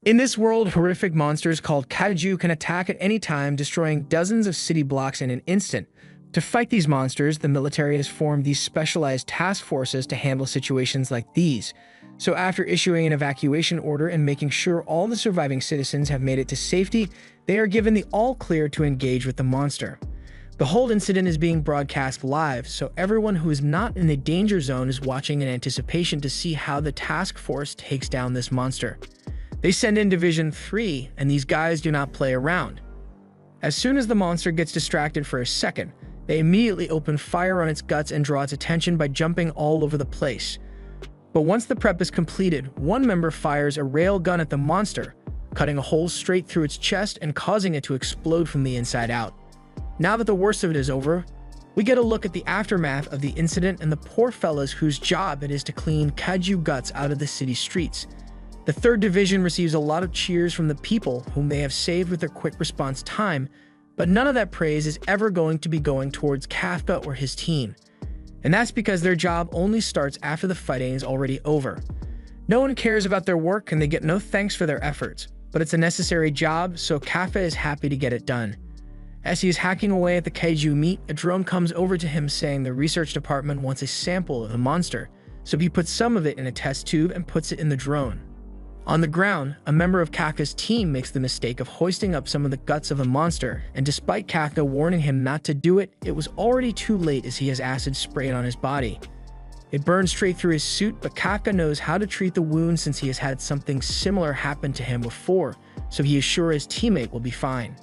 In this world, horrific monsters called kaiju can attack at any time, destroying dozens of city blocks in an instant. To fight these monsters, the military has formed these specialized task forces to handle situations like these. So after issuing an evacuation order and making sure all the surviving citizens have made it to safety, they are given the all-clear to engage with the monster. The whole incident is being broadcast live, so everyone who is not in the danger zone is watching in anticipation to see how the task force takes down this monster. They send in Division 3, and these guys do not play around. As soon as the monster gets distracted for a second, they immediately open fire on its guts and draw its attention by jumping all over the place. But once the prep is completed, one member fires a rail gun at the monster, cutting a hole straight through its chest and causing it to explode from the inside out. Now that the worst of it is over, we get a look at the aftermath of the incident and the poor fellas whose job it is to clean kaiju guts out of the city streets. The 3rd Division receives a lot of cheers from the people whom they have saved with their quick response time, but none of that praise is ever going to be going towards Kafka or his team. And that's because their job only starts after the fighting is already over. No one cares about their work and they get no thanks for their efforts, but it's a necessary job, so Kafka is happy to get it done. As he is hacking away at the kaiju meat, a drone comes over to him saying the research department wants a sample of the monster, so he puts some of it in a test tube and puts it in the drone. On the ground, a member of Kafka's team makes the mistake of hoisting up some of the guts of the monster, and despite Kafka warning him not to do it, it was already too late as he has acid sprayed on his body. It burns straight through his suit, but Kafka knows how to treat the wound since he has had something similar happen to him before, so he is sure his teammate will be fine.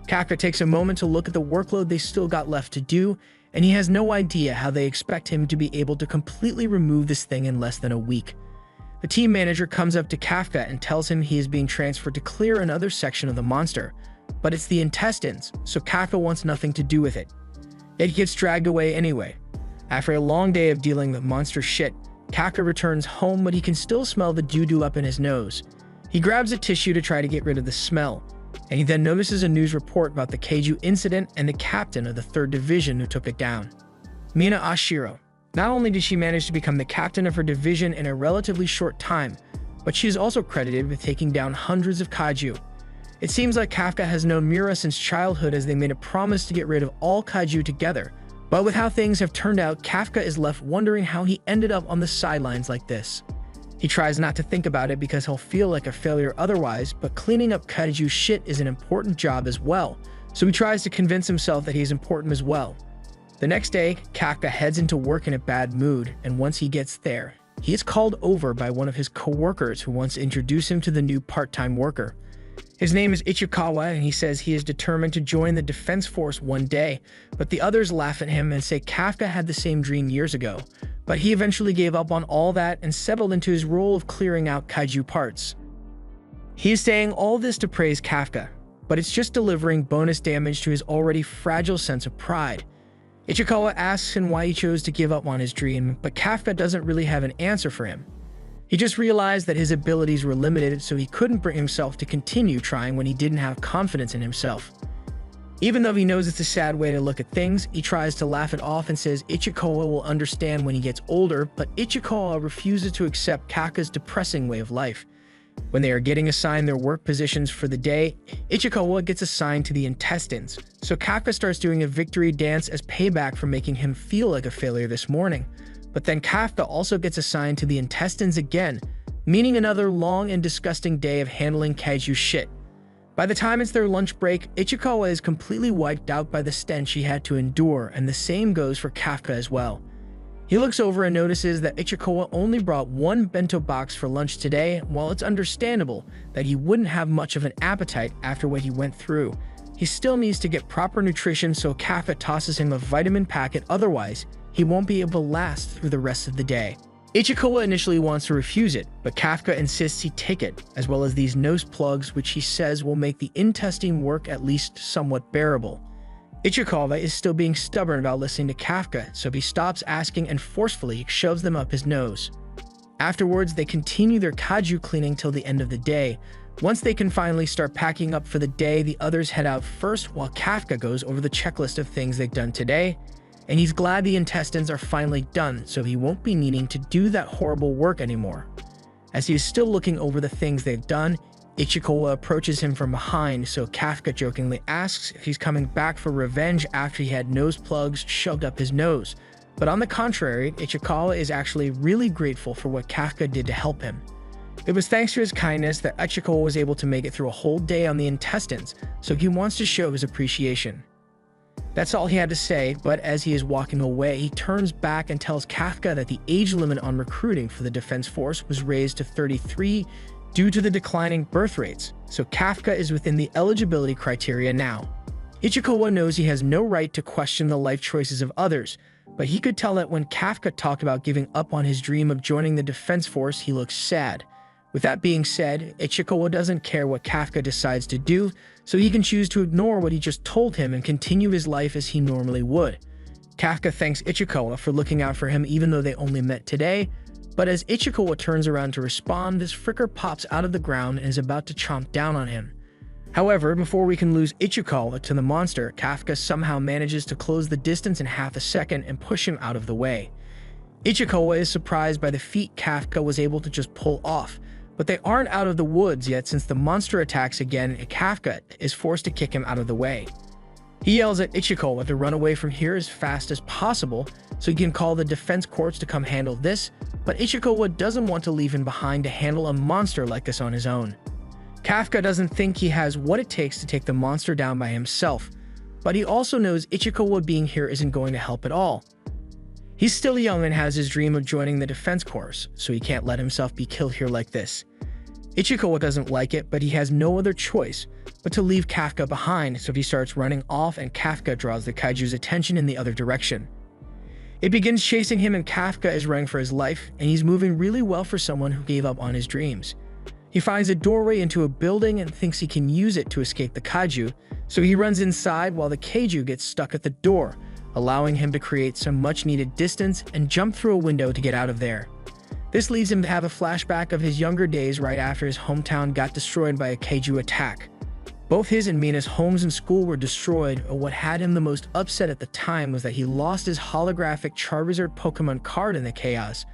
Kafka takes a moment to look at the workload they still got left to do, and he has no idea how they expect him to be able to completely remove this thing in less than a week. The team manager comes up to Kafka and tells him he is being transferred to clear another section of the monster, but it's the intestines, so Kafka wants nothing to do with it. Yet he gets dragged away anyway. After a long day of dealing with monster shit, Kafka returns home, but he can still smell the doo-doo up in his nose. He grabs a tissue to try to get rid of the smell, and he then notices a news report about the kaiju incident and the captain of the 3rd Division who took it down. Mina Ashiro. Not only did she manage to become the captain of her division in a relatively short time, but she is also credited with taking down hundreds of kaiju. It seems like Kafka has known Mura since childhood as they made a promise to get rid of all kaiju together, but with how things have turned out, Kafka is left wondering how he ended up on the sidelines like this. He tries not to think about it because he'll feel like a failure otherwise, but cleaning up kaiju shit is an important job as well, so he tries to convince himself that he's important as well. The next day, Kafka heads into work in a bad mood, and once he gets there, he is called over by one of his co-workers who wants to introduce him to the new part-time worker. His name is Ichikawa, and he says he is determined to join the defense force one day, but the others laugh at him and say Kafka had the same dream years ago, but he eventually gave up on all that and settled into his role of clearing out kaiju parts. He is saying all this to praise Kafka, but it's just delivering bonus damage to his already fragile sense of pride. Ichikawa asks him why he chose to give up on his dream, but Kafka doesn't really have an answer for him. He just realized that his abilities were limited, so he couldn't bring himself to continue trying when he didn't have confidence in himself. Even though he knows it's a sad way to look at things, he tries to laugh it off and says Ichikawa will understand when he gets older, but Ichikawa refuses to accept Kafka's depressing way of life. When they are getting assigned their work positions for the day, Ichikawa gets assigned to the intestines, so Kafka starts doing a victory dance as payback for making him feel like a failure this morning. But then Kafka also gets assigned to the intestines again, meaning another long and disgusting day of handling kaiju shit. By the time it's their lunch break, Ichikawa is completely wiped out by the stench he had to endure, and the same goes for Kafka as well. He looks over and notices that Ichikawa only brought one bento box for lunch today. While it's understandable that he wouldn't have much of an appetite after what he went through, he still needs to get proper nutrition, so Kafka tosses him a vitamin packet, otherwise he won't be able to last through the rest of the day. Ichikawa initially wants to refuse it, but Kafka insists he take it, as well as these nose plugs which he says will make the intestine work at least somewhat bearable. Ichikawa is still being stubborn about listening to Kafka, so he stops asking and forcefully shoves them up his nose. Afterwards, they continue their kaiju cleaning till the end of the day. Once they can finally start packing up for the day, the others head out first while Kafka goes over the checklist of things they've done today, and he's glad the intestines are finally done so he won't be needing to do that horrible work anymore. As he is still looking over the things they've done, Ichikawa approaches him from behind, so Kafka jokingly asks if he's coming back for revenge after he had nose plugs shoved up his nose. But on the contrary, Ichikawa is actually really grateful for what Kafka did to help him. It was thanks to his kindness that Ichikawa was able to make it through a whole day on the intestines, so he wants to show his appreciation. That's all he had to say, but as he is walking away, he turns back and tells Kafka that the age limit on recruiting for the Defense Force was raised to 33 due to the declining birth rates, so Kafka is within the eligibility criteria now. Ichikawa knows he has no right to question the life choices of others, but he could tell that when Kafka talked about giving up on his dream of joining the Defense Force, he looks sad. With that being said, Ichikawa doesn't care what Kafka decides to do, so he can choose to ignore what he just told him and continue his life as he normally would. Kafka thanks Ichikawa for looking out for him even though they only met today, but as Ichikawa turns around to respond, this fricker pops out of the ground and is about to chomp down on him. However, before we can lose Ichikawa to the monster, Kafka somehow manages to close the distance in half a second and push him out of the way. Ichikawa is surprised by the feat Kafka was able to just pull off, but they aren't out of the woods yet since the monster attacks again and Kafka is forced to kick him out of the way. He yells at Ichikawa to run away from here as fast as possible so he can call the defense courts to come handle this, but Ichikawa doesn't want to leave him behind to handle a monster like this on his own. Kafka doesn't think he has what it takes to take the monster down by himself, but he also knows Ichikawa being here isn't going to help at all. He's still young and has his dream of joining the defense corps, so he can't let himself be killed here like this. Ichikawa doesn't like it, but he has no other choice but to leave Kafka behind, so he starts running off and Kafka draws the kaiju's attention in the other direction. It begins chasing him and Kafka is running for his life, and he's moving really well for someone who gave up on his dreams. He finds a doorway into a building and thinks he can use it to escape the kaiju, so he runs inside while the kaiju gets stuck at the door, allowing him to create some much-needed distance and jump through a window to get out of there. This leads him to have a flashback of his younger days right after his hometown got destroyed by a kaiju attack. Both his and Mina's homes and school were destroyed, but what had him the most upset at the time was that he lost his holographic Charizard Pokemon card in the chaos.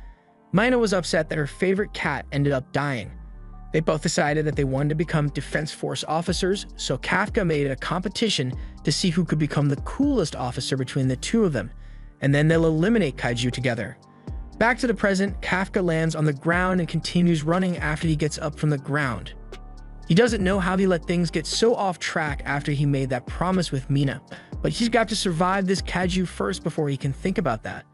Mina was upset that her favorite cat ended up dying. They both decided that they wanted to become Defense Force officers, so Kafka made a competition to see who could become the coolest officer between the two of them, and then they'll eliminate kaiju together. Back to the present, Kafka lands on the ground and continues running after he gets up from the ground. He doesn't know how he let things get so off track after he made that promise with Mina, but he's got to survive this kaiju first before he can think about that.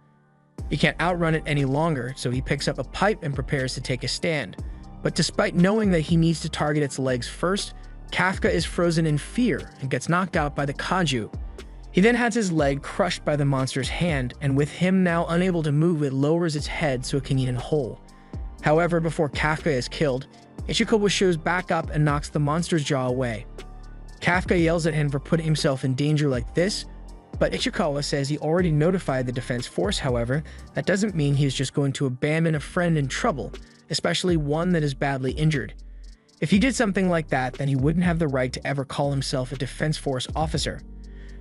He can't outrun it any longer, so he picks up a pipe and prepares to take a stand. But despite knowing that he needs to target its legs first, Kafka is frozen in fear and gets knocked out by the kaiju. He then has his leg crushed by the monster's hand, and with him now unable to move, it lowers its head so it can eat him whole. However, before Kafka is killed, Ichikawa shows back up and knocks the monster's jaw away. Kafka yells at him for putting himself in danger like this, but Ichikawa says he already notified the defense force. However, that doesn't mean he is just going to abandon a friend in trouble, especially one that is badly injured. If he did something like that, then he wouldn't have the right to ever call himself a defense force officer.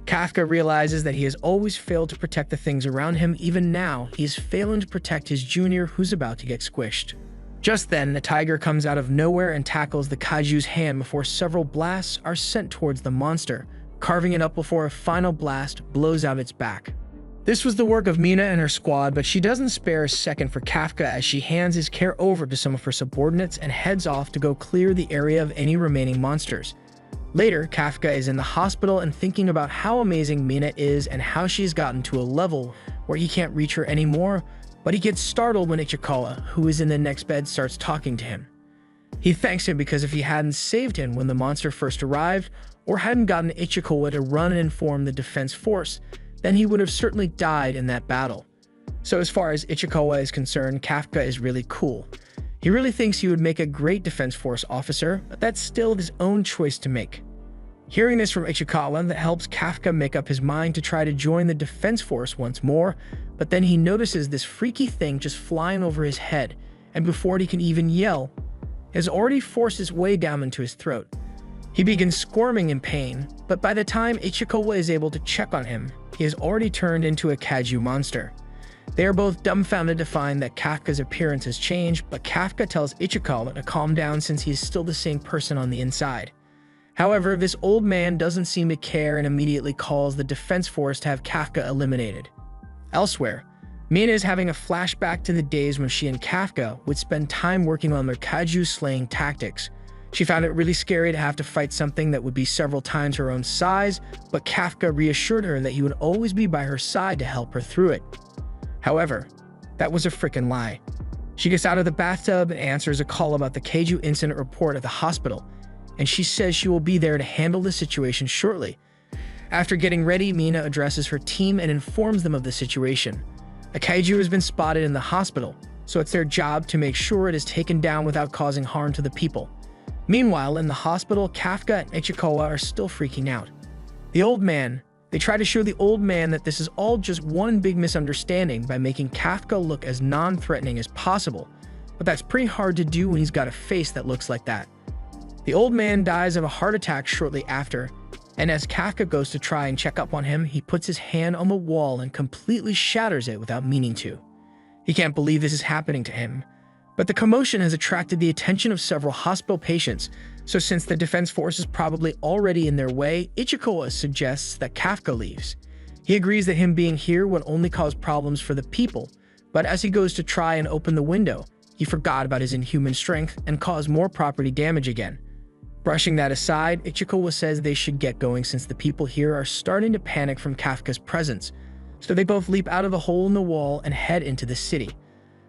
Kafka realizes that he has always failed to protect the things around him. Even now, he is failing to protect his junior who's about to get squished. Just then, the tiger comes out of nowhere and tackles the kaiju's hand before several blasts are sent towards the monster, carving it up before a final blast blows out its back. This was the work of Mina and her squad, but she doesn't spare a second for Kafka as she hands his care over to some of her subordinates and heads off to go clear the area of any remaining monsters. Later, Kafka is in the hospital and thinking about how amazing Mina is and how she's gotten to a level where he can't reach her anymore, but he gets startled when Ichikawa, who is in the next bed, starts talking to him. He thanks him because if he hadn't saved him when the monster first arrived, or hadn't gotten Ichikawa to run and inform the defense force, then he would have certainly died in that battle. So as far as Ichikawa is concerned, Kafka is really cool. He really thinks he would make a great defense force officer, but that's still his own choice to make. Hearing this from Ichikawa, that helps Kafka make up his mind to try to join the defense force once more, but then he notices this freaky thing just flying over his head, and before he can even yell, has already forced its way down into his throat. He begins squirming in pain, but by the time Ichikawa is able to check on him, he has already turned into a kaiju monster. They are both dumbfounded to find that Kafka's appearance has changed, but Kafka tells Ichikawa to calm down since he is still the same person on the inside. However, this old man doesn't seem to care and immediately calls the defense force to have Kafka eliminated. Elsewhere, Mina is having a flashback to the days when she and Kafka would spend time working on their kaiju slaying tactics. She found it really scary to have to fight something that would be several times her own size, but Kafka reassured her that he would always be by her side to help her through it. However, that was a freaking lie. She gets out of the bathtub and answers a call about the kaiju incident report at the hospital, and she says she will be there to handle the situation shortly. After getting ready, Mina addresses her team and informs them of the situation. A kaiju has been spotted in the hospital, so it's their job to make sure it is taken down without causing harm to the people. Meanwhile, in the hospital, Kafka and Ichikawa are still freaking out. They try to show the old man that this is all just one big misunderstanding by making Kafka look as non-threatening as possible, but that's pretty hard to do when he's got a face that looks like that. The old man dies of a heart attack shortly after, and as Kafka goes to try and check up on him, he puts his hand on the wall and completely shatters it without meaning to. He can't believe this is happening to him, but the commotion has attracted the attention of several hospital patients, so since the defense force is probably already in their way, Ichikawa suggests that Kafka leaves. He agrees that him being here would only cause problems for the people, but as he goes to try and open the window, he forgot about his inhuman strength and caused more property damage again. Brushing that aside, Ichikawa says they should get going since the people here are starting to panic from Kafka's presence, so they both leap out of the hole in the wall and head into the city.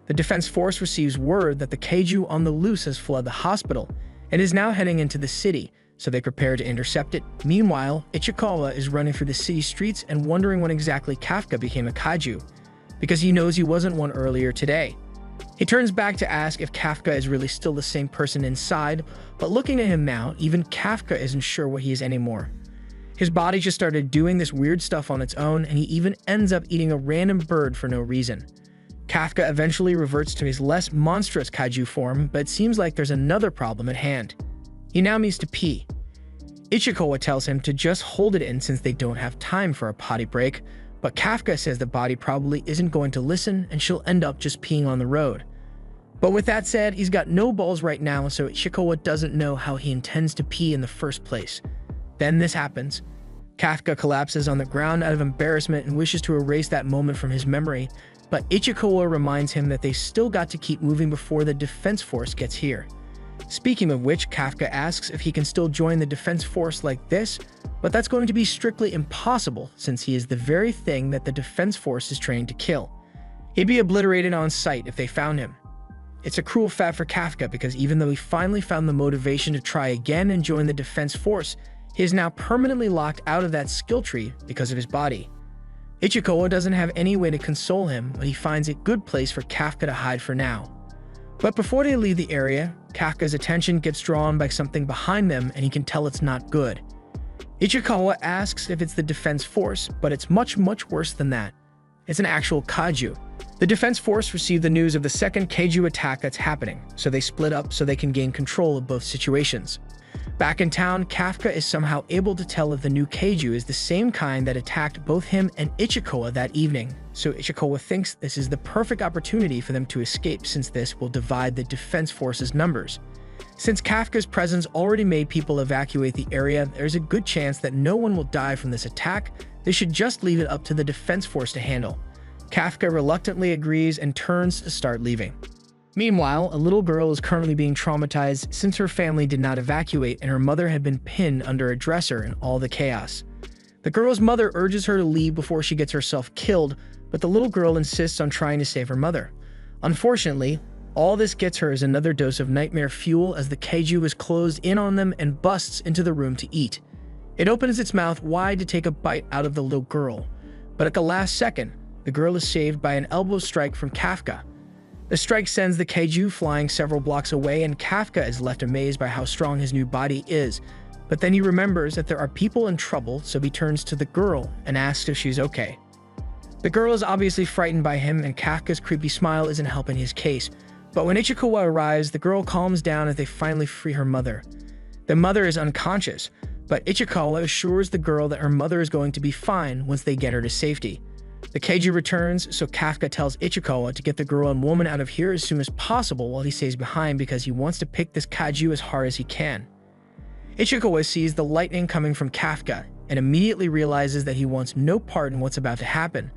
The defense force receives word that the kaiju on the loose has fled the hospital and is now heading into the city, so they prepare to intercept it. Meanwhile, Ichikawa is running through the city streets and wondering when exactly Kafka became a kaiju, because he knows he wasn't one earlier today. He turns back to ask if Kafka is really still the same person inside, but looking at him now, even Kafka isn't sure what he is anymore. His body just started doing this weird stuff on its own, and he even ends up eating a random bird for no reason. Kafka eventually reverts to his less monstrous kaiju form, but it seems like there's another problem at hand. He now needs to pee. Ichikawa tells him to just hold it in since they don't have time for a potty break, but Kafka says the body probably isn't going to listen and she'll end up just peeing on the road. But with that said, he's got no balls right now, so Ichikawa doesn't know how he intends to pee in the first place. Then this happens. Kafka collapses on the ground out of embarrassment and wishes to erase that moment from his memory, but Ichikawa reminds him that they still got to keep moving before the defense force gets here. Speaking of which, Kafka asks if he can still join the defense force like this, but that's going to be strictly impossible since he is the very thing that the defense force is trained to kill. He'd be obliterated on sight if they found him. It's a cruel fact for Kafka because even though he finally found the motivation to try again and join the defense force, he is now permanently locked out of that skill tree because of his body. Ichikawa doesn't have any way to console him, but he finds a good place for Kafka to hide for now. But before they leave the area, Kafka's attention gets drawn by something behind them and he can tell it's not good. Ichikawa asks if it's the defense force, but it's much worse than that. It's an actual kaiju. The defense force received the news of the second kaiju attack that's happening, so they split up so they can gain control of both situations. Back in town, Kafka is somehow able to tell if the new kaiju is the same kind that attacked both him and Ichikawa that evening, so Ichikawa thinks this is the perfect opportunity for them to escape since this will divide the defense force's numbers. Since Kafka's presence already made people evacuate the area, there's a good chance that no one will die from this attack. They should just leave it up to the defense force to handle. Kafka reluctantly agrees and turns to start leaving. Meanwhile, a little girl is currently being traumatized since her family did not evacuate and her mother had been pinned under a dresser in all the chaos. The girl's mother urges her to leave before she gets herself killed, but the little girl insists on trying to save her mother. Unfortunately, all this gets her is another dose of nightmare fuel as the kaiju is closed in on them and busts into the room to eat. It opens its mouth wide to take a bite out of the little girl, but at the last second, the girl is saved by an elbow strike from Kafka. The strike sends the kaiju flying several blocks away and Kafka is left amazed by how strong his new body is, but then he remembers that there are people in trouble, so he turns to the girl and asks if she's okay. The girl is obviously frightened by him and Kafka's creepy smile isn't helping his case, but when Ichikawa arrives, the girl calms down as they finally free her mother. The mother is unconscious, but Ichikawa assures the girl that her mother is going to be fine once they get her to safety. The Keiju returns, so Kafka tells Ichikawa to get the girl and woman out of here as soon as possible while he stays behind because he wants to pick this kaiju as hard as he can. Ichikawa sees the lightning coming from Kafka and immediately realizes that he wants no part in what's about to happen.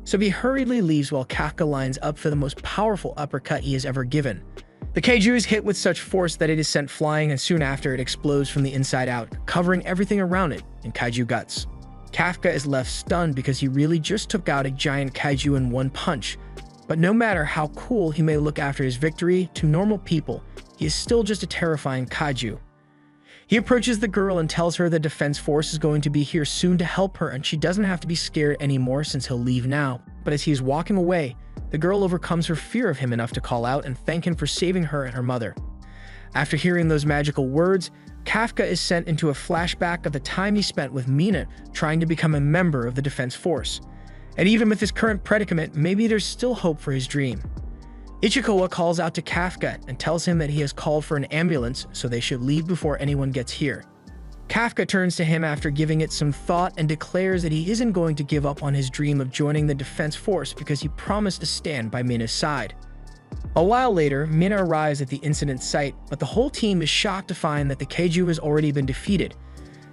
So he hurriedly leaves while Kafka lines up for the most powerful uppercut he has ever given. The kaiju is hit with such force that it is sent flying, and soon after it explodes from the inside out, covering everything around it in kaiju guts. Kafka is left stunned because he really just took out a giant kaiju in one punch. But no matter how cool he may look after his victory, to normal people, he is still just a terrifying kaiju. He approaches the girl and tells her the defense force is going to be here soon to help her and she doesn't have to be scared anymore since he'll leave now. But as he is walking away, the girl overcomes her fear of him enough to call out and thank him for saving her and her mother. After hearing those magical words, Kafka is sent into a flashback of the time he spent with Mina trying to become a member of the defense force. And even with his current predicament, maybe there's still hope for his dream. Ichikawa calls out to Kafka and tells him that he has called for an ambulance, so they should leave before anyone gets here. Kafka turns to him after giving it some thought and declares that he isn't going to give up on his dream of joining the defense force because he promised to stand by Mina's side. A while later, Mina arrives at the incident site, but the whole team is shocked to find that the kaiju has already been defeated.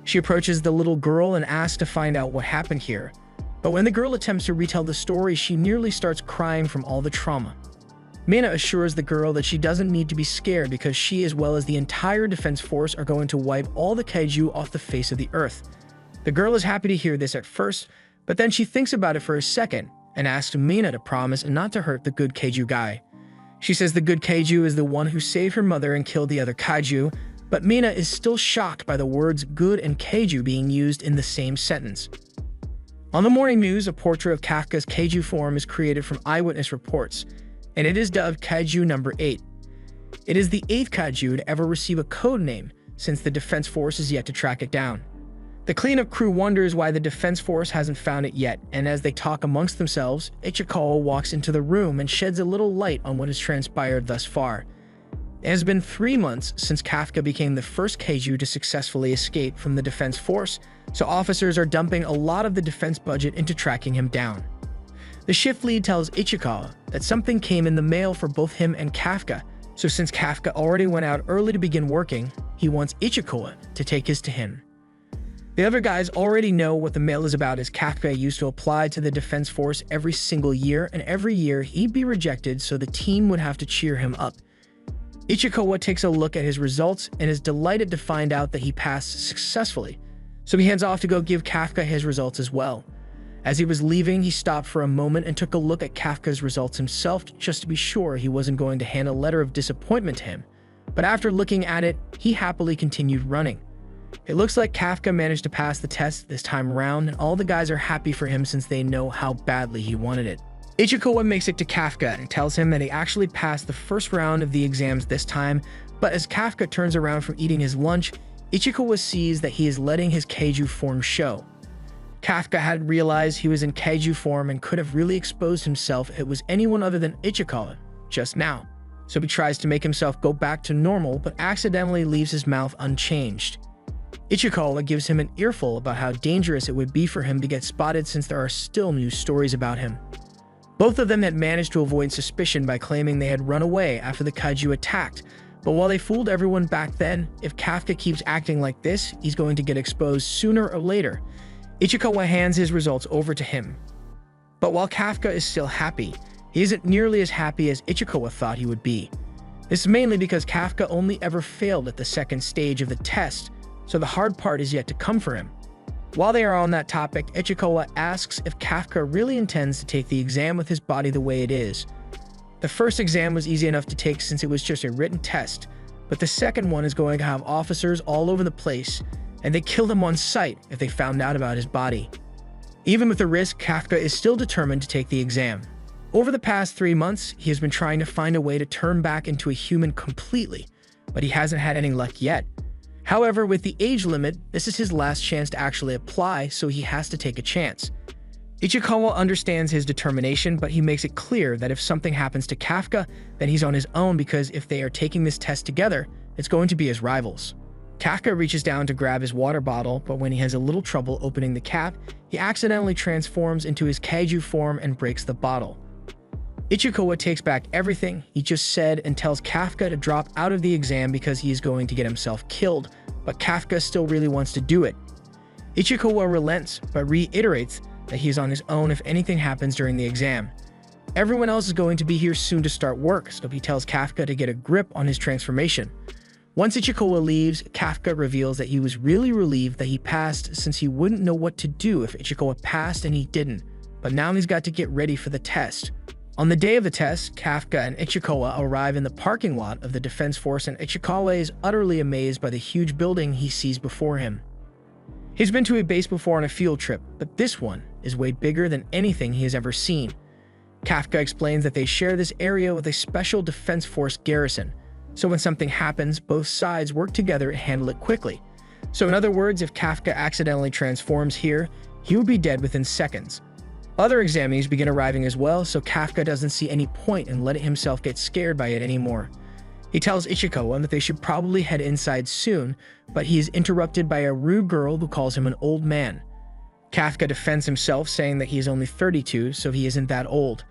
She approaches the little girl and asks to find out what happened here. But when the girl attempts to retell the story, she nearly starts crying from all the trauma. Mina assures the girl that she doesn't need to be scared because she, as well as the entire defense force, are going to wipe all the kaiju off the face of the earth. The girl is happy to hear this at first, but then she thinks about it for a second and asks Mina to promise not to hurt the good kaiju guy. She says the good kaiju is the one who saved her mother and killed the other kaiju, but Mina is still shocked by the words good and kaiju being used in the same sentence. On the morning news, a portrait of Kafka's kaiju form is created from eyewitness reports, and it is dubbed Kaiju number 8. It is the 8th kaiju to ever receive a code name, since the defense force is yet to track it down. The cleanup crew wonders why the defense force hasn't found it yet, and as they talk amongst themselves, Ichikawa walks into the room and sheds a little light on what has transpired thus far. It has been 3 months since Kafka became the first kaiju to successfully escape from the defense force, so officers are dumping a lot of the defense budget into tracking him down. The shift lead tells Ichikawa that something came in the mail for both him and Kafka, so since Kafka already went out early to begin working, he wants Ichikawa to take his to him. The other guys already know what the mail is about, as Kafka used to apply to the defense force every single year, and every year he'd be rejected, so the team would have to cheer him up. Ichikawa takes a look at his results and is delighted to find out that he passed successfully, so he heads off to go give Kafka his results as well. As he was leaving, he stopped for a moment and took a look at Kafka's results himself just to be sure he wasn't going to hand a letter of disappointment to him. But after looking at it, he happily continued running. It looks like Kafka managed to pass the test this time around, and all the guys are happy for him since they know how badly he wanted it. Ichikawa makes it to Kafka and tells him that he actually passed the first round of the exams this time, but as Kafka turns around from eating his lunch, Ichikawa sees that he is letting his kaiju form show. Kafka had realized he was in kaiju form and could have really exposed himself if it was anyone other than Ichikawa just now. So he tries to make himself go back to normal, but accidentally leaves his mouth unchanged. Ichikawa gives him an earful about how dangerous it would be for him to get spotted since there are still news stories about him. Both of them had managed to avoid suspicion by claiming they had run away after the kaiju attacked, but while they fooled everyone back then, if Kafka keeps acting like this, he's going to get exposed sooner or later. Ichikawa hands his results over to him. But while Kafka is still happy, he isn't nearly as happy as Ichikawa thought he would be. This is mainly because Kafka only ever failed at the second stage of the test, so the hard part is yet to come for him. While they are on that topic, Ichikawa asks if Kafka really intends to take the exam with his body the way it is. The first exam was easy enough to take since it was just a written test, but the second one is going to have officers all over the place, and they killed him on sight if they found out about his body. Even with the risk, Kafka is still determined to take the exam. Over the past 3 months, he has been trying to find a way to turn back into a human completely, but he hasn't had any luck yet. However, with the age limit, this is his last chance to actually apply, so he has to take a chance. Ichikawa understands his determination, but he makes it clear that if something happens to Kafka, then he's on his own because if they are taking this test together, it's going to be as rivals. Kafka reaches down to grab his water bottle, but when he has a little trouble opening the cap, he accidentally transforms into his kaiju form and breaks the bottle. Ichikawa takes back everything he just said and tells Kafka to drop out of the exam because he is going to get himself killed, but Kafka still really wants to do it. Ichikawa relents, but reiterates that he is on his own if anything happens during the exam. Everyone else is going to be here soon to start work, so he tells Kafka to get a grip on his transformation. Once Ichikawa leaves, Kafka reveals that he was really relieved that he passed since he wouldn't know what to do if Ichikawa passed and he didn't, but now he's got to get ready for the test. On the day of the test, Kafka and Ichikawa arrive in the parking lot of the Defense Force and Ichikawa is utterly amazed by the huge building he sees before him. He's been to a base before on a field trip, but this one is way bigger than anything he has ever seen. Kafka explains that they share this area with a special Defense Force garrison, so when something happens, both sides work together and handle it quickly. So in other words, if Kafka accidentally transforms here, he would be dead within seconds. Other examinees begin arriving as well, so Kafka doesn't see any point in letting himself get scared by it anymore. He tells Ichikawa that they should probably head inside soon, but he is interrupted by a rude girl who calls him an old man. Kafka defends himself, saying that he is only 32, so he isn't that old.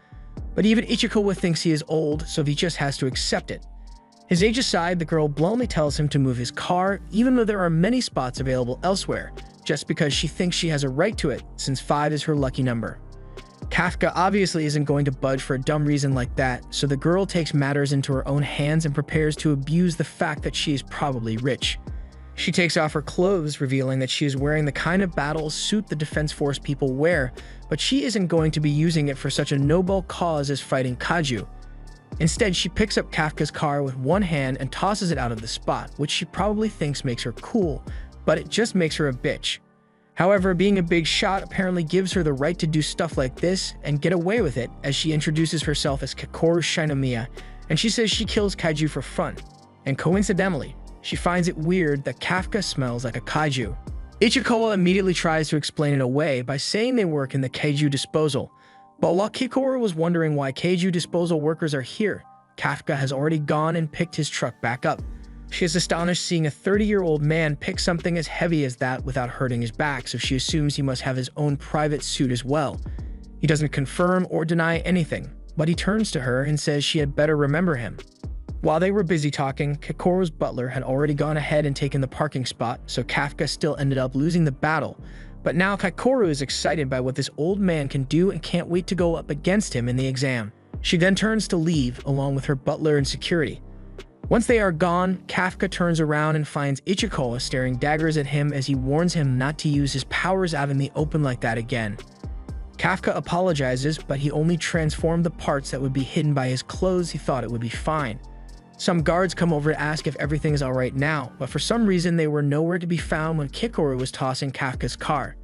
But even Ichikawa thinks he is old, so he just has to accept it. His age aside, the girl bluntly tells him to move his car, even though there are many spots available elsewhere, just because she thinks she has a right to it, since 5 is her lucky number. Kafka obviously isn't going to budge for a dumb reason like that, so the girl takes matters into her own hands and prepares to abuse the fact that she is probably rich. She takes off her clothes, revealing that she is wearing the kind of battle suit the Defense Force people wear, but she isn't going to be using it for such a noble cause as fighting kaiju. Instead, she picks up Kafka's car with one hand and tosses it out of the spot, which she probably thinks makes her cool, but it just makes her a bitch. However, being a big shot apparently gives her the right to do stuff like this and get away with it, as she introduces herself as Kakoru Shinomiya, and she says she kills kaiju for fun. And coincidentally, she finds it weird that Kafka smells like a kaiju. Ichikawa immediately tries to explain it away by saying they work in the kaiju disposal. But while Kakoru was wondering why kaiju disposal workers are here, Kafka has already gone and picked his truck back up. She is astonished seeing a 30-year-old man pick something as heavy as that without hurting his back, so she assumes he must have his own private suit as well. He doesn't confirm or deny anything, but he turns to her and says she had better remember him. While they were busy talking, Kakoru's butler had already gone ahead and taken the parking spot, so Kafka still ended up losing the battle. But now Kakoru is excited by what this old man can do and can't wait to go up against him in the exam. She then turns to leave, along with her butler and security. Once they are gone, Kafka turns around and finds Ichikawa staring daggers at him as he warns him not to use his powers out in the open like that again. Kafka apologizes, but he only transformed the parts that would be hidden by his clothes. He thought it would be fine. Some guards come over to ask if everything is alright now, but for some reason they were nowhere to be found when Kakoru was tossing Kafka's car.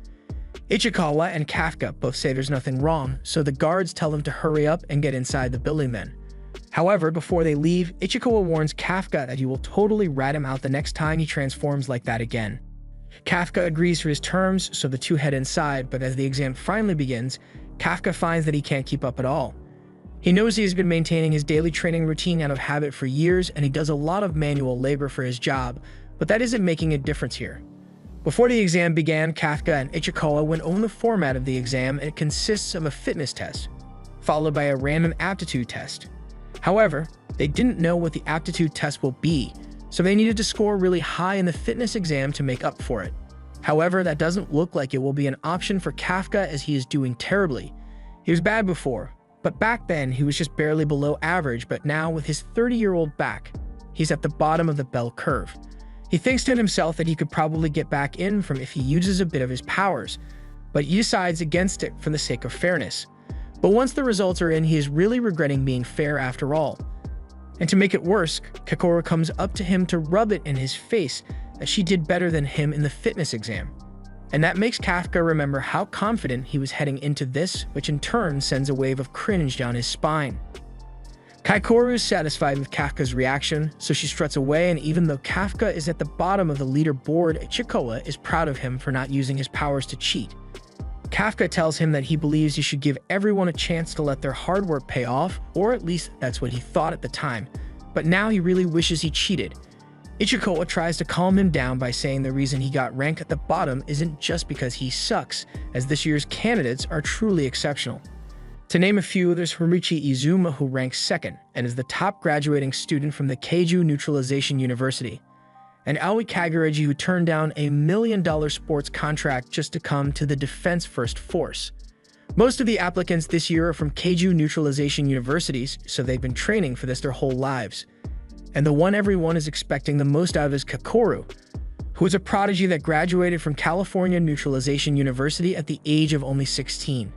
Ichikawa and Kafka both say there's nothing wrong, so the guards tell them to hurry up and get inside the building then. However, before they leave, Ichikawa warns Kafka that he will totally rat him out the next time he transforms like that again. Kafka agrees to his terms, so the two head inside, but as the exam finally begins, Kafka finds that he can't keep up at all. He knows he has been maintaining his daily training routine out of habit for years, and he does a lot of manual labor for his job, but that isn't making a difference here. Before the exam began, Kafka and Ichikawa went over the format of the exam, and it consists of a fitness test, followed by a random aptitude test. However, they didn't know what the aptitude test will be, so they needed to score really high in the fitness exam to make up for it. However, that doesn't look like it will be an option for Kafka as he is doing terribly. He was bad before, but back then he was just barely below average, but now with his 30-year-old back, he's at the bottom of the bell curve. He thinks to himself that he could probably get back in from if he uses a bit of his powers, but he decides against it for the sake of fairness. But once the results are in, he is really regretting being fair after all. And to make it worse, Kakoru comes up to him to rub it in his face that she did better than him in the fitness exam. And that makes Kafka remember how confident he was heading into this, which in turn sends a wave of cringe down his spine. Kakoru is satisfied with Kafka's reaction, so she struts away, and even though Kafka is at the bottom of the leaderboard, Ichikawa is proud of him for not using his powers to cheat. Kafka tells him that he believes he should give everyone a chance to let their hard work pay off, or at least that's what he thought at the time, but now he really wishes he cheated. Ichikawa tries to calm him down by saying the reason he got ranked at the bottom isn't just because he sucks, as this year's candidates are truly exceptional. To name a few, there's Horichi Izuma, who ranks second and is the top graduating student from the Keiju Neutralization University, and Aoi Kaguraji, who turned down a $1 million sports contract just to come to the Defense First Force. Most of the applicants this year are from Keiju Neutralization Universities, so they've been training for this their whole lives. And the one everyone is expecting the most out of is Kakoru, who is a prodigy that graduated from California Neutralization University at the age of only 16.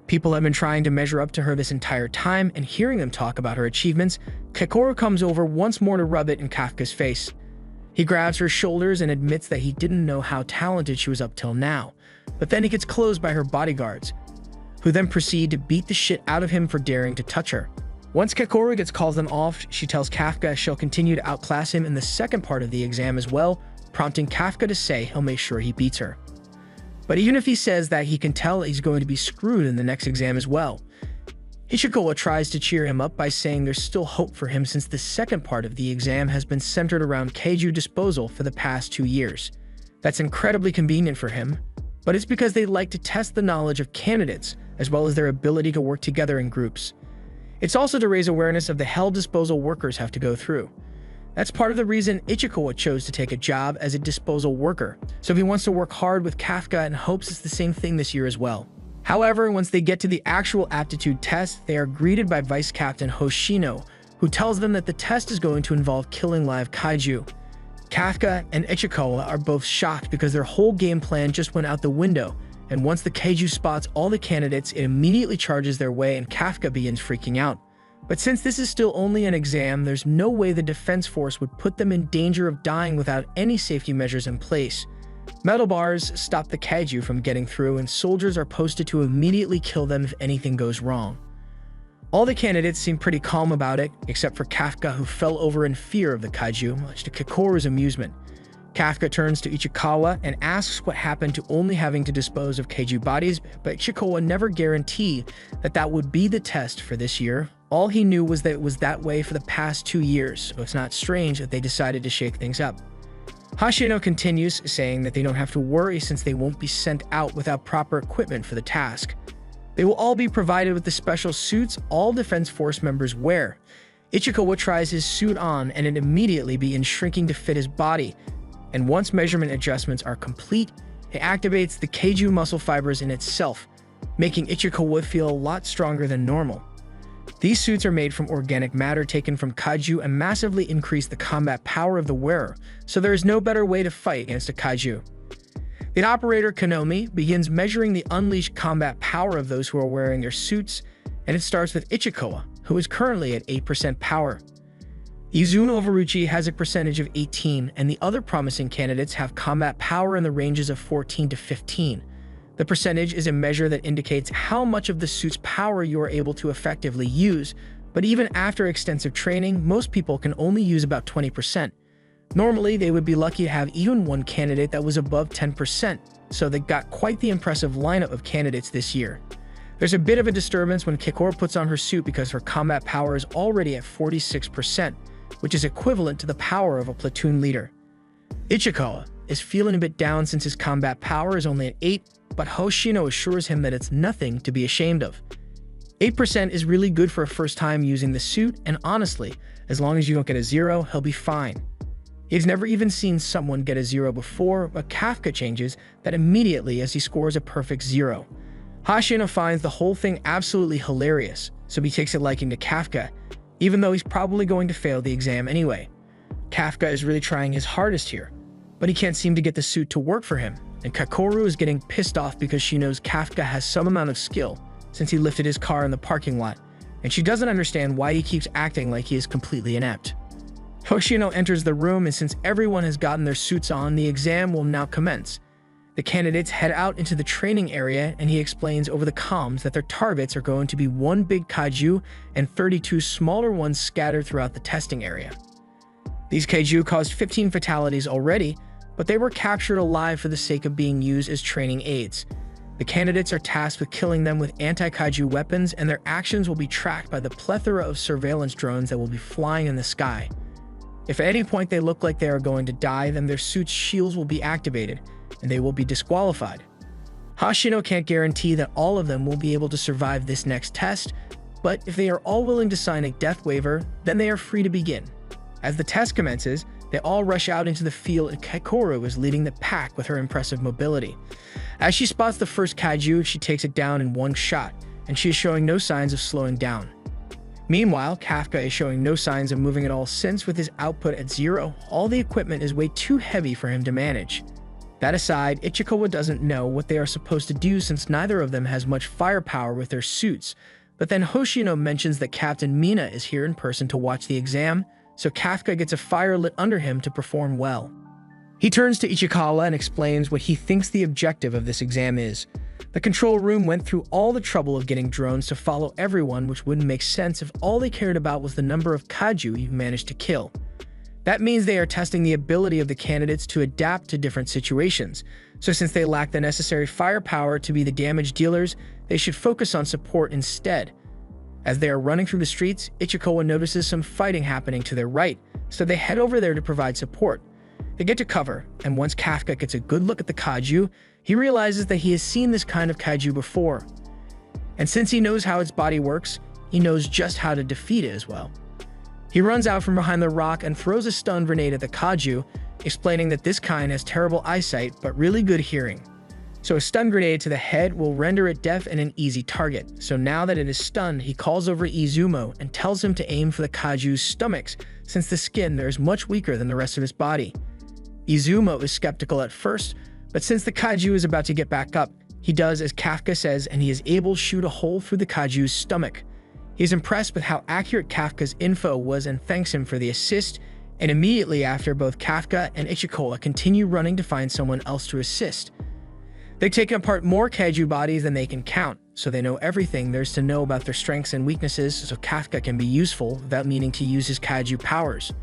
People have been trying to measure up to her this entire time, and hearing them talk about her achievements, Kakoru comes over once more to rub it in Kafka's face. He grabs her shoulders and admits that he didn't know how talented she was up till now, but then he gets closed by her bodyguards, who then proceed to beat the shit out of him for daring to touch her. Once Kakoru calls them off, she tells Kafka she'll continue to outclass him in the second part of the exam as well, prompting Kafka to say he'll make sure he beats her. But even if he says that, he can tell he's going to be screwed in the next exam as well. Ichikawa tries to cheer him up by saying there's still hope for him since the second part of the exam has been centered around Keiju disposal for the past 2 years. That's incredibly convenient for him, but it's because they like to test the knowledge of candidates as well as their ability to work together in groups. It's also to raise awareness of the hell disposal workers have to go through. That's part of the reason Ichikawa chose to take a job as a disposal worker, so he wants to work hard with Kafka and hopes it's the same thing this year as well. However, once they get to the actual aptitude test, they are greeted by Vice Captain Hoshino, who tells them that the test is going to involve killing live kaiju. Kafka and Ichikawa are both shocked because their whole game plan just went out the window, and once the kaiju spots all the candidates, it immediately charges their way and Kafka begins freaking out. But since this is still only an exam, there's no way the Defense Force would put them in danger of dying without any safety measures in place. Metal bars stop the kaiju from getting through, and soldiers are posted to immediately kill them if anything goes wrong. All the candidates seem pretty calm about it, except for Kafka, who fell over in fear of the kaiju, much to Kakoru's amusement. Kafka turns to Ichikawa and asks what happened to only having to dispose of kaiju bodies, but Ichikawa never guaranteed that that would be the test for this year. All he knew was that it was that way for the past 2 years, so it's not strange that they decided to shake things up. Hoshino continues, saying that they don't have to worry since they won't be sent out without proper equipment for the task. They will all be provided with the special suits all Defense Force members wear. Ichikawa tries his suit on and it immediately begins shrinking to fit his body, and once measurement adjustments are complete, it activates the kaiju muscle fibers in itself, making Ichikawa feel a lot stronger than normal. These suits are made from organic matter taken from kaiju and massively increase the combat power of the wearer, so there is no better way to fight against a kaiju. The operator Konomi begins measuring the unleashed combat power of those who are wearing their suits, and it starts with Ichikawa, who is currently at 8% power. Izuna Overuchi has a percentage of 18, and the other promising candidates have combat power in the ranges of 14 to 15. The percentage is a measure that indicates how much of the suit's power you are able to effectively use, but even after extensive training, most people can only use about 20%. Normally, they would be lucky to have even one candidate that was above 10%, so they got quite the impressive lineup of candidates this year. There's a bit of a disturbance when Kakoru puts on her suit because her combat power is already at 46%, which is equivalent to the power of a platoon leader. Ichikawa is feeling a bit down since his combat power is only at 8, but Hoshino assures him that it's nothing to be ashamed of. 8% is really good for a first time using the suit, and honestly, as long as you don't get a 0, he'll be fine. He's never even seen someone get a 0 before, but Kafka changes that immediately as he scores a perfect 0. Hoshino finds the whole thing absolutely hilarious, so he takes a liking to Kafka, even though he's probably going to fail the exam anyway. Kafka is really trying his hardest here, but he can't seem to get the suit to work for him, and Kakoru is getting pissed off because she knows Kafka has some amount of skill since he lifted his car in the parking lot, and she doesn't understand why he keeps acting like he is completely inept. Hoshino enters the room, and since everyone has gotten their suits on, the exam will now commence. The candidates head out into the training area, and he explains over the comms that their targets are going to be one big kaiju and 32 smaller ones scattered throughout the testing area. These kaiju caused 15 fatalities already, but they were captured alive for the sake of being used as training aids. The candidates are tasked with killing them with anti-kaiju weapons, and their actions will be tracked by the plethora of surveillance drones that will be flying in the sky. If at any point they look like they are going to die, then their suit's shields will be activated, and they will be disqualified. Hoshino can't guarantee that all of them will be able to survive this next test, but if they are all willing to sign a death waiver, then they are free to begin. As the test commences, they all rush out into the field and Kakoru is leading the pack with her impressive mobility. As she spots the first kaiju, she takes it down in one shot, and she is showing no signs of slowing down. Meanwhile, Kafka is showing no signs of moving at all since with his output at 0, all the equipment is way too heavy for him to manage. That aside, Ichikawa doesn't know what they are supposed to do since neither of them has much firepower with their suits, but then Hoshino mentions that Captain Mina is here in person to watch the exam, so Kafka gets a fire lit under him to perform well. He turns to Ichikawa and explains what he thinks the objective of this exam is. The control room went through all the trouble of getting drones to follow everyone, which wouldn't make sense if all they cared about was the number of kaiju you managed to kill. That means they are testing the ability of the candidates to adapt to different situations, so since they lack the necessary firepower to be the damage dealers, they should focus on support instead. As they are running through the streets, Ichikawa notices some fighting happening to their right, so they head over there to provide support. They get to cover, and once Kafka gets a good look at the kaiju, he realizes that he has seen this kind of kaiju before. And since he knows how its body works, he knows just how to defeat it as well. He runs out from behind the rock and throws a stun grenade at the kaiju, explaining that this kind has terrible eyesight but really good hearing. So a stun grenade to the head will render it deaf and an easy target. So now that it is stunned, he calls over Izumo and tells him to aim for the kaiju's stomachs, since the skin there is much weaker than the rest of his body. Izumo is skeptical at first, but since the kaiju is about to get back up, he does as Kafka says and he is able to shoot a hole through the kaiju's stomach. He is impressed with how accurate Kafka's info was and thanks him for the assist, and immediately after, both Kafka and Ichikawa continue running to find someone else to assist. They've taken apart more kaiju bodies than they can count, so they know everything there is to know about their strengths and weaknesses so Kafka can be useful without needing to use his kaiju powers.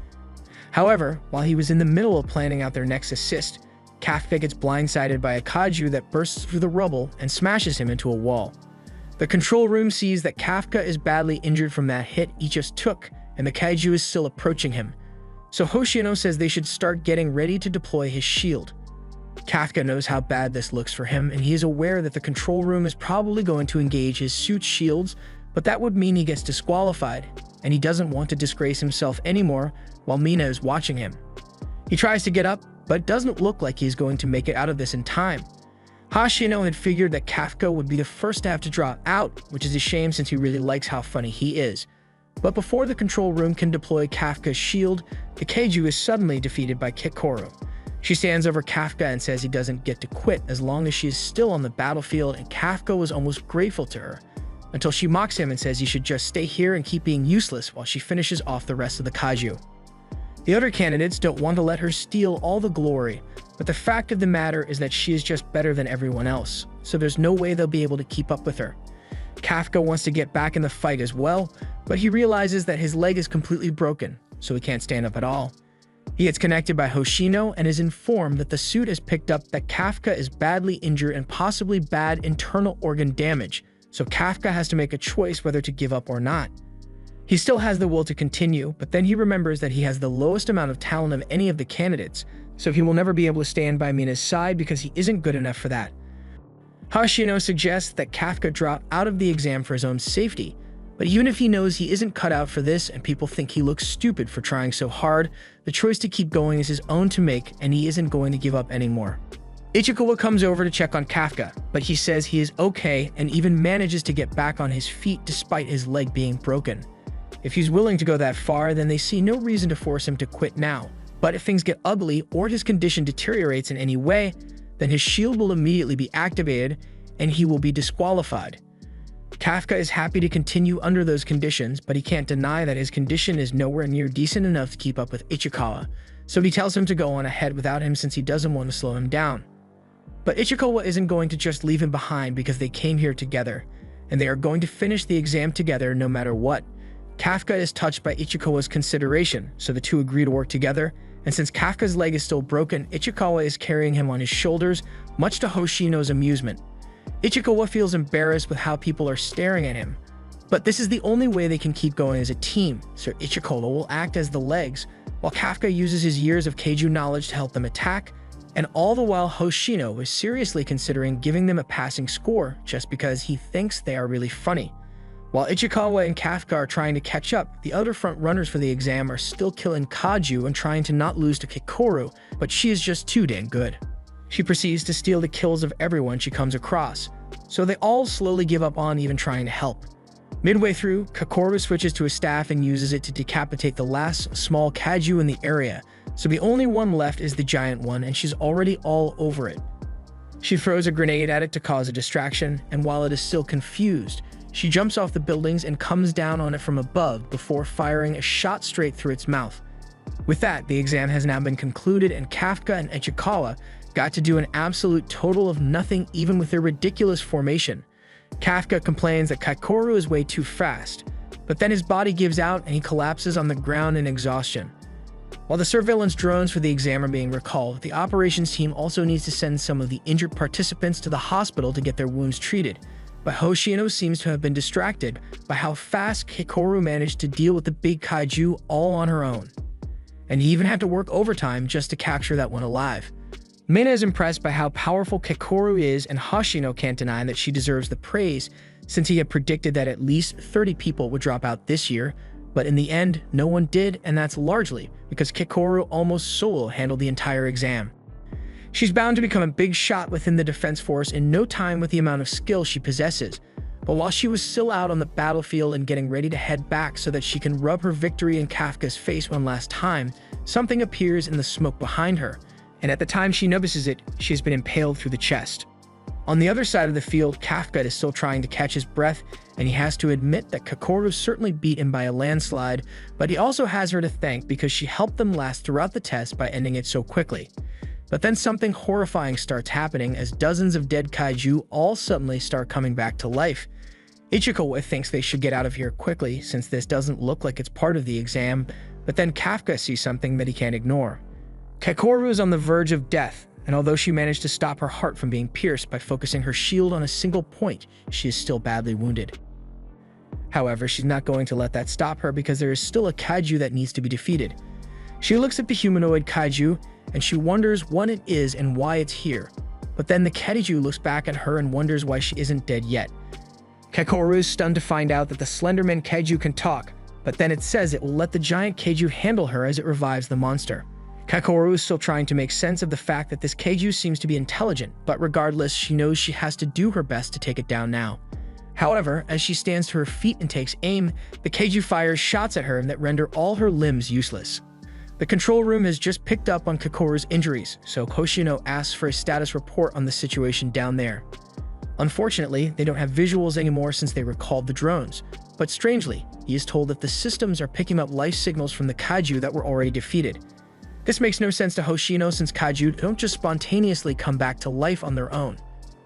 However, while he was in the middle of planning out their next assist, Kafka gets blindsided by a kaiju that bursts through the rubble and smashes him into a wall. The control room sees that Kafka is badly injured from that hit he just took, and the kaiju is still approaching him. So Hoshino says they should start getting ready to deploy his shield. Kafka knows how bad this looks for him, and he is aware that the control room is probably going to engage his suit's shields, but that would mean he gets disqualified, and he doesn't want to disgrace himself anymore while Mina is watching him. He tries to get up, but it doesn't look like he's going to make it out of this in time. Hoshino had figured that Kafka would be the first to have to drop out, which is a shame since he really likes how funny he is. But before the control room can deploy Kafka's shield, the kaiju is suddenly defeated by Kakoru. She stands over Kafka and says he doesn't get to quit as long as she is still on the battlefield, and Kafka was almost grateful to her, until she mocks him and says he should just stay here and keep being useless while she finishes off the rest of the kaiju. The other candidates don't want to let her steal all the glory, but the fact of the matter is that she is just better than everyone else, so there's no way they'll be able to keep up with her. Kafka wants to get back in the fight as well, but he realizes that his leg is completely broken, so he can't stand up at all. He gets connected by Hoshino and is informed that the suit has picked up that Kafka is badly injured and possibly bad internal organ damage, so Kafka has to make a choice whether to give up or not. He still has the will to continue, but then he remembers that he has the lowest amount of talent of any of the candidates, so he will never be able to stand by Mina's side because he isn't good enough for that. Hoshino suggests that Kafka drop out of the exam for his own safety, but even if he knows he isn't cut out for this and people think he looks stupid for trying so hard, the choice to keep going is his own to make and he isn't going to give up anymore. Ichikawa comes over to check on Kafka, but he says he is okay and even manages to get back on his feet despite his leg being broken. If he's willing to go that far, then they see no reason to force him to quit now, but if things get ugly or his condition deteriorates in any way, then his shield will immediately be activated and he will be disqualified. Kafka is happy to continue under those conditions, but he can't deny that his condition is nowhere near decent enough to keep up with Ichikawa, so he tells him to go on ahead without him since he doesn't want to slow him down. But Ichikawa isn't going to just leave him behind because they came here together, and they are going to finish the exam together no matter what. Kafka is touched by Ichikawa's consideration, so the two agree to work together, and since Kafka's leg is still broken, Ichikawa is carrying him on his shoulders, much to Hoshino's amusement. Ichikawa feels embarrassed with how people are staring at him, But this is the only way they can keep going as a team, so Ichikola will act as the legs, while Kafka uses his years of Keiju knowledge to help them attack, and all the while Hoshino is seriously considering giving them a passing score just because he thinks they are really funny. While Ichikawa and Kafka are trying to catch up, the other front runners for the exam are still killing Kaju and trying to not lose to Kikoru, but she is just too damn good. She proceeds to steal the kills of everyone she comes across, so they all slowly give up on even trying to help. Midway through, Kikoru switches to a staff and uses it to decapitate the last small Kaju in the area, so the only one left is the giant one, and she's already all over it. She throws a grenade at it to cause a distraction, and while it is still confused, she jumps off the buildings and comes down on it from above before firing a shot straight through its mouth. With that, the exam has now been concluded, and Kafka and Ichikawa got to do an absolute total of nothing even with their ridiculous formation. Kafka complains that Kikoru is way too fast, but then his body gives out and he collapses on the ground in exhaustion. While the surveillance drones for the exam are being recalled, the operations team also needs to send some of the injured participants to the hospital to get their wounds treated, but Hoshino seems to have been distracted by how fast Kikoru managed to deal with the big kaiju all on her own. And he even had to work overtime just to capture that one alive. Mina is impressed by how powerful Kikoru is, and Hoshino can't deny that she deserves the praise since he had predicted that at least 30 people would drop out this year, but in the end, no one did, and that's largely because Kikoru almost solo handled the entire exam. She's bound to become a big shot within the defense force in no time with the amount of skill she possesses, but while she was still out on the battlefield and getting ready to head back so that she can rub her victory in Kafka's face one last time, something appears in the smoke behind her, and at the time she notices it, she has been impaled through the chest. On the other side of the field, Kafka is still trying to catch his breath, and he has to admit that Kikoru certainly beat him by a landslide, but he also has her to thank because she helped them last throughout the test by ending it so quickly. But then something horrifying starts happening as dozens of dead kaiju all suddenly start coming back to life. Ichikawa thinks they should get out of here quickly since this doesn't look like it's part of the exam, but then Kafka sees something that he can't ignore. Kikoru is on the verge of death, and although she managed to stop her heart from being pierced by focusing her shield on a single point, she is still badly wounded. However, she's not going to let that stop her because there is still a kaiju that needs to be defeated. She looks at the humanoid kaiju, and she wonders what it is and why it's here. But then the kaiju looks back at her and wonders why she isn't dead yet. Kikoru is stunned to find out that the Slenderman kaiju can talk, but then it says it will let the giant kaiju handle her as it revives the monster. Kikoru is still trying to make sense of the fact that this kaiju seems to be intelligent, but regardless, she knows she has to do her best to take it down now. However, as she stands to her feet and takes aim, the kaiju fires shots at her that render all her limbs useless. The control room has just picked up on Kikoru's injuries, so Hoshino asks for a status report on the situation down there. Unfortunately, they don't have visuals anymore since they recalled the drones, but strangely, he is told that the systems are picking up life signals from the kaiju that were already defeated. This makes no sense to Hoshino since kaiju don't just spontaneously come back to life on their own.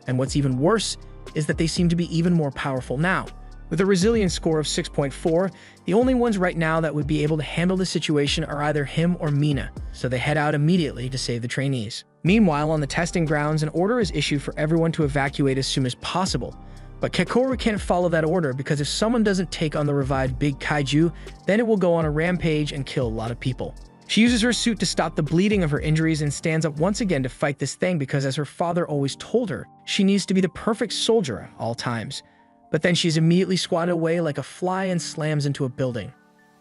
And what's even worse is that they seem to be even more powerful now. With a resilience score of 6.4, the only ones right now that would be able to handle the situation are either him or Mina, so they head out immediately to save the trainees. Meanwhile, on the testing grounds, an order is issued for everyone to evacuate as soon as possible. But Kikoru can't follow that order because if someone doesn't take on the revived big kaiju, then it will go on a rampage and kill a lot of people. She uses her suit to stop the bleeding of her injuries and stands up once again to fight this thing because, as her father always told her, she needs to be the perfect soldier at all times. But then she's immediately swatted away like a fly and slams into a building.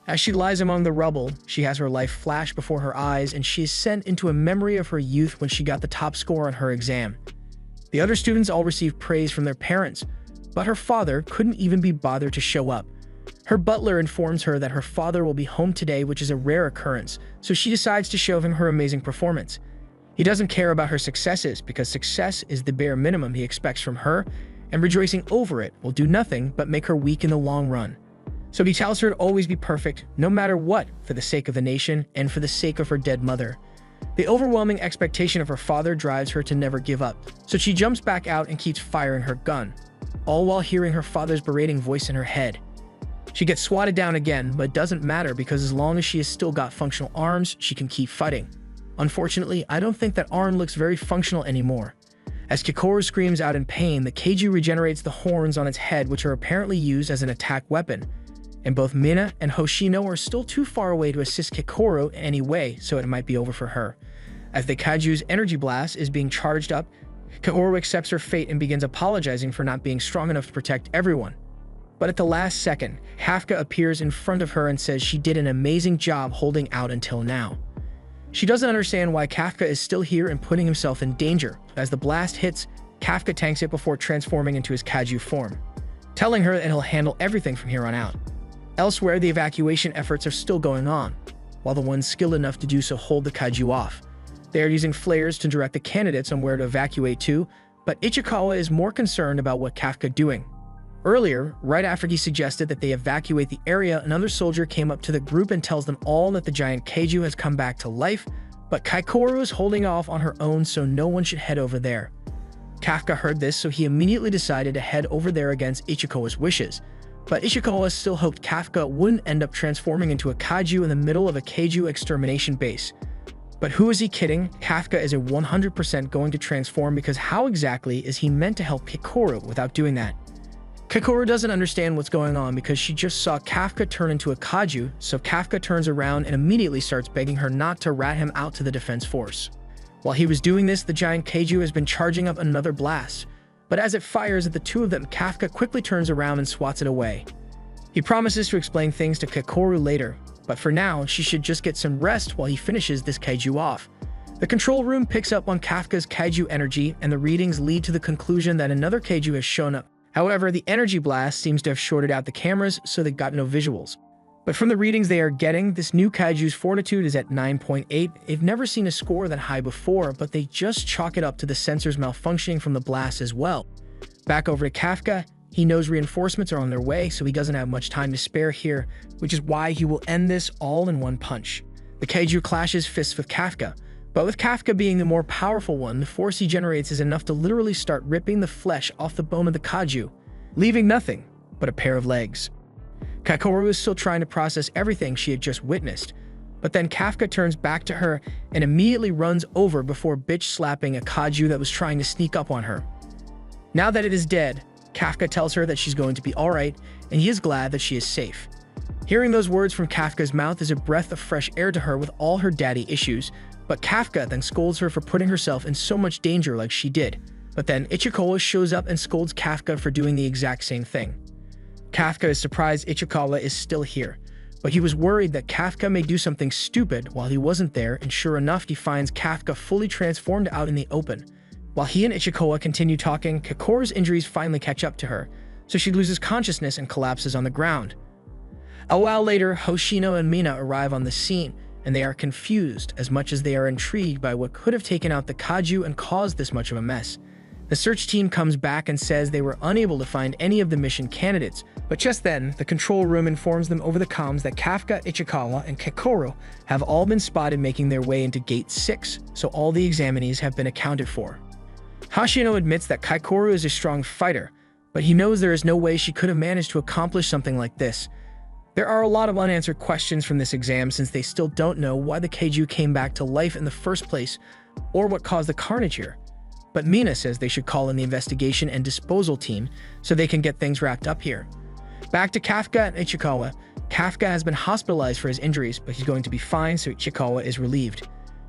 As she lies among the rubble, she has her life flash before her eyes and she is sent into a memory of her youth when she got the top score on her exam. The other students all receive praise from their parents, but her father couldn't even be bothered to show up. Her butler informs her that her father will be home today, which is a rare occurrence, so she decides to show him her amazing performance. He doesn't care about her successes because success is the bare minimum he expects from her, and rejoicing over it will do nothing but make her weak in the long run. So he tells her to always be perfect, no matter what, for the sake of the nation and for the sake of her dead mother. The overwhelming expectation of her father drives her to never give up, so she jumps back out and keeps firing her gun, all while hearing her father's berating voice in her head. She gets swatted down again, but it doesn't matter because as long as she has still got functional arms, she can keep fighting. Unfortunately, I don't think that arm looks very functional anymore. As Kikoru screams out in pain, the kaiju regenerates the horns on its head, which are apparently used as an attack weapon. And both Mina and Hoshino are still too far away to assist Kikoru in any way, so it might be over for her. As the kaiju's energy blast is being charged up, Kikoru accepts her fate and begins apologizing for not being strong enough to protect everyone. But at the last second, Kafka appears in front of her and says she did an amazing job holding out until now. She doesn't understand why Kafka is still here and putting himself in danger. As the blast hits, Kafka tanks it before transforming into his kaiju form, telling her that he'll handle everything from here on out. Elsewhere, the evacuation efforts are still going on, while the ones skilled enough to do so hold the kaiju off. They are using flares to direct the candidates on where to evacuate to, but Ichikawa is more concerned about what Kafka doing. Earlier, right after he suggested that they evacuate the area, another soldier came up to the group and tells them all that the giant kaiju has come back to life, but Kikoru is holding off on her own, so no one should head over there. Kafka heard this, so he immediately decided to head over there against Ichikawa's wishes. But Ichikawa still hoped Kafka wouldn't end up transforming into a kaiju in the middle of a kaiju extermination base. But who is he kidding? Kafka is 100% going to transform, because how exactly is he meant to help Kikoru without doing that? Kikoru doesn't understand what's going on because she just saw Kafka turn into a kaiju, so Kafka turns around and immediately starts begging her not to rat him out to the defense force. While he was doing this, the giant kaiju has been charging up another blast, but as it fires at the two of them, Kafka quickly turns around and swats it away. He promises to explain things to Kikoru later, but for now, she should just get some rest while he finishes this kaiju off. The control room picks up on Kafka's kaiju energy, and the readings lead to the conclusion that another kaiju has shown up. However, the energy blast seems to have shorted out the cameras, so they got no visuals. But from the readings they are getting, this new kaiju's fortitude is at 9.8. They've never seen a score that high before, but they just chalk it up to the sensors malfunctioning from the blast as well. Back over to Kafka, he knows reinforcements are on their way, so he doesn't have much time to spare here, which is why he will end this all in one punch. The kaiju clashes fists with Kafka, but with Kafka being the more powerful one, the force he generates is enough to literally start ripping the flesh off the bone of the kaiju, leaving nothing but a pair of legs. Kikoru is still trying to process everything she had just witnessed, but then Kafka turns back to her and immediately runs over before bitch-slapping a kaiju that was trying to sneak up on her. Now that it is dead, Kafka tells her that she's going to be alright, and he is glad that she is safe. Hearing those words from Kafka's mouth is a breath of fresh air to her with all her daddy issues, but Kafka then scolds her for putting herself in so much danger like she did. But then Ichikawa shows up and scolds Kafka for doing the exact same thing. Kafka is surprised Ichikawa is still here, but he was worried that Kafka may do something stupid while he wasn't there, and sure enough, he finds Kafka fully transformed out in the open. While he and Ichikawa continue talking, Kikoru's injuries finally catch up to her, so she loses consciousness and collapses on the ground. A while later, Hoshino and Mina arrive on the scene, and they are confused as much as they are intrigued by what could have taken out the kaiju and caused this much of a mess. The search team comes back and says they were unable to find any of the mission candidates, but just then, the control room informs them over the comms that Kafka, Ichikawa, and Kikoru have all been spotted making their way into Gate 6, so all the examinees have been accounted for. Hoshino admits that Kikoru is a strong fighter, but he knows there is no way she could have managed to accomplish something like this. There are a lot of unanswered questions from this exam since they still don't know why the kaiju came back to life in the first place or what caused the carnage here. But Mina says they should call in the investigation and disposal team so they can get things wrapped up here. Back to Kafka and Ichikawa. Kafka has been hospitalized for his injuries, but he's going to be fine, so Ichikawa is relieved.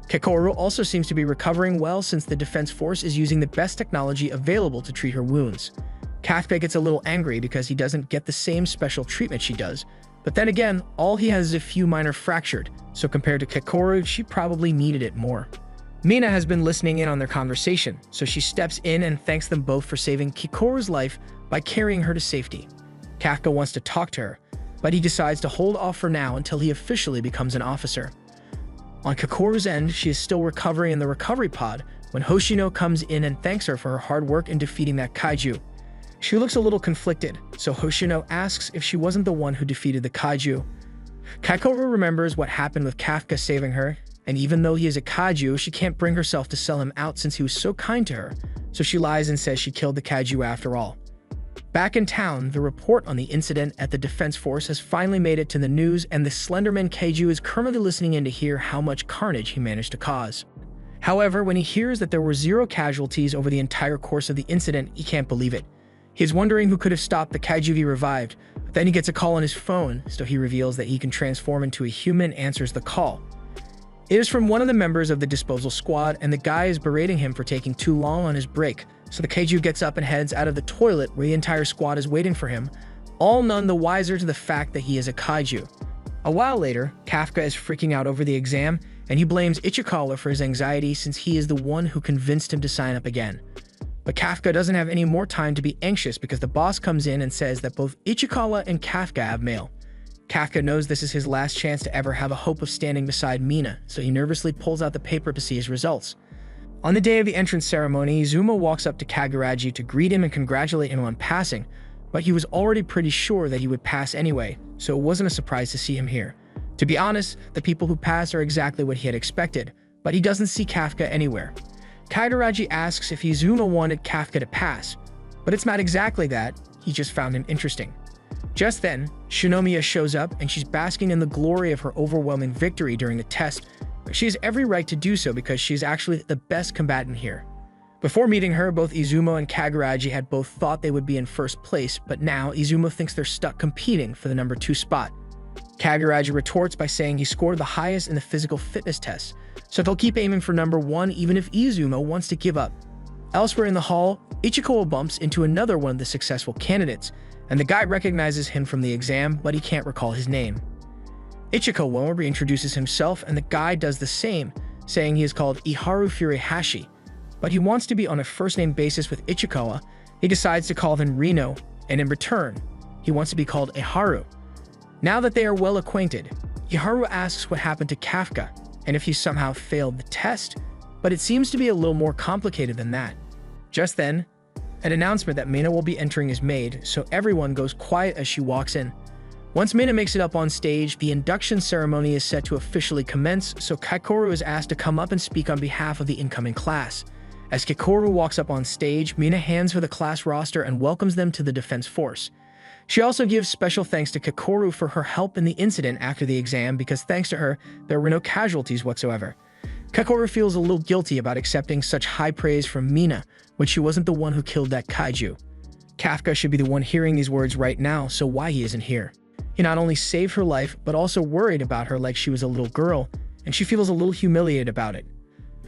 Kikoru also seems to be recovering well since the defense force is using the best technology available to treat her wounds. Kafka gets a little angry because he doesn't get the same special treatment she does, but then again, all he has is a few minor fractured, so compared to Kikoru, she probably needed it more. Mina has been listening in on their conversation, so she steps in and thanks them both for saving Kikoru's life by carrying her to safety. Kafka wants to talk to her, but he decides to hold off for now until he officially becomes an officer. On Kikoru's end, she is still recovering in the recovery pod when Hoshino comes in and thanks her for her hard work in defeating that kaiju. She looks a little conflicted, so Hoshino asks if she wasn't the one who defeated the kaiju. Kikoru remembers what happened with Kafka saving her, and even though he is a kaiju, she can't bring herself to sell him out since he was so kind to her, so she lies and says she killed the kaiju after all. Back in town, the report on the incident at the defense force has finally made it to the news, and the Slenderman kaiju is currently listening in to hear how much carnage he managed to cause. However, when he hears that there were 0 casualties over the entire course of the incident, he can't believe it. He is wondering who could have stopped the kaiju to be revived, but then he gets a call on his phone, so he reveals that he can transform into a human and answers the call. It is from one of the members of the disposal squad, and the guy is berating him for taking too long on his break, so the kaiju gets up and heads out of the toilet where the entire squad is waiting for him, all none the wiser to the fact that he is a kaiju. A while later, Kafka is freaking out over the exam, and he blames Ichikawa for his anxiety since he is the one who convinced him to sign up again. But Kafka doesn't have any more time to be anxious because the boss comes in and says that both Ichikawa and Kafka have mail. Kafka knows this is his last chance to ever have a hope of standing beside Mina, so he nervously pulls out the paper to see his results. On the day of the entrance ceremony, Izumo walks up to Kaguraji to greet him and congratulate him on passing, but he was already pretty sure that he would pass anyway, so it wasn't a surprise to see him here. To be honest, the people who pass are exactly what he had expected, but he doesn't see Kafka anywhere. Kaguraji asks if Izumo wanted Kafka to pass, but it's not exactly that, he just found him interesting. Just then, Shinomiya shows up and she's basking in the glory of her overwhelming victory during the test, but she has every right to do so because she's actually the best combatant here. Before meeting her, both Izumo and Kaguraji had both thought they would be in first place, but now Izumo thinks they're stuck competing for the number 2 spot. Kaguraji retorts by saying he scored the highest in the physical fitness test, so they'll keep aiming for number 1 even if Izumo wants to give up. Elsewhere in the hall, Ichikawa bumps into another one of the successful candidates, and the guy recognizes him from the exam, but he can't recall his name. Ichikawa reintroduces himself, and the guy does the same, saying he is called Iharu Furuhashi, but he wants to be on a first-name basis with Ichikawa. He decides to call him Rino, and in return, he wants to be called Iharu. Now that they are well acquainted, Iharu asks what happened to Kafka, and if he somehow failed the test, but it seems to be a little more complicated than that. Just then, an announcement that Mina will be entering is made, so everyone goes quiet as she walks in. Once Mina makes it up on stage, the induction ceremony is set to officially commence, so Kakoru is asked to come up and speak on behalf of the incoming class. As Kakoru walks up on stage, Mina hands her the class roster and welcomes them to the Defense Force. She also gives special thanks to Kakoru for her help in the incident after the exam because thanks to her, there were no casualties whatsoever. Kakoru feels a little guilty about accepting such high praise from Mina when she wasn't the one who killed that kaiju. Kafka should be the one hearing these words right now, so why he isn't here? He not only saved her life, but also worried about her like she was a little girl, and she feels a little humiliated about it.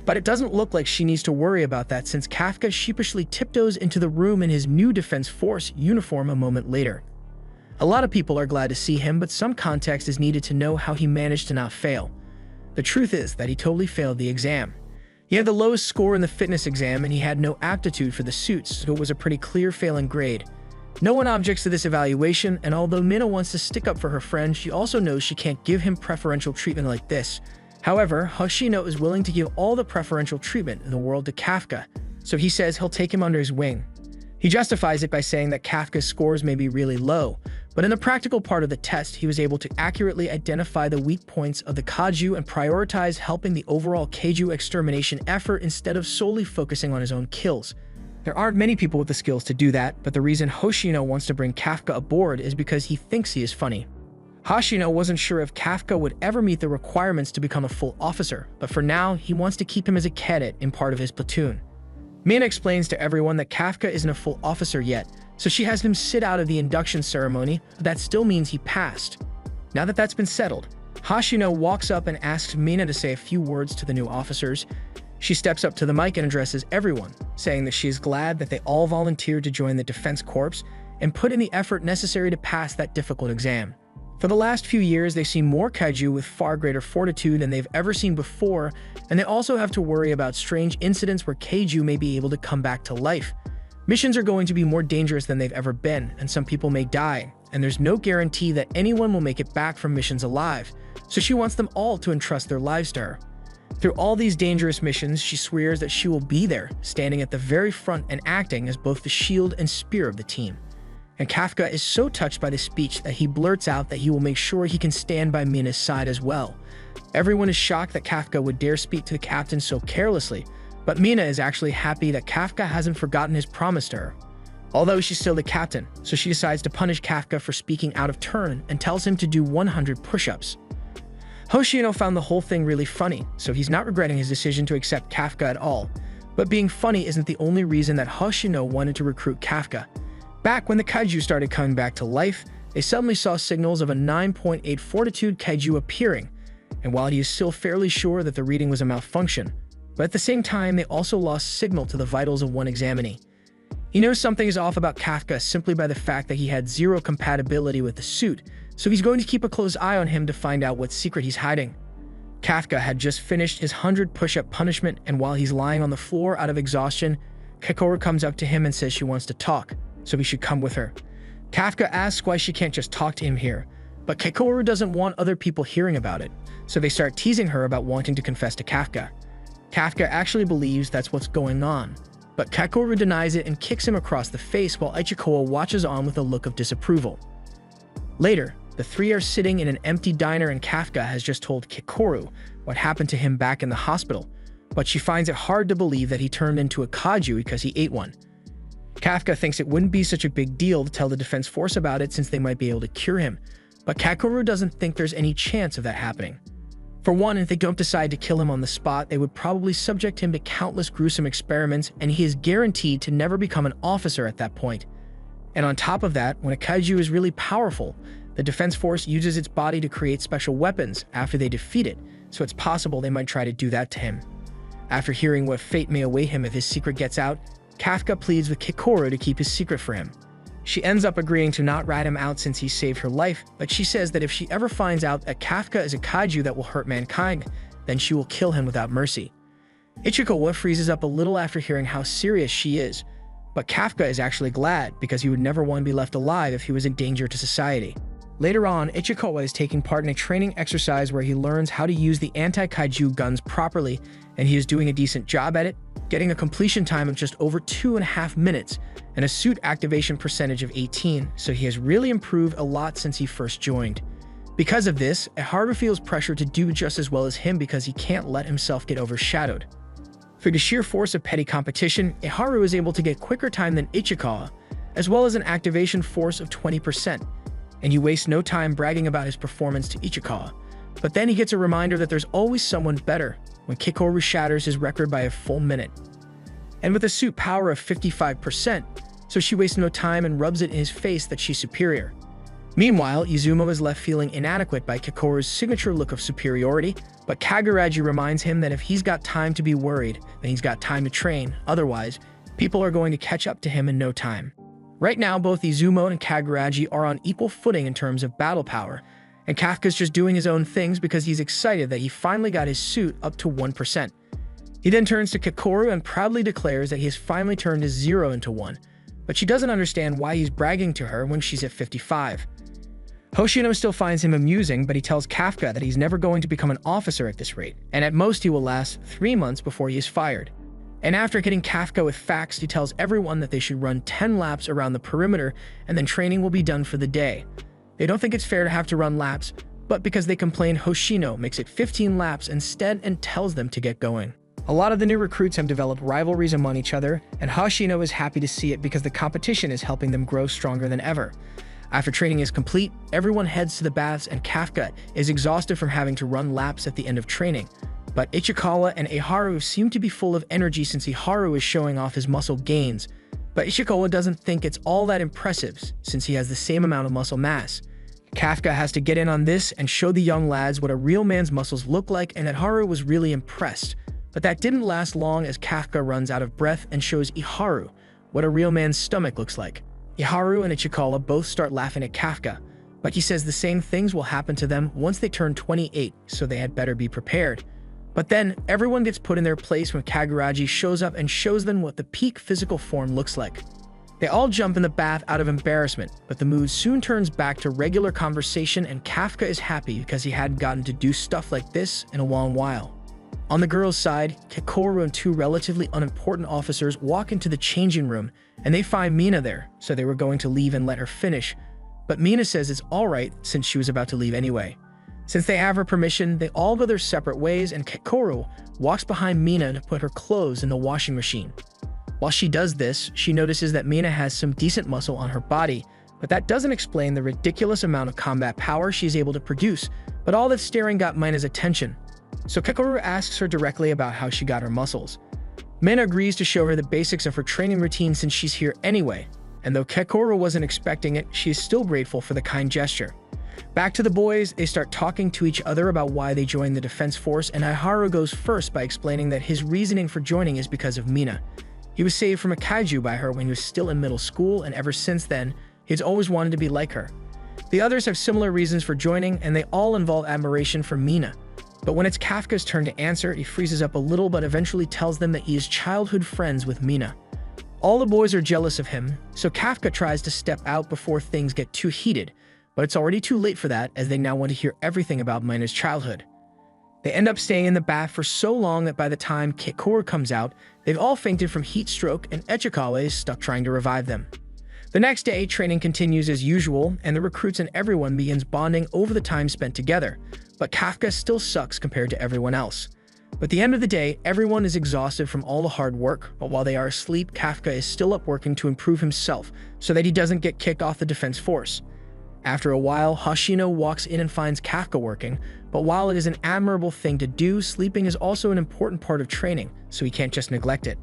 But it doesn't look like she needs to worry about that since Kafka sheepishly tiptoes into the room in his new Defense Force uniform a moment later. A lot of people are glad to see him, but some context is needed to know how he managed to not fail. The truth is that he totally failed the exam. He had the lowest score in the fitness exam and he had no aptitude for the suits, so it was a pretty clear failing grade. No one objects to this evaluation, and although Mina wants to stick up for her friend, she also knows she can't give him preferential treatment like this. However, Hoshino is willing to give all the preferential treatment in the world to Kafka, so he says he'll take him under his wing. He justifies it by saying that Kafka's scores may be really low, but in the practical part of the test, he was able to accurately identify the weak points of the kaiju and prioritize helping the overall kaiju extermination effort instead of solely focusing on his own kills. There aren't many people with the skills to do that, but the reason Hoshino wants to bring Kafka aboard is because he thinks he is funny. Hoshino wasn't sure if Kafka would ever meet the requirements to become a full officer, but for now, he wants to keep him as a cadet in part of his platoon. Mina explains to everyone that Kafka isn't a full officer yet, so she has him sit out of the induction ceremony, but that still means he passed. Now that that's been settled, Hoshino walks up and asks Mina to say a few words to the new officers. She steps up to the mic and addresses everyone, saying that she is glad that they all volunteered to join the Defense Corps and put in the effort necessary to pass that difficult exam. For the last few years, they've seen more kaiju with far greater fortitude than they've ever seen before, and they also have to worry about strange incidents where kaiju may be able to come back to life. Missions are going to be more dangerous than they've ever been, and some people may die, and there's no guarantee that anyone will make it back from missions alive, so she wants them all to entrust their lives to her. Through all these dangerous missions, she swears that she will be there, standing at the very front and acting as both the shield and spear of the team. And Kafka is so touched by this speech that he blurts out that he will make sure he can stand by Mina's side as well. Everyone is shocked that Kafka would dare speak to the captain so carelessly, but Mina is actually happy that Kafka hasn't forgotten his promise to her. Although she's still the captain, so she decides to punish Kafka for speaking out of turn and tells him to do 100 push-ups. Hoshino found the whole thing really funny, so he's not regretting his decision to accept Kafka at all. But being funny isn't the only reason that Hoshino wanted to recruit Kafka. Back when the kaiju started coming back to life, they suddenly saw signals of a 9.8 fortitude kaiju appearing, and while he is still fairly sure that the reading was a malfunction, but at the same time they also lost signal to the vitals of one examinee. He knows something is off about Kafka simply by the fact that he had zero compatibility with the suit, so he's going to keep a close eye on him to find out what secret he's hiding. Kafka had just finished his 100 push-up punishment, and while he's lying on the floor out of exhaustion, Kekoru comes up to him and says she wants to talk, so he should come with her. Kafka asks why she can't just talk to him here, but Kekoru doesn't want other people hearing about it, so they start teasing her about wanting to confess to Kafka. Kafka actually believes that's what's going on, but Kekoru denies it and kicks him across the face while Ichikawa watches on with a look of disapproval. Later, the three are sitting in an empty diner and Kafka has just told Kekoru what happened to him back in the hospital, but she finds it hard to believe that he turned into a kaiju because he ate one. Kafka thinks it wouldn't be such a big deal to tell the defense force about it since they might be able to cure him, but Kekoru doesn't think there's any chance of that happening. For one, if they don't decide to kill him on the spot, they would probably subject him to countless gruesome experiments, and he is guaranteed to never become an officer at that point. And on top of that, when a kaiju is really powerful, the defense force uses its body to create special weapons after they defeat it, so it's possible they might try to do that to him. After hearing what fate may await him if his secret gets out, Kafka pleads with Kekoru to keep his secret for him. She ends up agreeing to not rat him out since he saved her life, but she says that if she ever finds out that Kafka is a kaiju that will hurt mankind, then she will kill him without mercy. Ichikawa freezes up a little after hearing how serious she is, but Kafka is actually glad because he would never want to be left alive if he was a danger to society. Later on, Ichikawa is taking part in a training exercise where he learns how to use the anti-kaiju guns properly, and he is doing a decent job at it, getting a completion time of just over 2.5 minutes and a suit activation percentage of 18, so he has really improved a lot since he first joined. Because of this, Iharu feels pressure to do just as well as him because he can't let himself get overshadowed. Through the sheer force of petty competition, Iharu is able to get quicker time than Ichikawa, as well as an activation force of 20%, and he wastes no time bragging about his performance to Ichikawa. But then he gets a reminder that there's always someone better when Kekoru shatters his record by a full minute. And with a suit power of 55%, so she wastes no time and rubs it in his face that she's superior. Meanwhile, Izumo is left feeling inadequate by Kekoru's signature look of superiority, but Kaguraji reminds him that if he's got time to be worried, then he's got time to train, otherwise, people are going to catch up to him in no time. Right now, both Izumo and Kaguraji are on equal footing in terms of battle power, and Kafka's just doing his own things because he's excited that he finally got his suit up to 1%. He then turns to Kekoru and proudly declares that he has finally turned his 0 into 1, but she doesn't understand why he's bragging to her when she's at 55. Hoshino still finds him amusing, but he tells Kafka that he's never going to become an officer at this rate, and at most he will last 3 months before he is fired. And after hitting Kafka with facts, he tells everyone that they should run 10 laps around the perimeter, and then training will be done for the day. They don't think it's fair to have to run laps, but because they complain, Hoshino makes it 15 laps instead and tells them to get going. A lot of the new recruits have developed rivalries among each other, and Hoshino is happy to see it because the competition is helping them grow stronger than ever. After training is complete, everyone heads to the baths and Kafka is exhausted from having to run laps at the end of training. But Ichikawa and Iharu seem to be full of energy since Iharu is showing off his muscle gains, but Ichikawa doesn't think it's all that impressive since he has the same amount of muscle mass. Kafka has to get in on this and show the young lads what a real man's muscles look like, and Iharu was really impressed. But that didn't last long as Kafka runs out of breath and shows Iharu what a real man's stomach looks like. Iharu and Ichikawa both start laughing at Kafka, but he says the same things will happen to them once they turn 28, so they had better be prepared. But then, everyone gets put in their place when Kaguraji shows up and shows them what the peak physical form looks like. They all jump in the bath out of embarrassment, but the mood soon turns back to regular conversation and Kafka is happy because he hadn't gotten to do stuff like this in a long while. On the girls' side, Kekoru and 2 relatively unimportant officers walk into the changing room, and they find Mina there, so they were going to leave and let her finish. But Mina says it's alright since she was about to leave anyway. Since they have her permission, they all go their separate ways, and Kekoru walks behind Mina to put her clothes in the washing machine. While she does this, she notices that Mina has some decent muscle on her body, but that doesn't explain the ridiculous amount of combat power she's able to produce, But all that staring got Mina's attention, so Kekoru asks her directly about how she got her muscles. Mina agrees to show her the basics of her training routine since she's here anyway, and though Kekoru wasn't expecting it, she is still grateful for the kind gesture. Back to the boys, they start talking to each other about why they joined the defense force, and Aiharu goes first by explaining that his reasoning for joining is because of Mina. He was saved from a kaiju by her when he was still in middle school, and ever since then, he's always wanted to be like her. The others have similar reasons for joining, and they all involve admiration for Mina. But when it's Kafka's turn to answer, he freezes up a little but eventually tells them that he is childhood friends with Mina. All the boys are jealous of him, so Kafka tries to step out before things get too heated, but it's already too late for that as they now want to hear everything about Mina's childhood. They end up staying in the bath for so long that by the time Kekoru comes out, they've all fainted from heat stroke and Ichikawa is stuck trying to revive them. The next day, training continues as usual, and the recruits and everyone begins bonding over the time spent together, but Kafka still sucks compared to everyone else. But at the end of the day, everyone is exhausted from all the hard work, but while they are asleep, Kafka is still up working to improve himself so that he doesn't get kicked off the defense force. After a while, Hoshino walks in and finds Kafka working, but while it is an admirable thing to do, sleeping is also an important part of training, so he can't just neglect it.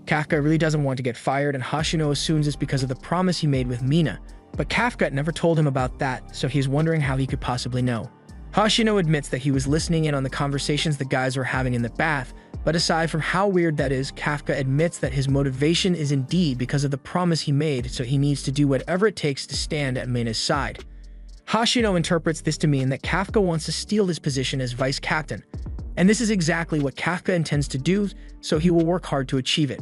Kafka really doesn't want to get fired, and Hoshino assumes it's because of the promise he made with Mina, but Kafka never told him about that, so he's wondering how he could possibly know. Hoshino admits that he was listening in on the conversations the guys were having in the bath, but aside from how weird that is, Kafka admits that his motivation is indeed because of the promise he made, so he needs to do whatever it takes to stand at Mina's side. Hoshino interprets this to mean that Kafka wants to steal his position as vice captain, and this is exactly what Kafka intends to do, so he will work hard to achieve it.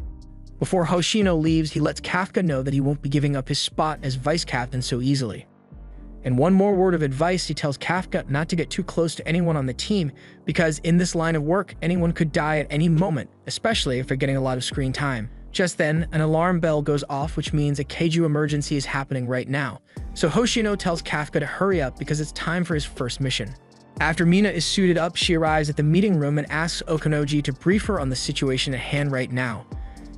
Before Hoshino leaves, he lets Kafka know that he won't be giving up his spot as vice captain so easily. And one more word of advice, he tells Kafka not to get too close to anyone on the team, because in this line of work, anyone could die at any moment, especially if they're getting a lot of screen time. Just then, an alarm bell goes off, which means a kaiju emergency is happening right now. So Hoshino tells Kafka to hurry up because it's time for his first mission. After Mina is suited up, she arrives at the meeting room and asks Okonoji to brief her on the situation at hand right now.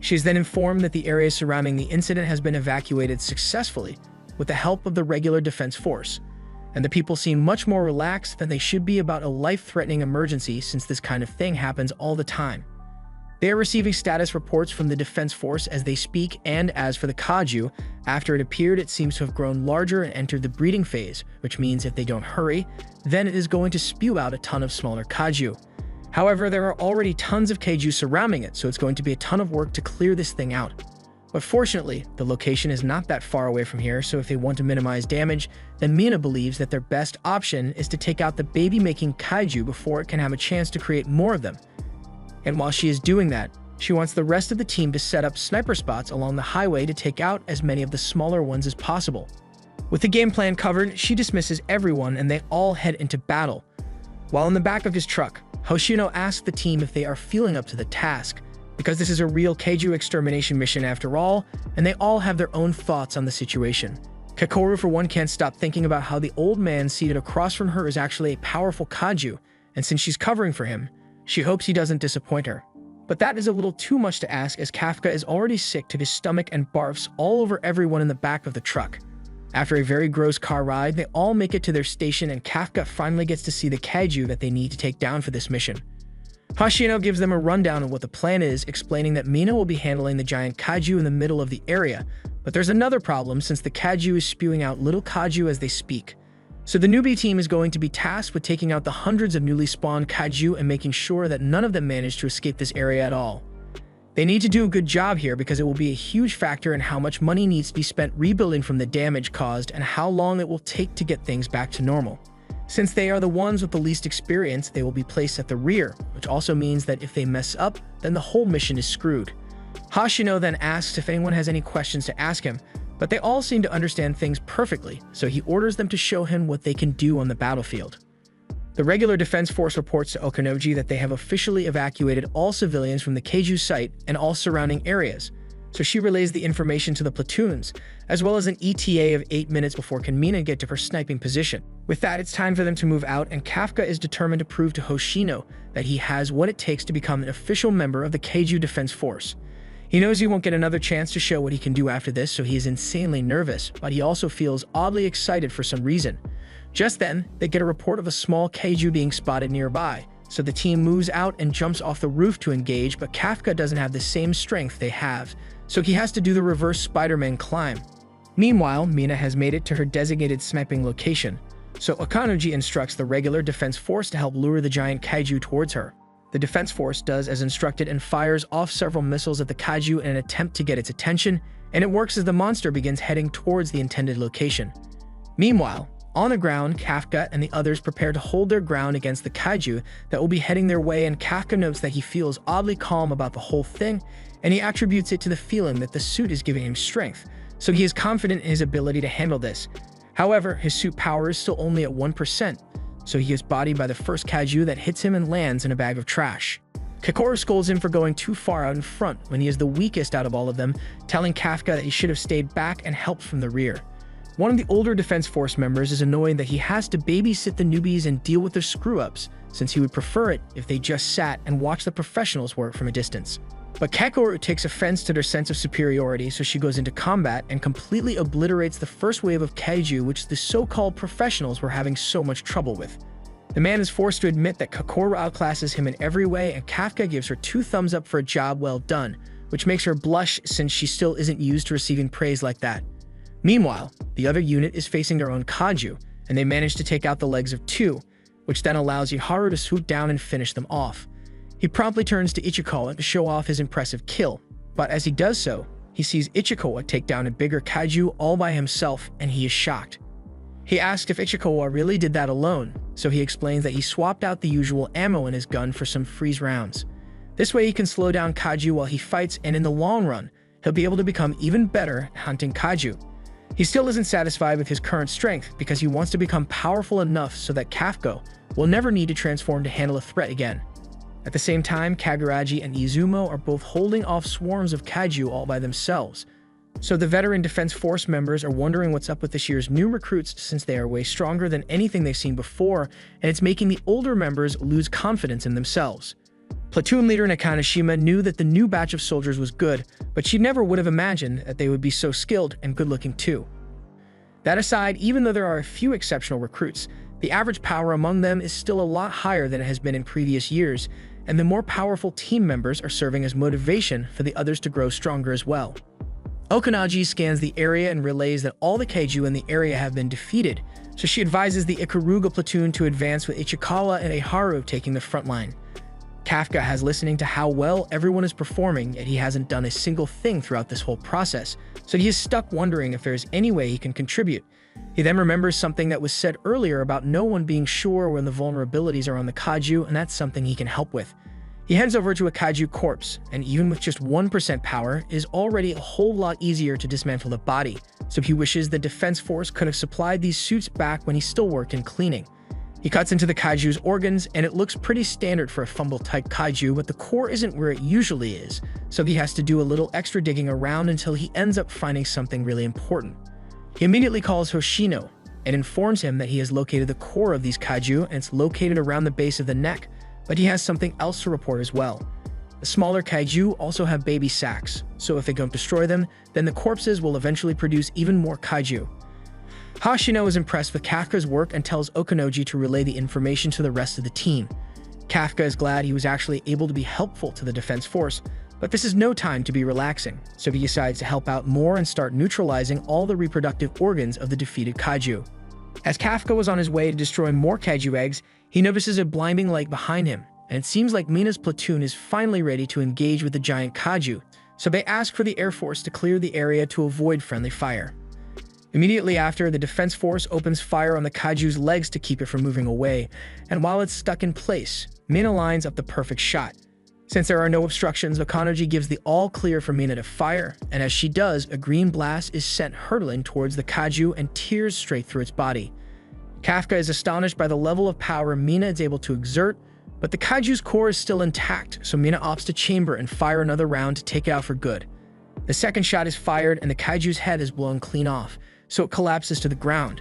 She is then informed that the area surrounding the incident has been evacuated successfully, with the help of the regular defense force, and the people seem much more relaxed than they should be about a life-threatening emergency since this kind of thing happens all the time. They are receiving status reports from the defense force as they speak, and as for the kaiju, after it appeared it seems to have grown larger and entered the breeding phase, which means if they don't hurry, then it is going to spew out a ton of smaller kaiju. However, there are already tons of kaiju surrounding it, so it's going to be a ton of work to clear this thing out. But fortunately, the location is not that far away from here, so if they want to minimize damage, then Mina believes that their best option is to take out the baby-making kaiju before it can have a chance to create more of them. And while she is doing that, she wants the rest of the team to set up sniper spots along the highway to take out as many of the smaller ones as possible. With the game plan covered, she dismisses everyone and they all head into battle. While in the back of his truck, Hoshino asks the team if they are feeling up to the task, because this is a real kaiju extermination mission after all, and they all have their own thoughts on the situation. Kekoru for one can't stop thinking about how the old man seated across from her is actually a powerful kaiju, and since she's covering for him, she hopes he doesn't disappoint her. But that is a little too much to ask as Kafka is already sick to his stomach and barfs all over everyone in the back of the truck. After a very gross car ride, they all make it to their station and Kafka finally gets to see the kaiju that they need to take down for this mission. Hoshino gives them a rundown of what the plan is, explaining that Mina will be handling the giant kaiju in the middle of the area, but there's another problem since the kaiju is spewing out little kaiju as they speak. So the newbie team is going to be tasked with taking out the hundreds of newly spawned kaiju and making sure that none of them manage to escape this area at all. They need to do a good job here because it will be a huge factor in how much money needs to be spent rebuilding from the damage caused and how long it will take to get things back to normal. Since they are the ones with the least experience, they will be placed at the rear, which also means that if they mess up, then the whole mission is screwed. Hoshino then asks if anyone has any questions to ask him, but they all seem to understand things perfectly, so he orders them to show him what they can do on the battlefield. The regular defense force reports to Okonoji that they have officially evacuated all civilians from the kaiju site and all surrounding areas, so she relays the information to the platoons, as well as an ETA of 8 minutes before can Mina get to her sniping position. With that, it's time for them to move out, and Kafka is determined to prove to Hoshino that he has what it takes to become an official member of the Kaiju Defense Force. He knows he won't get another chance to show what he can do after this, so he is insanely nervous, but he also feels oddly excited for some reason. Just then, they get a report of a small kaiju being spotted nearby, so the team moves out and jumps off the roof to engage, but Kafka doesn't have the same strength they have, so he has to do the reverse Spider-Man climb. Meanwhile, Mina has made it to her designated sniping location, so Okanoji instructs the regular defense force to help lure the giant kaiju towards her. The defense force does as instructed and fires off several missiles at the kaiju in an attempt to get its attention, and it works as the monster begins heading towards the intended location. Meanwhile, on the ground, Kafka and the others prepare to hold their ground against the kaiju that will be heading their way, and Kafka notes that he feels oddly calm about the whole thing, and he attributes it to the feeling that the suit is giving him strength, so he is confident in his ability to handle this. However, his suit power is still only at 1%, so he is bodied by the first kaiju that hits him and lands in a bag of trash. Kokoro scolds him for going too far out in front when he is the weakest out of all of them, telling Kafka that he should have stayed back and helped from the rear. One of the older Defense Force members is annoyed that he has to babysit the newbies and deal with their screw-ups, since he would prefer it if they just sat and watched the professionals work from a distance. But Kokoro takes offense to their sense of superiority, so she goes into combat and completely obliterates the first wave of kaiju which the so-called professionals were having so much trouble with. The man is forced to admit that Kokoro outclasses him in every way, and Kafka gives her 2 thumbs up for a job well done, which makes her blush since she still isn't used to receiving praise like that. Meanwhile, the other unit is facing their own kaiju, and they manage to take out the legs of 2, which then allows Iharu to swoop down and finish them off. He promptly turns to Ichikawa to show off his impressive kill, but as he does so, he sees Ichikawa take down a bigger kaiju all by himself, and he is shocked. He asks if Ichikawa really did that alone, so he explains that he swapped out the usual ammo in his gun for some freeze rounds. This way he can slow down kaiju while he fights, and in the long run, he'll be able to become even better at hunting kaiju. He still isn't satisfied with his current strength because he wants to become powerful enough so that Kafka will never need to transform to handle a threat again. At the same time, Kaguraji and Izumo are both holding off swarms of kaiju all by themselves. So the veteran Defense Force members are wondering what's up with this year's new recruits, since they are way stronger than anything they've seen before, and it's making the older members lose confidence in themselves. Platoon leader Nakanashima knew that the new batch of soldiers was good, but she never would have imagined that they would be so skilled and good-looking too. That aside, even though there are a few exceptional recruits, the average power among them is still a lot higher than it has been in previous years, and the more powerful team members are serving as motivation for the others to grow stronger as well. Okanaji scans the area and relays that all the kaiju in the area have been defeated, so she advises the Ikaruga platoon to advance with Ichikawa and Iharu taking the front line. Kafka has listening to how well everyone is performing, yet he hasn't done a single thing throughout this whole process, so he is stuck wondering if there is any way he can contribute. He then remembers something that was said earlier about no one being sure when the vulnerabilities are on the kaiju, and that's something he can help with. He heads over to a kaiju corpse, and even with just 1% power, it is already a whole lot easier to dismantle the body, so he wishes the Defense Force could have supplied these suits back when he still worked in cleaning. He cuts into the kaiju's organs, and it looks pretty standard for a fumble-type kaiju, but the core isn't where it usually is, so he has to do a little extra digging around until he ends up finding something really important. He immediately calls Hoshino and informs him that he has located the core of these kaiju, and it's located around the base of the neck, but he has something else to report as well. The smaller kaiju also have baby sacs, so if they don't destroy them, then the corpses will eventually produce even more kaiju. Hoshino is impressed with Kafka's work and tells Okanoji to relay the information to the rest of the team. Kafka is glad he was actually able to be helpful to the Defense Force, but this is no time to be relaxing, so he decides to help out more and start neutralizing all the reproductive organs of the defeated kaiju. As Kafka was on his way to destroy more kaiju eggs, he notices a blinding light behind him, and it seems like Mina's platoon is finally ready to engage with the giant kaiju, so they ask for the Air Force to clear the area to avoid friendly fire. Immediately after, the Defense Force opens fire on the kaiju's legs to keep it from moving away, and while it's stuck in place, Mina lines up the perfect shot. Since there are no obstructions, Okanoji gives the all-clear for Mina to fire, and as she does, a green blast is sent hurtling towards the kaiju and tears straight through its body. Kafka is astonished by the level of power Mina is able to exert, but the kaiju's core is still intact, so Mina opts to chamber and fire another round to take it out for good. The second shot is fired, and the kaiju's head is blown clean off, so it collapses to the ground.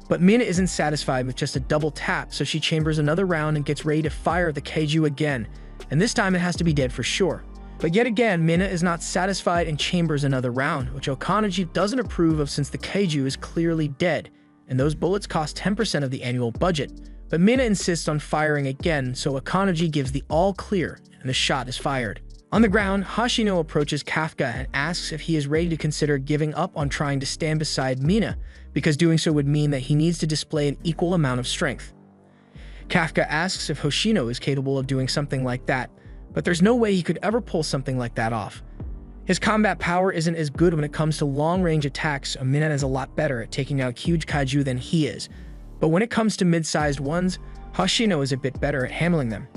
But Mina isn't satisfied with just a double tap, so she chambers another round and gets ready to fire the kaiju again, and this time it has to be dead for sure. But yet again, Mina is not satisfied and chambers another round, which Okanoji doesn't approve of since the kaiju is clearly dead, and those bullets cost 10% of the annual budget. But Mina insists on firing again, so Akanoji gives the all clear, and the shot is fired. On the ground, Hoshino approaches Kafka and asks if he is ready to consider giving up on trying to stand beside Mina, because doing so would mean that he needs to display an equal amount of strength. Kafka asks if Hoshino is capable of doing something like that, but there's no way he could ever pull something like that off. His combat power isn't as good when it comes to long-range attacks, so Mina is a lot better at taking out huge kaiju than he is. But when it comes to mid-sized ones, Hoshino is a bit better at handling them.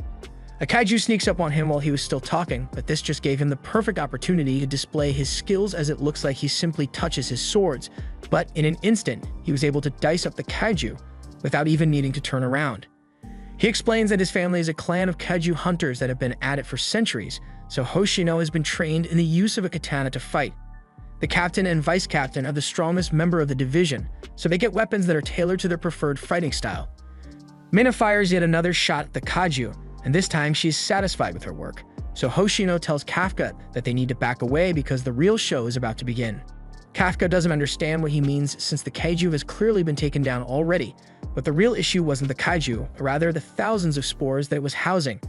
A kaiju sneaks up on him while he was still talking, but this just gave him the perfect opportunity to display his skills, as it looks like he simply touches his swords. But in an instant, he was able to dice up the kaiju without even needing to turn around. He explains that his family is a clan of kaiju hunters that have been at it for centuries, so Hoshino has been trained in the use of a katana to fight. The captain and vice captain are the strongest member of the division, so they get weapons that are tailored to their preferred fighting style. Mina fires yet another shot at the kaiju, and this time she is satisfied with her work, so Hoshino tells Kafka that they need to back away because the real show is about to begin. Kafka doesn't understand what he means since the kaiju has clearly been taken down already, but the real issue wasn't the kaiju, but rather the thousands of spores that it was housing.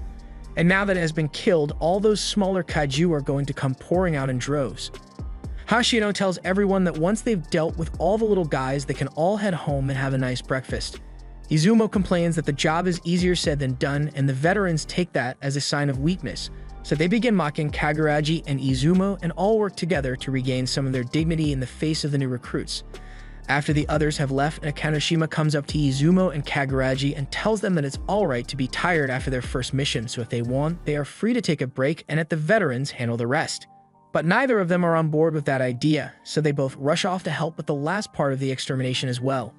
And now that it has been killed, all those smaller kaiju are going to come pouring out in droves. Hoshino tells everyone that once they've dealt with all the little guys, they can all head home and have a nice breakfast. Izumo complains that the job is easier said than done, and the veterans take that as a sign of weakness, so they begin mocking Kaguraji and Izumo and all work together to regain some of their dignity in the face of the new recruits. After the others have left, Nakanoshima comes up to Izumo and Kaguraji and tells them that it's alright to be tired after their first mission, so if they want, they are free to take a break and let the veterans handle the rest. But neither of them are on board with that idea, so they both rush off to help with the last part of the extermination as well.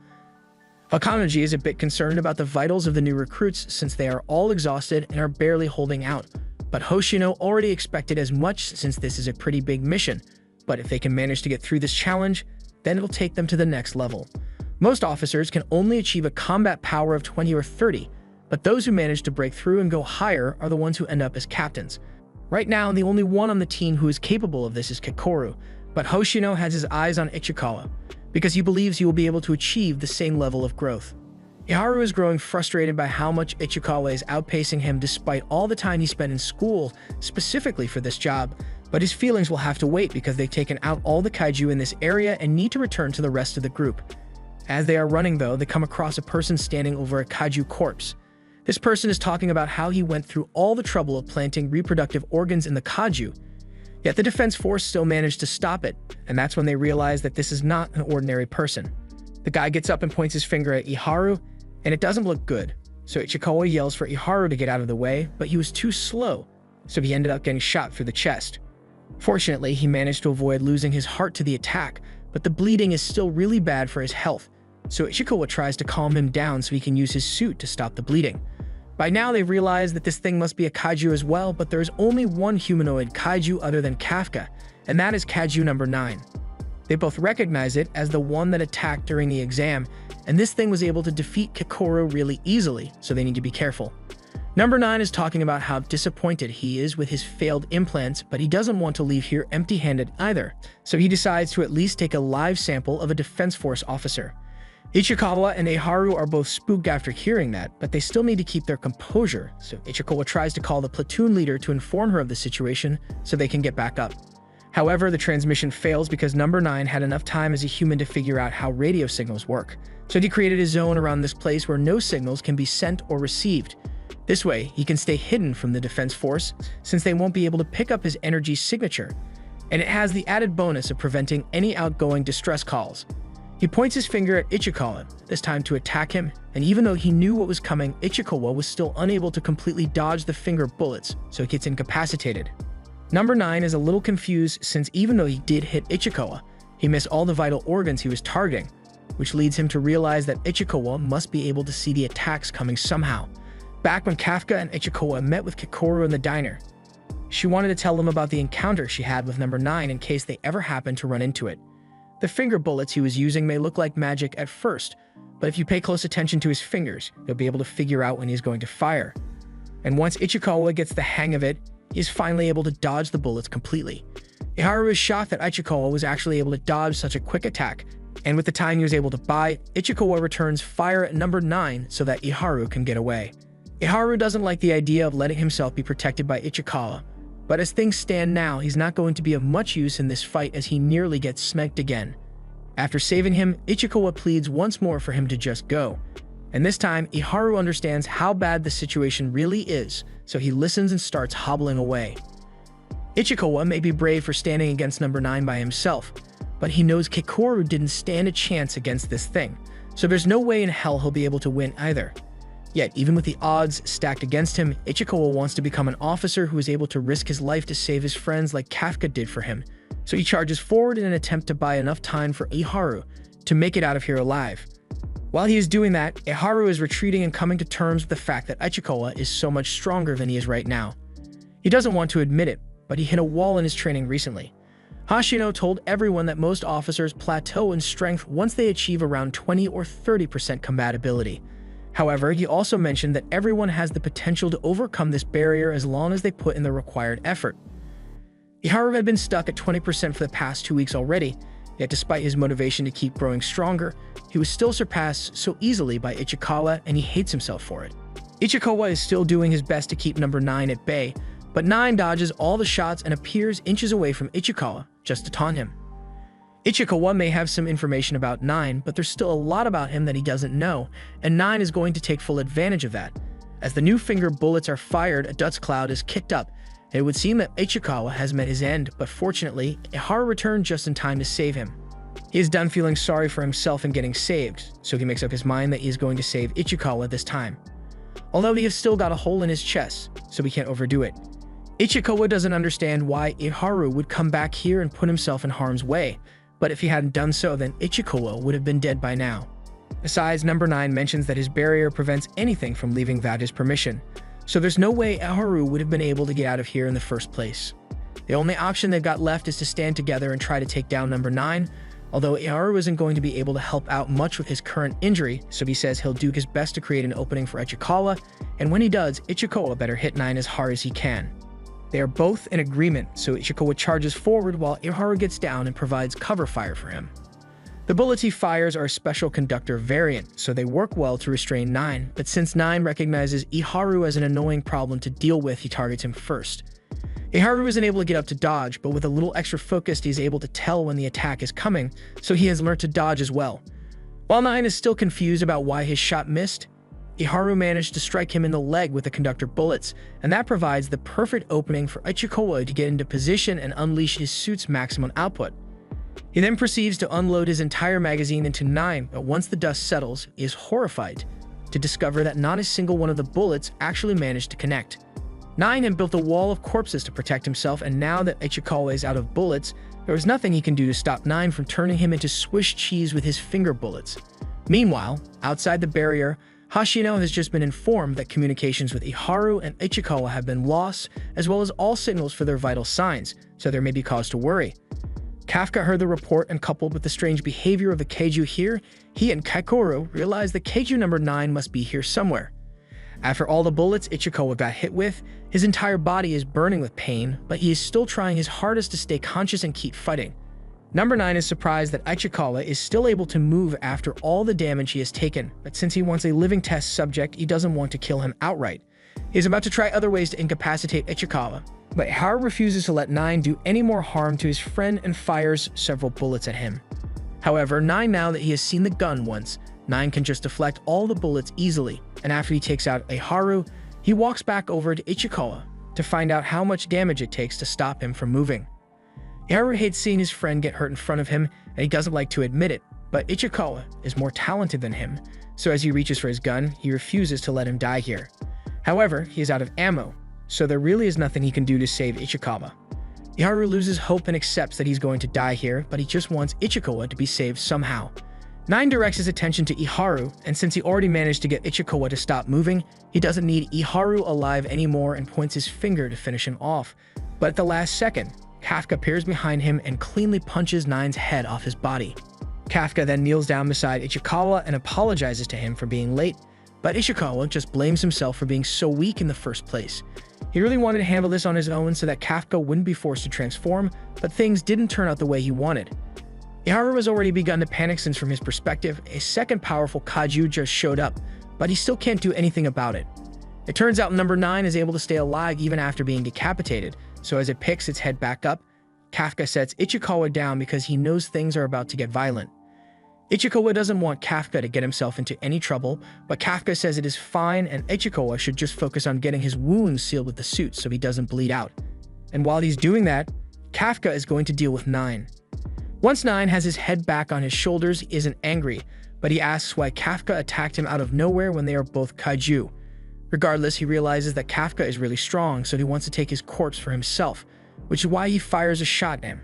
Akanoji is a bit concerned about the vitals of the new recruits since they are all exhausted and are barely holding out, but Hoshino already expected as much since this is a pretty big mission, but if they can manage to get through this challenge, then it'll take them to the next level. Most officers can only achieve a combat power of 20 or 30, but those who manage to break through and go higher are the ones who end up as captains. Right now, the only one on the team who is capable of this is Kikoru, but Hoshino has his eyes on Ichikawa, because he believes he will be able to achieve the same level of growth. Iharu is growing frustrated by how much Ichikawa is outpacing him despite all the time he spent in school specifically for this job, but his feelings will have to wait because they've taken out all the kaiju in this area and need to return to the rest of the group. As they are running though, they come across a person standing over a kaiju corpse. This person is talking about how he went through all the trouble of planting reproductive organs in the kaiju, yet the defense force still managed to stop it, and that's when they realize that this is not an ordinary person. The guy gets up and points his finger at Iharu, and it doesn't look good, so Ichikawa yells for Iharu to get out of the way, but he was too slow, so he ended up getting shot through the chest. Fortunately, he managed to avoid losing his heart to the attack, but the bleeding is still really bad for his health, so Ichikawa tries to calm him down so he can use his suit to stop the bleeding. By now, they've realized that this thing must be a kaiju as well, but there's only one humanoid kaiju other than Kafka, and that is kaiju number 9. They both recognize it as the one that attacked during the exam, and this thing was able to defeat Kikoru really easily, so they need to be careful. Number 9 is talking about how disappointed he is with his failed implants, but he doesn't want to leave here empty-handed either, so he decides to at least take a live sample of a Defense Force officer. Ichikawa and Iharu are both spooked after hearing that, but they still need to keep their composure, so Ichikawa tries to call the platoon leader to inform her of the situation so they can get back up. However, the transmission fails because number 9 had enough time as a human to figure out how radio signals work, so he created a zone around this place where no signals can be sent or received. This way, he can stay hidden from the Defense Force since they won't be able to pick up his energy signature, and it has the added bonus of preventing any outgoing distress calls. He points his finger at Ichikawa, this time to attack him, and even though he knew what was coming, Ichikawa was still unable to completely dodge the finger bullets, so he gets incapacitated. Number 9 is a little confused since even though he did hit Ichikawa, he missed all the vital organs he was targeting, which leads him to realize that Ichikawa must be able to see the attacks coming somehow. Back when Kafka and Ichikawa met with Kikoru in the diner, she wanted to tell them about the encounter she had with number 9 in case they ever happened to run into it. The finger bullets he was using may look like magic at first, but if you pay close attention to his fingers, you'll be able to figure out when he's going to fire. And once Ichikawa gets the hang of it, he is finally able to dodge the bullets completely. Iharu is shocked that Ichikawa was actually able to dodge such a quick attack, And with the time he was able to buy, Ichikawa returns fire at number 9 so that Iharu can get away. Iharu doesn't like the idea of letting himself be protected by Ichikawa, but as things stand now, he's not going to be of much use in this fight as he nearly gets smacked again. After saving him, Ichikawa pleads once more for him to just go. And this time, Iharu understands how bad the situation really is, so he listens and starts hobbling away. Ichikawa may be brave for standing against number 9 by himself, but he knows Kikoru didn't stand a chance against this thing, so there's no way in hell he'll be able to win either. Yet, even with the odds stacked against him, Ichikawa wants to become an officer who is able to risk his life to save his friends like Kafka did for him, so he charges forward in an attempt to buy enough time for Iharu to make it out of here alive. While he is doing that, Iharu is retreating and coming to terms with the fact that Ichikawa is so much stronger than he is right now. He doesn't want to admit it, but he hit a wall in his training recently. Hashino told everyone that most officers plateau in strength once they achieve around 20 or 30% compatibility. However, he also mentioned that everyone has the potential to overcome this barrier as long as they put in the required effort. Iharu had been stuck at 20% for the past 2 weeks already, yet despite his motivation to keep growing stronger, he was still surpassed so easily by Ichikawa and he hates himself for it. Ichikawa is still doing his best to keep number 9 at bay, but 9 dodges all the shots and appears inches away from Ichikawa just to taunt him. Ichikawa may have some information about 9, but there's still a lot about him that he doesn't know, and 9 is going to take full advantage of that. As the new finger bullets are fired, a dust cloud is kicked up, and it would seem that Ichikawa has met his end, but fortunately, Iharu returned just in time to save him. He is done feeling sorry for himself and getting saved, so he makes up his mind that he is going to save Ichikawa this time. Although he has still got a hole in his chest, so he can't overdo it. Ichikawa doesn't understand why Iharu would come back here and put himself in harm's way, but if he hadn't done so, then Ichikawa would have been dead by now. Besides, number 9 mentions that his barrier prevents anything from leaving without his permission, so there's no way Iharu would have been able to get out of here in the first place. The only option they've got left is to stand together and try to take down number 9, although Iharu isn't going to be able to help out much with his current injury, so he says he'll do his best to create an opening for Ichikawa, and when he does, Ichikawa better hit 9 as hard as he can. They are both in agreement, so Ichikawa charges forward while Iharu gets down and provides cover fire for him. The bullets he fires are a special conductor variant, so they work well to restrain 9, but since 9 recognizes Iharu as an annoying problem to deal with, he targets him first. Iharu isn't able to get up to dodge, but with a little extra focus, he's able to tell when the attack is coming, so he has learned to dodge as well. While 9 is still confused about why his shot missed, Iharu managed to strike him in the leg with the conductor bullets, and that provides the perfect opening for Ichikawa to get into position and unleash his suit's maximum output. He then proceeds to unload his entire magazine into 9, but once the dust settles, he is horrified to discover that not a single one of the bullets actually managed to connect. 9 had built a wall of corpses to protect himself, and now that Ichikawa is out of bullets, there is nothing he can do to stop 9 from turning him into Swiss cheese with his finger bullets. Meanwhile, outside the barrier, Hashino has just been informed that communications with Iharu and Ichikawa have been lost, as well as all signals for their vital signs, so there may be cause to worry. Kafka heard the report, and coupled with the strange behavior of the Keiju here, he and Kikoru realized that Keiju number 9 must be here somewhere. After all the bullets Ichikawa got hit with, his entire body is burning with pain, but he is still trying his hardest to stay conscious and keep fighting. Number 9 is surprised that Ichikawa is still able to move after all the damage he has taken, but since he wants a living test subject, he doesn't want to kill him outright. He is about to try other ways to incapacitate Ichikawa, but Iharu refuses to let 9 do any more harm to his friend and fires several bullets at him. However, 9, now that he has seen the gun once, 9 can just deflect all the bullets easily, and after he takes out Iharu, he walks back over to Ichikawa to find out how much damage it takes to stop him from moving. Iharu hates seeing his friend get hurt in front of him, and he doesn't like to admit it, but Ichikawa is more talented than him, so as he reaches for his gun, he refuses to let him die here. However, he is out of ammo, so there really is nothing he can do to save Ichikawa. Iharu loses hope and accepts that he's going to die here, but he just wants Ichikawa to be saved somehow. 9 directs his attention to Iharu, and since he already managed to get Ichikawa to stop moving, he doesn't need Iharu alive anymore and points his finger to finish him off. But at the last second, Kafka appears behind him and cleanly punches 9's head off his body. Kafka then kneels down beside Ichikawa and apologizes to him for being late, but Ichikawa just blames himself for being so weak in the first place. He really wanted to handle this on his own so that Kafka wouldn't be forced to transform, but things didn't turn out the way he wanted. Iharu has already begun to panic since from his perspective, a second powerful kaiju just showed up, but he still can't do anything about it. It turns out number 9 is able to stay alive even after being decapitated, so as it picks its head back up, Kafka sets Ichikawa down because he knows things are about to get violent. Ichikawa doesn't want Kafka to get himself into any trouble, but Kafka says it is fine and Ichikawa should just focus on getting his wounds sealed with the suit so he doesn't bleed out. And while he's doing that, Kafka is going to deal with 9. Once 9 has his head back on his shoulders, he isn't angry, but he asks why Kafka attacked him out of nowhere when they are both kaiju. Regardless, he realizes that Kafka is really strong, so he wants to take his corpse for himself, which is why he fires a shot at him.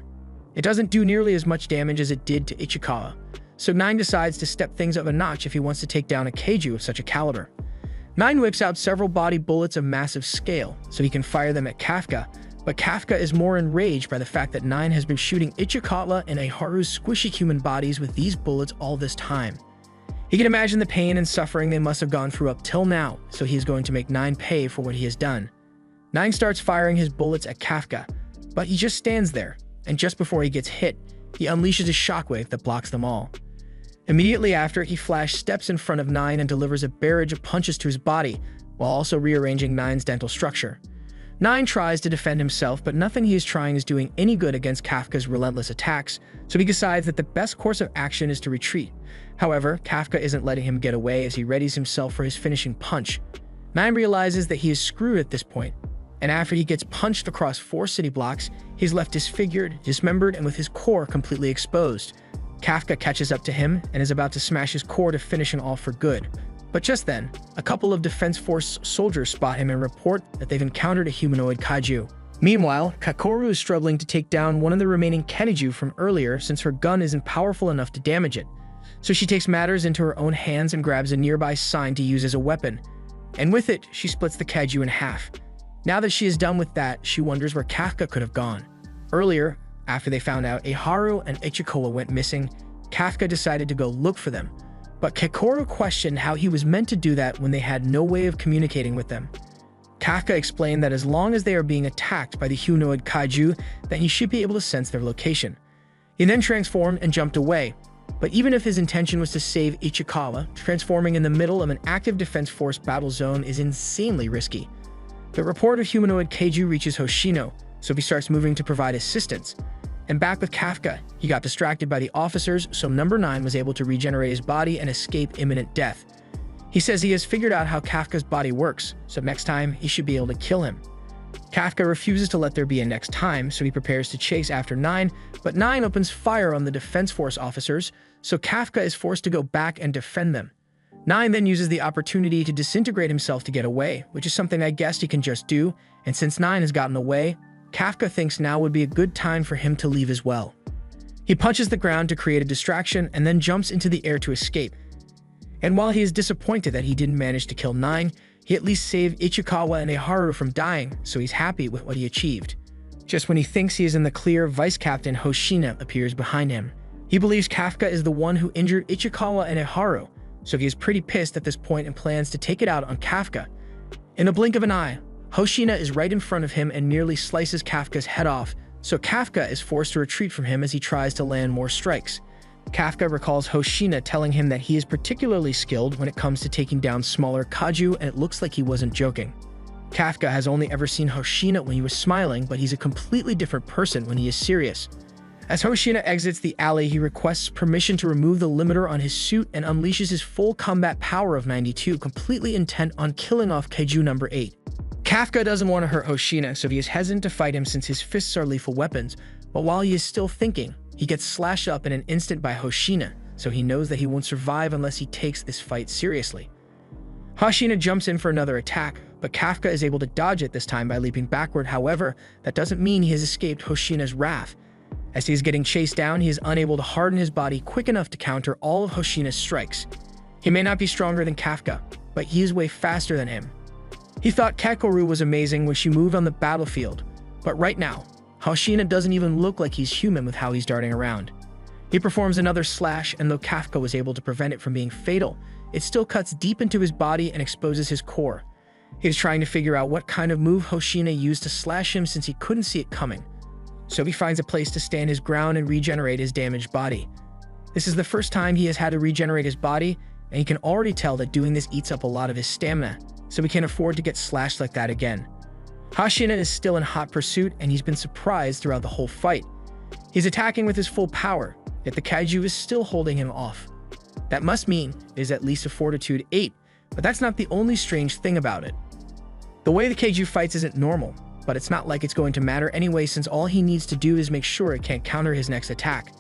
It doesn't do nearly as much damage as it did to Ichikawa, so 9 decides to step things up a notch if he wants to take down a kaiju of such a caliber. 9 whips out several body bullets of massive scale, so he can fire them at Kafka, but Kafka is more enraged by the fact that 9 has been shooting Ichikawa and Iharu's squishy human bodies with these bullets all this time. He can imagine the pain and suffering they must have gone through up till now, so he is going to make 9 pay for what he has done. 9 starts firing his bullets at Kafka, but he just stands there, and just before he gets hit, he unleashes a shockwave that blocks them all. Immediately after, he flash steps in front of 9 and delivers a barrage of punches to his body, while also rearranging 9's dental structure. 9 tries to defend himself, but nothing he is trying is doing any good against Kafka's relentless attacks, so he decides that the best course of action is to retreat. However, Kafka isn't letting him get away as he readies himself for his finishing punch. 9 realizes that he is screwed at this point, and after he gets punched across 4 city blocks, he's left disfigured, dismembered, and with his core completely exposed. Kafka catches up to him and is about to smash his core to finish him off for good. But just then, a couple of Defense Force soldiers spot him and report that they've encountered a humanoid kaiju. Meanwhile, Kakoru is struggling to take down one of the remaining kaiju from earlier since her gun isn't powerful enough to damage it. So she takes matters into her own hands and grabs a nearby sign to use as a weapon. And with it, she splits the kaiju in half. Now that she is done with that, she wonders where Kafka could have gone. Earlier, after they found out Iharu and Ichikawa went missing, Kafka decided to go look for them. But Kakoru questioned how he was meant to do that when they had no way of communicating with them. Kafka explained that as long as they are being attacked by the humanoid kaiju, then he should be able to sense their location. He then transformed and jumped away, but even if his intention was to save Ichikawa, transforming in the middle of an active Defense Force battle zone is insanely risky. The report of humanoid kaiju reaches Hoshino, so he starts moving to provide assistance. And back with Kafka, he got distracted by the officers, so number 9 was able to regenerate his body and escape imminent death. He says he has figured out how Kafka's body works, so next time he should be able to kill him. Kafka refuses to let there be a next time, so he prepares to chase after 9, but 9 opens fire on the Defense Force officers, so Kafka is forced to go back and defend them. 9 then uses the opportunity to disintegrate himself to get away, which is something I guessed he can just do, and since 9 has gotten away, Kafka thinks now would be a good time for him to leave as well. He punches the ground to create a distraction and then jumps into the air to escape. And while he is disappointed that he didn't manage to kill 9, he at least saved Ichikawa and Iharu from dying, so he's happy with what he achieved. Just when he thinks he is in the clear, Vice Captain Hoshina appears behind him. He believes Kafka is the one who injured Ichikawa and Iharu, so he is pretty pissed at this point and plans to take it out on Kafka. In a blink of an eye, Hoshina is right in front of him and nearly slices Kafka's head off, so Kafka is forced to retreat from him as he tries to land more strikes. Kafka recalls Hoshina telling him that he is particularly skilled when it comes to taking down smaller kaiju, and it looks like he wasn't joking. Kafka has only ever seen Hoshina when he was smiling, but he's a completely different person when he is serious. As Hoshina exits the alley, he requests permission to remove the limiter on his suit and unleashes his full combat power of 92, completely intent on killing off kaiju number 8. Kafka doesn't want to hurt Hoshina, so he is hesitant to fight him since his fists are lethal weapons, but while he is still thinking, he gets slashed up in an instant by Hoshina, so he knows that he won't survive unless he takes this fight seriously. Hoshina jumps in for another attack, but Kafka is able to dodge it this time by leaping backward. However, that doesn't mean he has escaped Hoshina's wrath. As he is getting chased down, he is unable to harden his body quick enough to counter all of Hoshina's strikes. He may not be stronger than Kafka, but he is way faster than him. He thought Kakoru was amazing when she moved on the battlefield, but right now, Hoshina doesn't even look like he's human with how he's darting around. He performs another slash, and though Kafka was able to prevent it from being fatal, it still cuts deep into his body and exposes his core. He is trying to figure out what kind of move Hoshina used to slash him since he couldn't see it coming. so he finds a place to stand his ground and regenerate his damaged body. This is the first time he has had to regenerate his body, and he can already tell that doing this eats up a lot of his stamina, so he can't afford to get slashed like that again. Hoshina is still in hot pursuit, and he's been surprised throughout the whole fight. He's attacking with his full power, yet the kaiju is still holding him off. That must mean it is at least a Fortitude 8, but that's not the only strange thing about it. The way the kaiju fights isn't normal, but it's not like it's going to matter anyway, since all he needs to do is make sure it can't counter his next attack.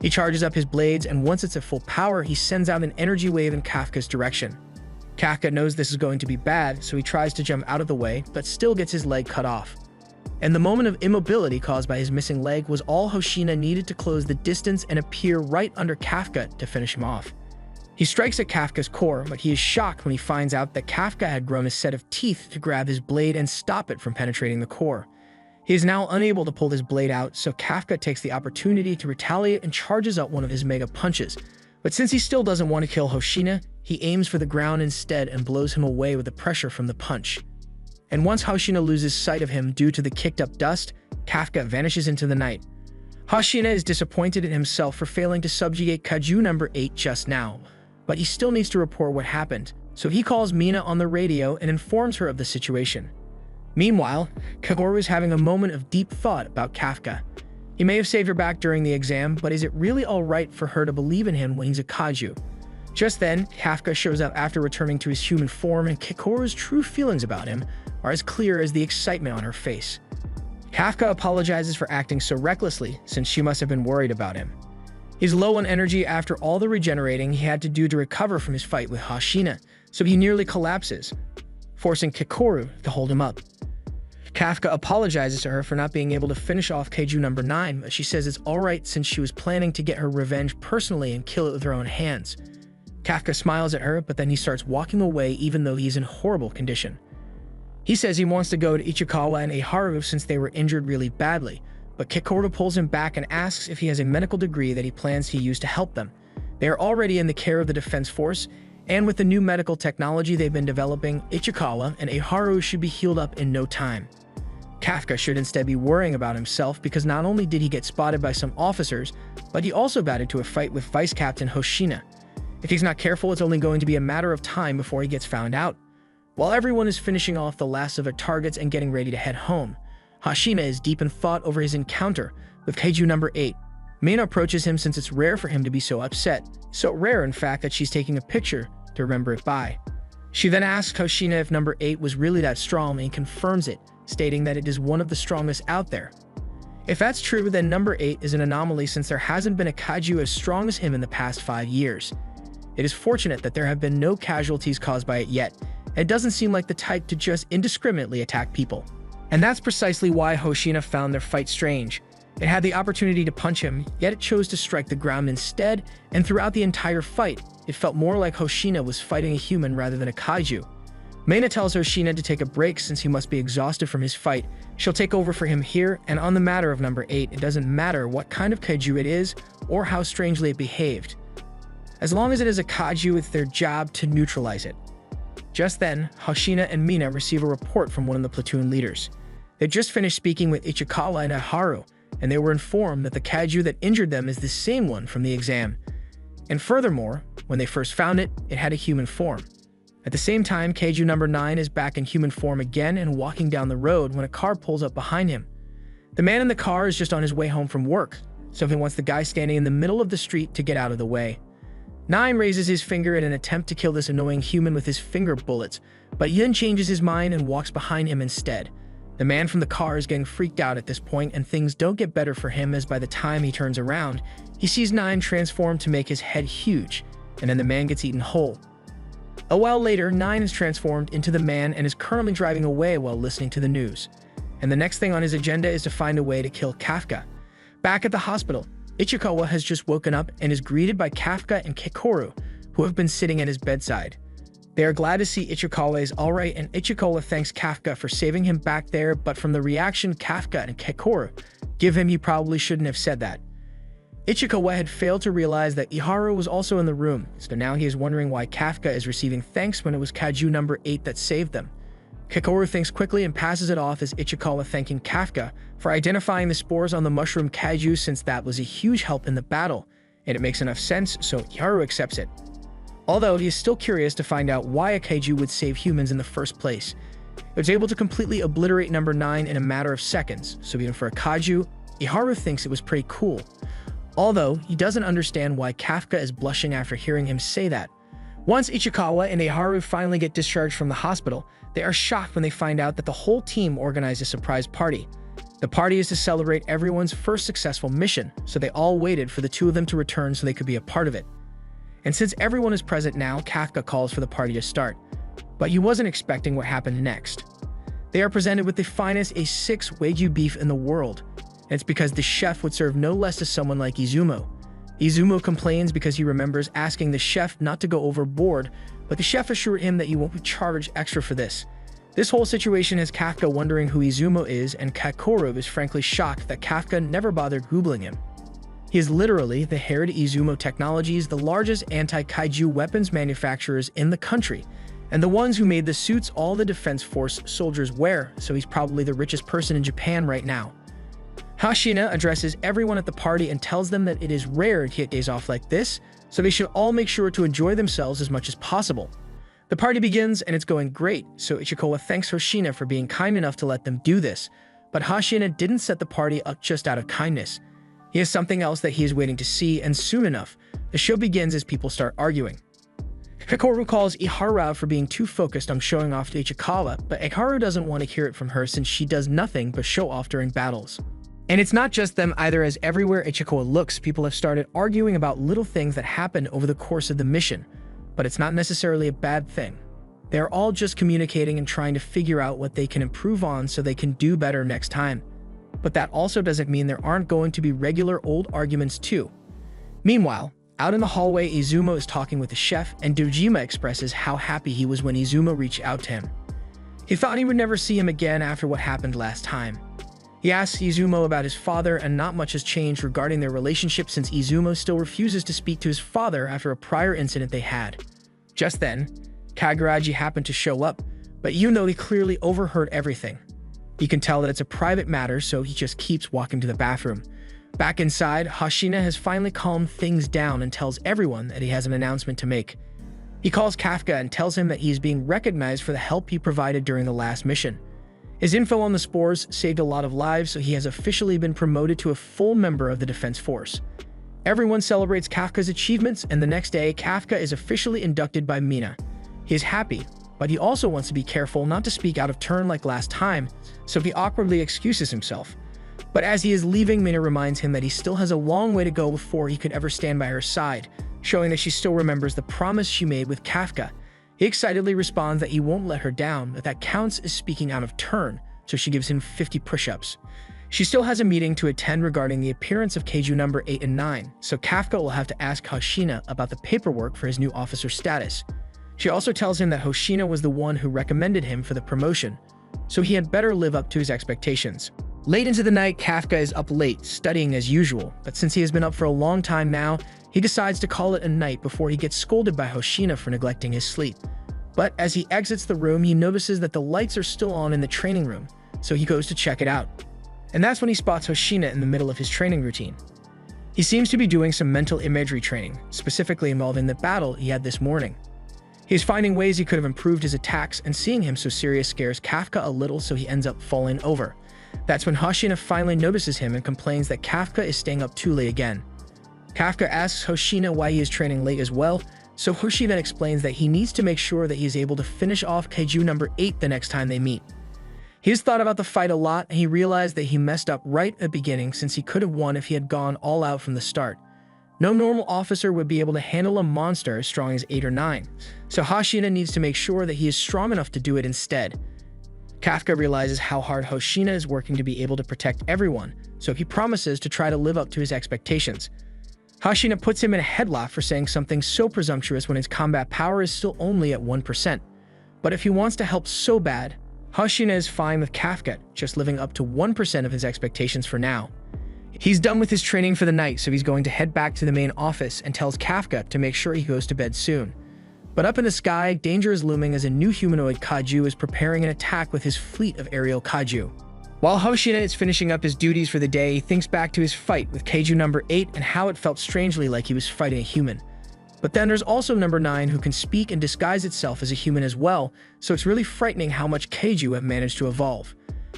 He charges up his blades, and once it's at full power, he sends out an energy wave in Kafka's direction. Kafka knows this is going to be bad, so he tries to jump out of the way, but still gets his leg cut off. And the moment of immobility caused by his missing leg was all Hoshina needed to close the distance and appear right under Kafka to finish him off. He strikes at Kafka's core, but he is shocked when he finds out that Kafka had grown a set of teeth to grab his blade and stop it from penetrating the core. He is now unable to pull his blade out, so Kafka takes the opportunity to retaliate and charges out one of his mega punches. But since he still doesn't want to kill Hoshina, he aims for the ground instead and blows him away with the pressure from the punch. And once Hoshina loses sight of him due to the kicked up dust, Kafka vanishes into the night. Hoshina is disappointed in himself for failing to subjugate Kaiju number 8 just now, but he still needs to report what happened, so he calls Mina on the radio and informs her of the situation. Meanwhile, Kakoru is having a moment of deep thought about Kafka. He may have saved her back during the exam, but is it really alright for her to believe in him when he's a kaiju? Just then, Kafka shows up after returning to his human form, and Kakoru's true feelings about him are as clear as the excitement on her face. Kafka apologizes for acting so recklessly, since she must have been worried about him. He's low on energy after all the regenerating he had to do to recover from his fight with Hoshina, so he nearly collapses, forcing Kakoru to hold him up. Kafka apologizes to her for not being able to finish off Kaiju number 9, but she says it's alright since she was planning to get her revenge personally and kill it with her own hands. Kafka smiles at her, but then he starts walking away even though he's in horrible condition. He says he wants to go to Ichikawa and Eiharu since they were injured really badly, but Kakoru pulls him back and asks if he has a medical degree that he plans to use to help them. They are already in the care of the Defense Force, and with the new medical technology they've been developing, Ichikawa and Eiharu should be healed up in no time. Kafka should instead be worrying about himself because not only did he get spotted by some officers, but he also batted to a fight with Vice Captain Hoshina. If he's not careful, it's only going to be a matter of time before he gets found out. While everyone is finishing off the last of their targets and getting ready to head home, Hoshina is deep in thought over his encounter with Kaiju number 8. Mina approaches him since it's rare for him to be so upset. So rare, in fact, that she's taking a picture to remember it by. She then asks Hoshina if number 8 was really that strong, and he confirms it, stating that it is one of the strongest out there. If that's true, then number 8 is an anomaly since there hasn't been a kaiju as strong as him in the past 5 years. It is fortunate that there have been no casualties caused by it yet, and it doesn't seem like the type to just indiscriminately attack people. And that's precisely why Hoshina found their fight strange. It had the opportunity to punch him, yet it chose to strike the ground instead, and throughout the entire fight, it felt more like Hoshina was fighting a human rather than a kaiju. Mina tells Hoshina to take a break since he must be exhausted from his fight. She'll take over for him here, and on the matter of number 8, it doesn't matter what kind of kaiju it is or how strangely it behaved. As long as it is a kaiju, it's their job to neutralize it. Just then, Hoshina and Mina receive a report from one of the platoon leaders. They just finished speaking with Ichikawa and Eiharu, and they were informed that the kaiju that injured them is the same one from the exam. And furthermore, when they first found it, it had a human form. At the same time, Kaiju number 9 is back in human form again and walking down the road when a car pulls up behind him. The man in the car is just on his way home from work, so he wants the guy standing in the middle of the street to get out of the way. 9 raises his finger in an attempt to kill this annoying human with his finger bullets, but Yin changes his mind and walks behind him instead. The man from the car is getting freaked out at this point, and things don't get better for him as by the time he turns around, he sees 9 transform to make his head huge, and then the man gets eaten whole. A while later, 9 is transformed into the man and is currently driving away while listening to the news. And the next thing on his agenda is to find a way to kill Kafka. Back at the hospital, Ichikawa has just woken up and is greeted by Kafka and Kakoru, who have been sitting at his bedside. They are glad to see Ichikawa is alright, and Ichikawa thanks Kafka for saving him back there, but from the reaction Kafka and Kakoru give him, he probably shouldn't have said that. Ichikawa had failed to realize that Eiharu was also in the room, so now he is wondering why Kafka is receiving thanks when it was Kaiju number 8 that saved them. Kakoru thinks quickly and passes it off as Ichikawa thanking Kafka for identifying the spores on the mushroom kaiju, since that was a huge help in the battle, and it makes enough sense, so Iharu accepts it. Although he is still curious to find out why a kaiju would save humans in the first place. It was able to completely obliterate number 9 in a matter of seconds, so even for a kaiju, Iharu thinks it was pretty cool. Although he doesn't understand why Kafka is blushing after hearing him say that. Once Ichikawa and Iharu finally get discharged from the hospital, they are shocked when they find out that the whole team organized a surprise party. The party is to celebrate everyone's first successful mission, so they all waited for the two of them to return so they could be a part of it. And since everyone is present now, Kafka calls for the party to start. But he wasn't expecting what happened next. They are presented with the finest A6 Wagyu beef in the world, and it's because the chef would serve no less to someone like Izumo. Izumo complains because he remembers asking the chef not to go overboard, but the chef assured him that he won't be charged extra for this. This whole situation has Kafka wondering who Izumo is, and Kakoru is frankly shocked that Kafka never bothered Googling him. He is literally the heir to Izumo Technologies, the largest anti-kaiju weapons manufacturers in the country, and the ones who made the suits all the Defense Force soldiers wear, so he's probably the richest person in Japan right now. Hashina addresses everyone at the party and tells them that it is rare to get days off like this, so they should all make sure to enjoy themselves as much as possible. The party begins and it's going great, so Ichikawa thanks Hoshina for being kind enough to let them do this, but Hashina didn't set the party up just out of kindness. He has something else that he is waiting to see, and soon enough, the show begins as people start arguing. Kakoru calls Iharu out for being too focused on showing off to Ichikawa, but Iharu doesn't want to hear it from her since she does nothing but show off during battles. And it's not just them either, as everywhere Ichikawa looks, people have started arguing about little things that happened over the course of the mission, but it's not necessarily a bad thing. They're all just communicating and trying to figure out what they can improve on so they can do better next time. But that also doesn't mean there aren't going to be regular old arguments too. Meanwhile, out in the hallway, Izumo is talking with the chef, and Dojima expresses how happy he was when Izumo reached out to him. He thought he would never see him again after what happened last time. He asks Izumo about his father, and not much has changed regarding their relationship since Izumo still refuses to speak to his father after a prior incident they had. Just then, Kaguraji happened to show up, but he clearly overheard everything. He can tell that it's a private matter, so he just keeps walking to the bathroom. Back inside, Hashina has finally calmed things down and tells everyone that he has an announcement to make. He calls Kafka and tells him that he is being recognized for the help he provided during the last mission. His info on the spores saved a lot of lives, so he has officially been promoted to a full member of the Defense Force. Everyone celebrates Kafka's achievements, and the next day, Kafka is officially inducted by Mina. He is happy, but he also wants to be careful not to speak out of turn like last time, so he awkwardly excuses himself. But as he is leaving, Mina reminds him that he still has a long way to go before he could ever stand by her side, showing that she still remembers the promise she made with Kafka. He excitedly responds that he won't let her down, that counts as speaking out of turn, so she gives him 50 push-ups. She still has a meeting to attend regarding the appearance of Kaiju number 8 and 9, so Kafka will have to ask Hoshina about the paperwork for his new officer status. She also tells him that Hoshina was the one who recommended him for the promotion, so he had better live up to his expectations. Late into the night, Kafka is up late, studying as usual, but since he has been up for a long time now, he decides to call it a night before he gets scolded by Hoshina for neglecting his sleep. But as he exits the room, he notices that the lights are still on in the training room, so he goes to check it out. And that's when he spots Hoshina in the middle of his training routine. He seems to be doing some mental imagery training, specifically involving the battle he had this morning. He is finding ways he could have improved his attacks, and seeing him so serious scares Kafka a little, so he ends up falling over. That's when Hoshina finally notices him and complains that Kafka is staying up too late again. Kafka asks Hoshina why he is training late as well, so Hoshi then explains that he needs to make sure that he is able to finish off Kaiju number 8 the next time they meet. He has thought about the fight a lot, and he realized that he messed up right at the beginning since he could have won if he had gone all out from the start. No normal officer would be able to handle a monster as strong as 8 or 9, so Hoshina needs to make sure that he is strong enough to do it instead. Kafka realizes how hard Hoshina is working to be able to protect everyone, so he promises to try to live up to his expectations. Hoshina puts him in a headlock for saying something so presumptuous when his combat power is still only at 1%. But if he wants to help so bad, Hoshina is fine with Kafka just living up to 1% of his expectations for now. He's done with his training for the night, so he's going to head back to the main office and tells Kafka to make sure he goes to bed soon. But up in the sky, danger is looming as a new humanoid kaiju is preparing an attack with his fleet of aerial kaiju. While Hoshina is finishing up his duties for the day, he thinks back to his fight with Kaiju number 8 and how it felt strangely like he was fighting a human. But then there's also number 9 who can speak and disguise itself as a human as well, so it's really frightening how much Kaiju have managed to evolve.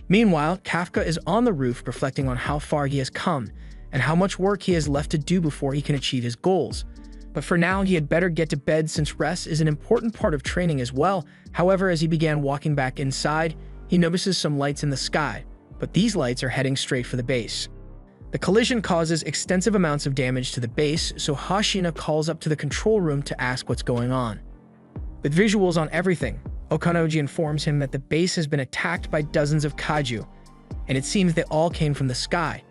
Meanwhile, Kafka is on the roof reflecting on how far he has come and how much work he has left to do before he can achieve his goals. But for now, he had better get to bed since rest is an important part of training as well. However, as he began walking back inside, he notices some lights in the sky, but these lights are heading straight for the base. The collision causes extensive amounts of damage to the base, so Hoshina calls up to the control room to ask what's going on. With visuals on everything, Okanoji informs him that the base has been attacked by dozens of kaiju, and it seems they all came from the sky.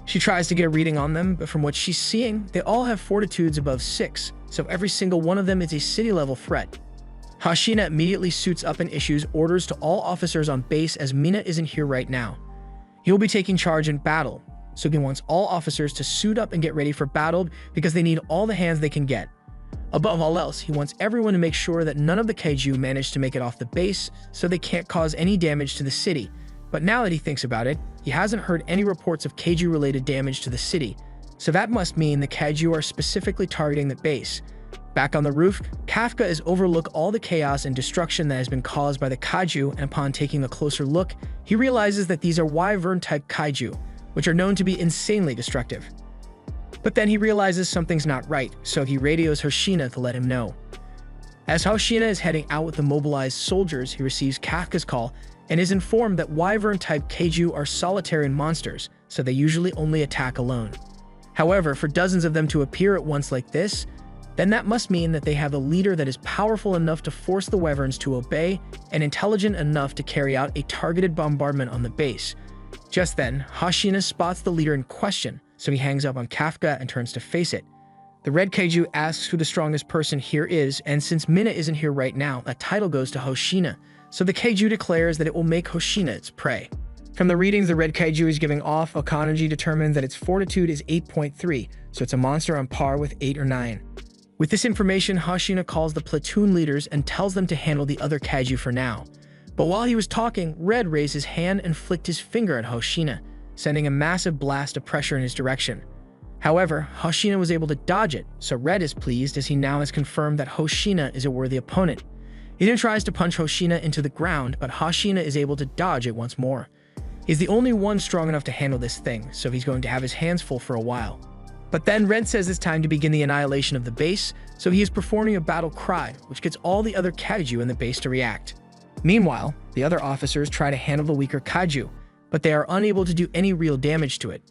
She tries to get a reading on them, but from what she's seeing, they all have fortitudes above 6, so every single one of them is a city-level threat. Hoshina immediately suits up and issues orders to all officers on base as Mina isn't here right now. He will be taking charge in battle, so he wants all officers to suit up and get ready for battle because they need all the hands they can get. Above all else, he wants everyone to make sure that none of the kaiju manage to make it off the base so they can't cause any damage to the city. But now that he thinks about it, he hasn't heard any reports of kaiju-related damage to the city, so that must mean the kaiju are specifically targeting the base. Back on the roof, Kafka is overlook all the chaos and destruction that has been caused by the kaiju, and upon taking a closer look, he realizes that these are wyvern-type kaiju, which are known to be insanely destructive. But then he realizes something's not right, so he radios Hoshina to let him know. As Hoshina is heading out with the mobilized soldiers, he receives Kafka's call and is informed that wyvern-type kaiju are solitary monsters, so they usually only attack alone. However, for dozens of them to appear at once like this, then that must mean that they have a leader that is powerful enough to force the wyverns to obey and intelligent enough to carry out a targeted bombardment on the base. Just then, Hoshina spots the leader in question, so he hangs up on Kafka and turns to face it. The red kaiju asks who the strongest person here is, and since Mina isn't here right now, that title goes to Hoshina, so the kaiju declares that it will make Hoshina its prey. From the readings the red kaiju is giving off, Okanoji determines that its fortitude is 8.3, so it's a monster on par with 8 or 9. With this information, Hoshina calls the platoon leaders and tells them to handle the other kaiju for now. But while he was talking, Red raised his hand and flicked his finger at Hoshina, sending a massive blast of pressure in his direction. However, Hoshina was able to dodge it, so Red is pleased as he now has confirmed that Hoshina is a worthy opponent. He then tries to punch Hoshina into the ground, but Hoshina is able to dodge it once more. He's the only one strong enough to handle this thing, so he's going to have his hands full for a while. But then Red says it's time to begin the annihilation of the base, so he is performing a battle cry, which gets all the other kaiju in the base to react. Meanwhile, the other officers try to handle the weaker kaiju, but they are unable to do any real damage to it.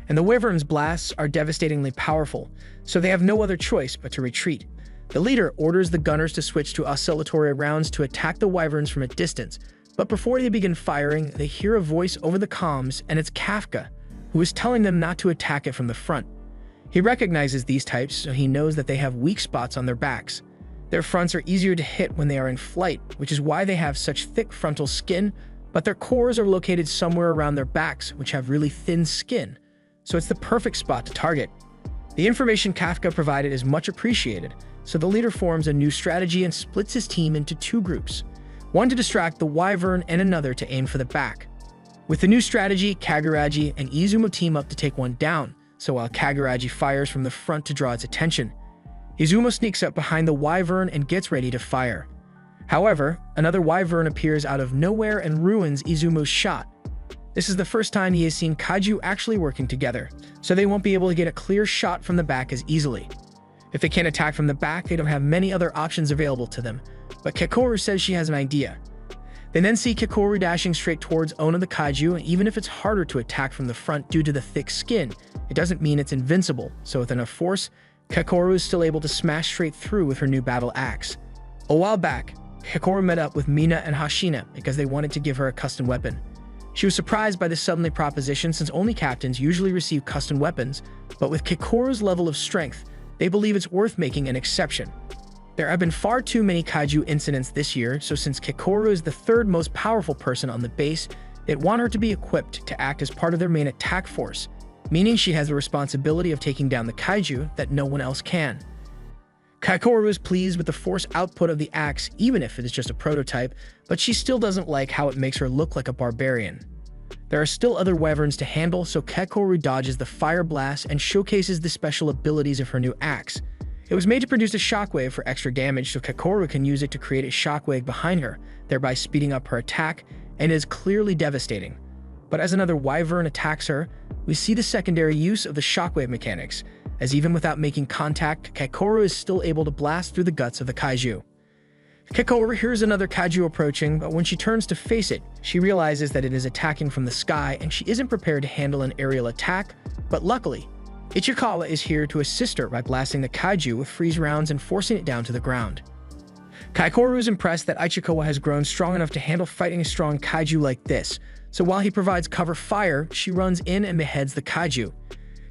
And the wyvern's blasts are devastatingly powerful, so they have no other choice but to retreat. The leader orders the gunners to switch to oscillatory rounds to attack the wyverns from a distance, but before they begin firing, they hear a voice over the comms, and it's Kafka, who is telling them not to attack it from the front. He recognizes these types, so he knows that they have weak spots on their backs. Their fronts are easier to hit when they are in flight, which is why they have such thick frontal skin, but their cores are located somewhere around their backs, which have really thin skin, so it's the perfect spot to target. The information Kafka provided is much appreciated, so the leader forms a new strategy and splits his team into 2 groups, one to distract the wyvern and another to aim for the back. With the new strategy, Kaguraji and Izumo team up to take one down, so while Kaguraji fires from the front to draw its attention, Izumo sneaks up behind the wyvern and gets ready to fire. However, another wyvern appears out of nowhere and ruins Izumo's shot. This is the first time he has seen kaiju actually working together, so they won't be able to get a clear shot from the back as easily. If they can't attack from the back, they don't have many other options available to them, but Kekoru says she has an idea. They then see Kekoru dashing straight towards Ona the kaiju, and even if it's harder to attack from the front due to the thick skin, it doesn't mean it's invincible, so with enough force, Kekoru is still able to smash straight through with her new battle axe. A while back, Kekoru met up with Mina and Hoshina because they wanted to give her a custom weapon. She was surprised by this suddenly proposition since only captains usually receive custom weapons, but with Kekoru's level of strength, they believe it's worth making an exception. There have been far too many kaiju incidents this year, so since Kekoru is the 3rd most powerful person on the base, they'd want her to be equipped to act as part of their main attack force, meaning she has the responsibility of taking down the kaiju that no one else can. Kaikoru is pleased with the force output of the axe, even if it is just a prototype, but she still doesn't like how it makes her look like a barbarian. There are still other wyverns to handle, so Kaikoru dodges the fire blast and showcases the special abilities of her new axe. It was made to produce a shockwave for extra damage, so Kaikoru can use it to create a shockwave behind her, thereby speeding up her attack, and is clearly devastating. But as another wyvern attacks her, we see the secondary use of the shockwave mechanics, as even without making contact, Kaikoru is still able to blast through the guts of the kaiju. Kaikoru hears another kaiju approaching, but when she turns to face it, she realizes that it is attacking from the sky and she isn't prepared to handle an aerial attack, but luckily, Ichikawa is here to assist her by blasting the kaiju with freeze rounds and forcing it down to the ground. Kaikoru is impressed that Ichikawa has grown strong enough to handle fighting a strong kaiju like this, so while he provides cover fire, she runs in and beheads the kaiju.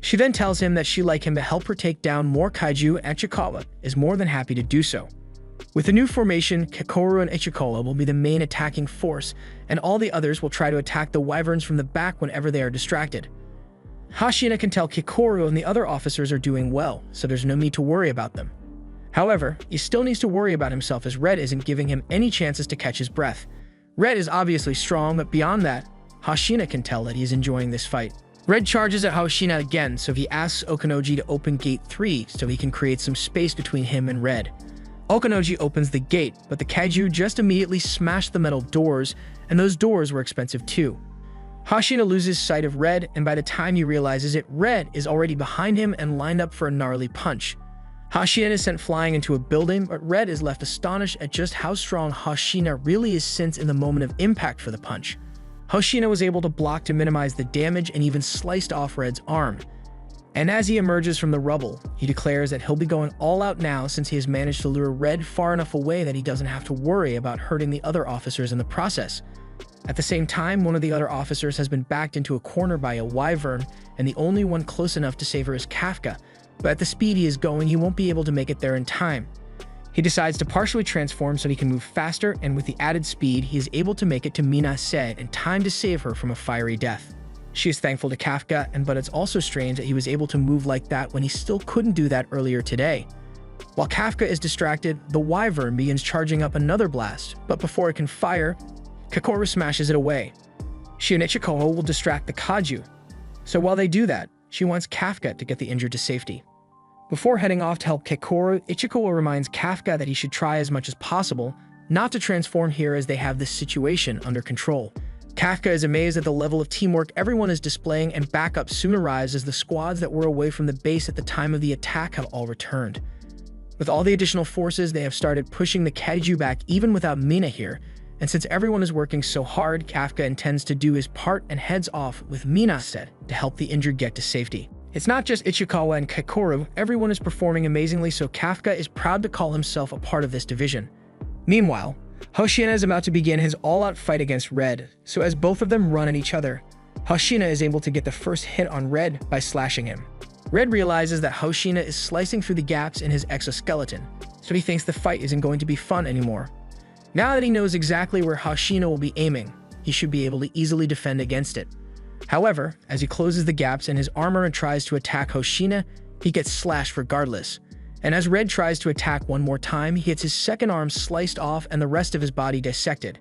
She then tells him that she'd like him to help her take down more kaiju, and Ichikawa is more than happy to do so. With the new formation, Kaikoru and Ichikawa will be the main attacking force, and all the others will try to attack the wyverns from the back whenever they are distracted. Hashina can tell Kaikoru and the other officers are doing well, so there's no need to worry about them. However, he still needs to worry about himself as Red isn't giving him any chances to catch his breath. Red is obviously strong, but beyond that, Hashina can tell that he is enjoying this fight. Red charges at Hashina again, so he asks Okanoji to open Gate 3 so he can create some space between him and Red. Okanoji opens the gate, but the kaiju just immediately smash the metal doors, and those doors were expensive too. Hashina loses sight of Red, and by the time he realizes it, Red is already behind him and lined up for a gnarly punch. Hashina is sent flying into a building, but Red is left astonished at just how strong Hashina really is since in the moment of impact for the punch. Hashina was able to block to minimize the damage and even sliced off Red's arm. And as he emerges from the rubble, he declares that he'll be going all out now since he has managed to lure Red far enough away that he doesn't have to worry about hurting the other officers in the process. At the same time, one of the other officers has been backed into a corner by a wyvern, and the only one close enough to save her is Kafka, but at the speed he is going, he won't be able to make it there in time. He decides to partially transform so he can move faster, and with the added speed, he is able to make it to Minase in time to save her from a fiery death. She is thankful to Kafka, but it's also strange that he was able to move like that when he still couldn't do that earlier today. While Kafka is distracted, the wyvern begins charging up another blast, but before it can fire, Kaikoru smashes it away. She and Ichikawa will distract the kaiju. So while they do that, she wants Kafka to get the injured to safety. Before heading off to help Kaikoru, Ichikawa reminds Kafka that he should try as much as possible not to transform here as they have this situation under control. Kafka is amazed at the level of teamwork everyone is displaying, and backup soon arrives as the squads that were away from the base at the time of the attack have all returned. With all the additional forces, they have started pushing the kaiju back even without Mina here, and since everyone is working so hard, Kafka intends to do his part and heads off with Mina instead to help the injured get to safety. It's not just Ichikawa and Kaikoru, everyone is performing amazingly, so Kafka is proud to call himself a part of this division. Meanwhile, Hoshina is about to begin his all-out fight against Red, so as both of them run at each other, Hoshina is able to get the first hit on Red by slashing him. Red realizes that Hoshina is slicing through the gaps in his exoskeleton, so he thinks the fight isn't going to be fun anymore. Now that he knows exactly where Hoshina will be aiming, he should be able to easily defend against it. However, as he closes the gaps in his armor and tries to attack Hoshina, he gets slashed regardless. And as Red tries to attack one more time, he gets his second arm sliced off and the rest of his body dissected.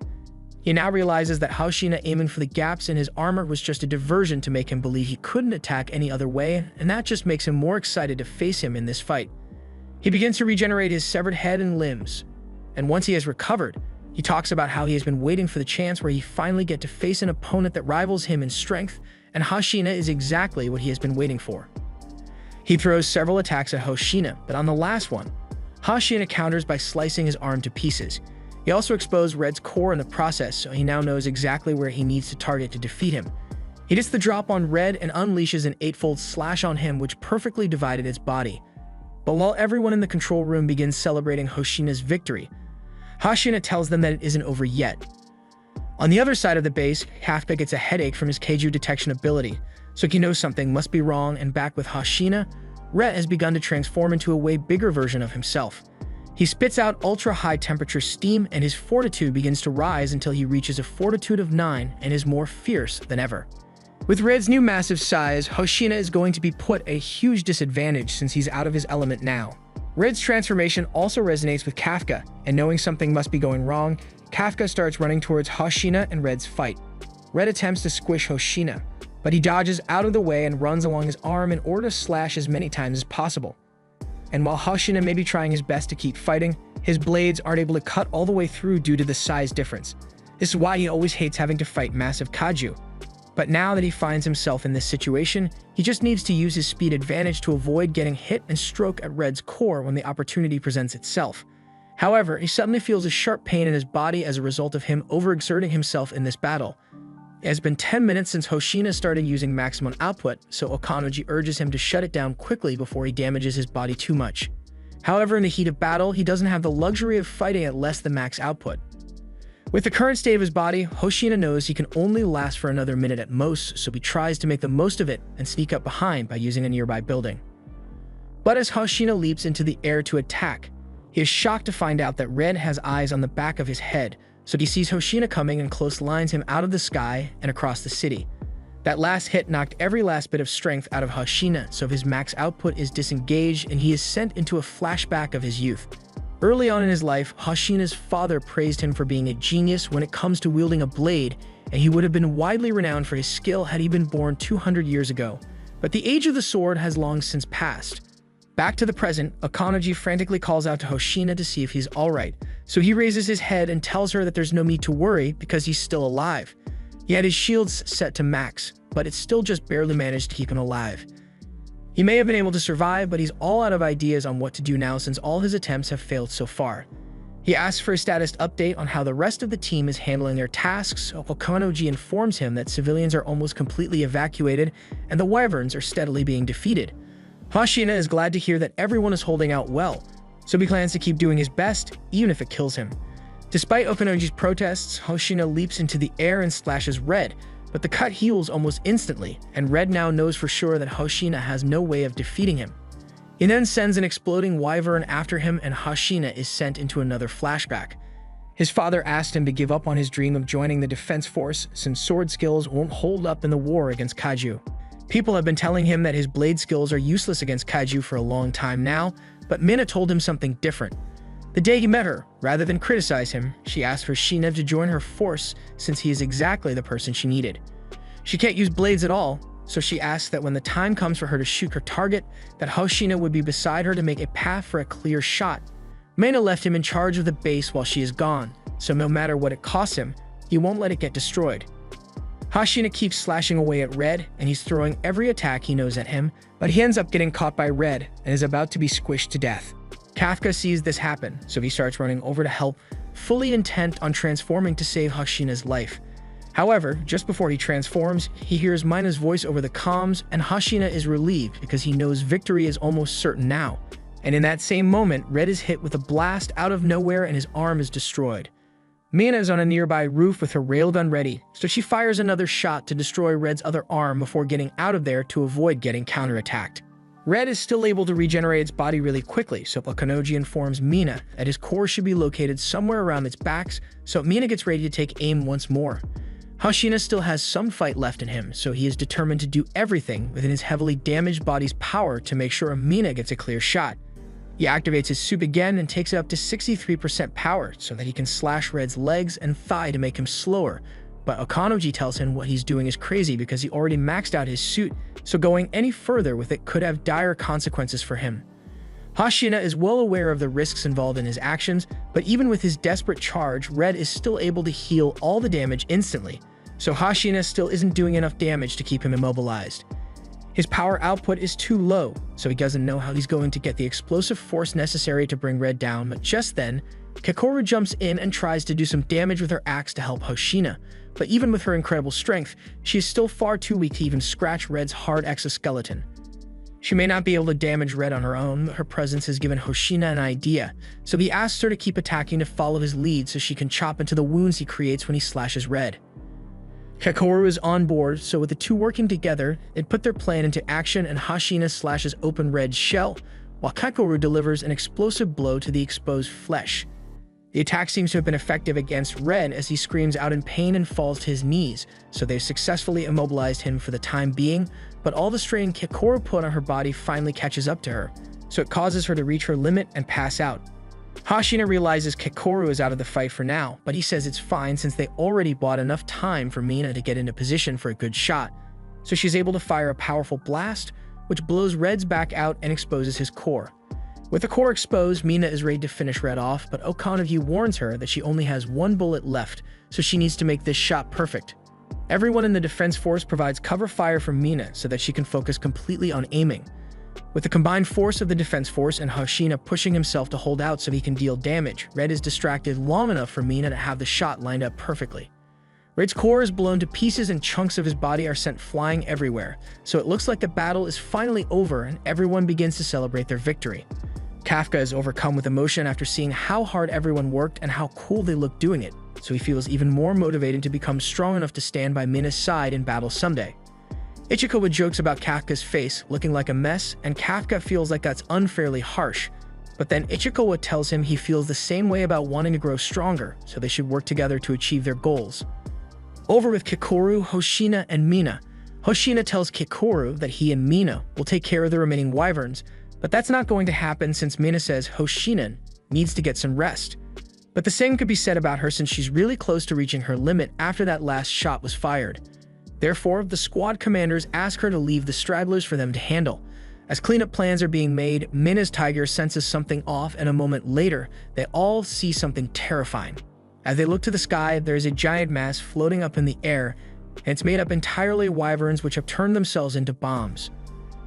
He now realizes that Hoshina aiming for the gaps in his armor was just a diversion to make him believe he couldn't attack any other way, and that just makes him more excited to face him in this fight. He begins to regenerate his severed head and limbs, and once he has recovered, he talks about how he has been waiting for the chance where he finally get to face an opponent that rivals him in strength, and Hoshina is exactly what he has been waiting for. He throws several attacks at Hoshina, but on the last one, Hoshina counters by slicing his arm to pieces. He also exposed Red's core in the process, so he now knows exactly where he needs to target to defeat him. He gets the drop on Red and unleashes an 8-fold slash on him, which perfectly divided its body. But while everyone in the control room begins celebrating Hoshina's victory, Hoshina tells them that it isn't over yet. On the other side of the base, Kafka gets a headache from his kaiju detection ability, so he knows something must be wrong, and back with Hoshina, Ret has begun to transform into a way bigger version of himself. He spits out ultra-high temperature steam, and his fortitude begins to rise until he reaches a fortitude of 9 and is more fierce than ever. With Red's new massive size, Hoshina is going to be put at a huge disadvantage since he's out of his element now. Red's transformation also resonates with Kafka, and knowing something must be going wrong, Kafka starts running towards Hoshina and Red's fight. Red attempts to squish Hoshina, but he dodges out of the way and runs along his arm in order to slash as many times as possible. And while Hoshina may be trying his best to keep fighting, his blades aren't able to cut all the way through due to the size difference. This is why he always hates having to fight massive kaiju. But now that he finds himself in this situation, he just needs to use his speed advantage to avoid getting hit and stroke at Red's core when the opportunity presents itself. However, he suddenly feels a sharp pain in his body as a result of him overexerting himself in this battle. It has been 10 minutes since Hoshina started using maximum output, so Okanoji urges him to shut it down quickly before he damages his body too much. However, in the heat of battle, he doesn't have the luxury of fighting at less than max output. With the current state of his body, Hoshina knows he can only last for another minute at most, so he tries to make the most of it and sneak up behind by using a nearby building. But as Hoshina leaps into the air to attack, he is shocked to find out that Red has eyes on the back of his head, so he sees Hoshina coming and close lines him out of the sky and across the city. That last hit knocked every last bit of strength out of Hoshina, so his max output is disengaged and he is sent into a flashback of his youth. Early on in his life, Hoshina's father praised him for being a genius when it comes to wielding a blade, and he would have been widely renowned for his skill had he been born 200 years ago. But the age of the sword has long since passed. Back to the present, Okanoji frantically calls out to Hoshina to see if he's alright, so he raises his head and tells her that there's no need to worry because he's still alive. He had his shields set to max, but it still just barely managed to keep him alive. He may have been able to survive, but he's all out of ideas on what to do now since all his attempts have failed so far. He asks for a status update on how the rest of the team is handling their tasks, so Okanoji informs him that civilians are almost completely evacuated and the Wyverns are steadily being defeated. Hoshina is glad to hear that everyone is holding out well, so he plans to keep doing his best, even if it kills him. Despite Okanoji's protests, Hoshina leaps into the air and slashes Red, but the cut heals almost instantly, and Red now knows for sure that Hoshina has no way of defeating him. He then sends an exploding wyvern after him and Hoshina is sent into another flashback. His father asked him to give up on his dream of joining the defense force since sword skills won't hold up in the war against kaiju. People have been telling him that his blade skills are useless against kaiju for a long time now, but Mina told him something different. The day he met her, rather than criticize him, she asked for Shinev to join her force since he is exactly the person she needed. She can't use blades at all, so she asked that when the time comes for her to shoot her target, that Hoshina would be beside her to make a path for a clear shot. Mina left him in charge of the base while she is gone, so no matter what it costs him, he won't let it get destroyed. Hoshina keeps slashing away at Red, and he's throwing every attack he knows at him, but he ends up getting caught by Red and is about to be squished to death. Kafka sees this happen, so he starts running over to help, fully intent on transforming to save Hoshina's life. However, just before he transforms, he hears Mina's voice over the comms, and Hoshina is relieved because he knows victory is almost certain now. And in that same moment, Red is hit with a blast out of nowhere and his arm is destroyed. Mina is on a nearby roof with her railgun ready, so she fires another shot to destroy Red's other arm before getting out of there to avoid getting counterattacked. Red is still able to regenerate its body really quickly, so Okanoji informs Mina that his core should be located somewhere around its backs, so Mina gets ready to take aim once more. Hoshina still has some fight left in him, so he is determined to do everything within his heavily damaged body's power to make sure Mina gets a clear shot. He activates his soup again and takes it up to 63% power so that he can slash Red's legs and thigh to make him slower, but Okanoji tells him what he's doing is crazy because he already maxed out his suit, so going any further with it could have dire consequences for him. Hoshina is well aware of the risks involved in his actions, but even with his desperate charge, Red is still able to heal all the damage instantly, so Hoshina still isn't doing enough damage to keep him immobilized. His power output is too low, so he doesn't know how he's going to get the explosive force necessary to bring Red down, but just then, Kakoru jumps in and tries to do some damage with her axe to help Hoshina, but even with her incredible strength, she is still far too weak to even scratch Red's hard exoskeleton. She may not be able to damage Red on her own, but her presence has given Hoshina an idea, so he asks her to keep attacking to follow his lead so she can chop into the wounds he creates when he slashes Red. Kakoru is on board, so with the two working together, they put their plan into action and Hoshina slashes open Red's shell, while Kakoru delivers an explosive blow to the exposed flesh. The attack seems to have been effective against Red as he screams out in pain and falls to his knees, so they've successfully immobilized him for the time being, but all the strain Kakoru put on her body finally catches up to her, so it causes her to reach her limit and pass out. Hoshina realizes Kikoru is out of the fight for now, but he says it's fine since they already bought enough time for Mina to get into position for a good shot, so she's able to fire a powerful blast, which blows Red's back out and exposes his core. With the core exposed, Mina is ready to finish Red off, but Okanaview warns her that she only has one bullet left, so she needs to make this shot perfect. Everyone in the defense force provides cover fire for Mina so that she can focus completely on aiming. With the combined force of the defense force and Hoshina pushing himself to hold out so he can deal damage, Red is distracted long enough for Mina to have the shot lined up perfectly. Red's core is blown to pieces and chunks of his body are sent flying everywhere, so it looks like the battle is finally over and everyone begins to celebrate their victory. Kafka is overcome with emotion after seeing how hard everyone worked and how cool they looked doing it, so he feels even more motivated to become strong enough to stand by Mina's side in battle someday. Ichikawa jokes about Kafka's face looking like a mess, and Kafka feels like that's unfairly harsh, but then Ichikawa tells him he feels the same way about wanting to grow stronger, so they should work together to achieve their goals. Over with Kikoru, Hoshina, and Mina. Hoshina tells Kikoru that he and Mina will take care of the remaining wyverns, but that's not going to happen since Mina says Hoshina needs to get some rest. But the same could be said about her since she's really close to reaching her limit after that last shot was fired. Therefore, the squad commanders ask her to leave the stragglers for them to handle. As cleanup plans are being made, Mina's tiger senses something off, and a moment later, they all see something terrifying. As they look to the sky, there is a giant mass floating up in the air, and it's made up entirely of wyverns which have turned themselves into bombs.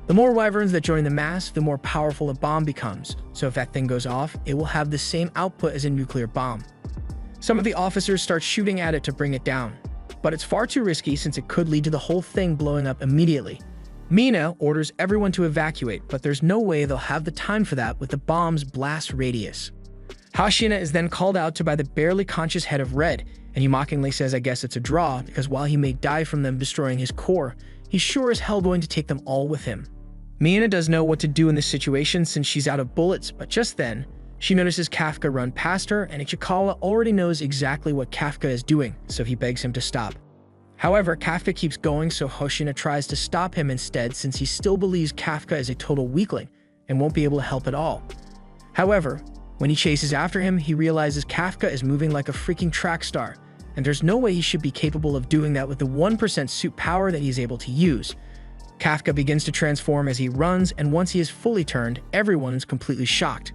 The more wyverns that join the mass, the more powerful a bomb becomes, so if that thing goes off, it will have the same output as a nuclear bomb. Some of the officers start shooting at it to bring it down, but it's far too risky since it could lead to the whole thing blowing up immediately. Mina orders everyone to evacuate, but there's no way they'll have the time for that with the bomb's blast radius. Hoshina is then called out to by the barely conscious head of Red, and he mockingly says I guess it's a draw, because while he may die from them destroying his core, he's sure as hell going to take them all with him. Mina doesn't know what to do in this situation since she's out of bullets, but just then, she notices Kafka run past her, and Ichikawa already knows exactly what Kafka is doing, so he begs him to stop. However, Kafka keeps going, so Hoshina tries to stop him instead since he still believes Kafka is a total weakling and won't be able to help at all. However, when he chases after him, he realizes Kafka is moving like a freaking track star, and there's no way he should be capable of doing that with the 1% suit power that he's able to use. Kafka begins to transform as he runs, and once he is fully turned, everyone is completely shocked.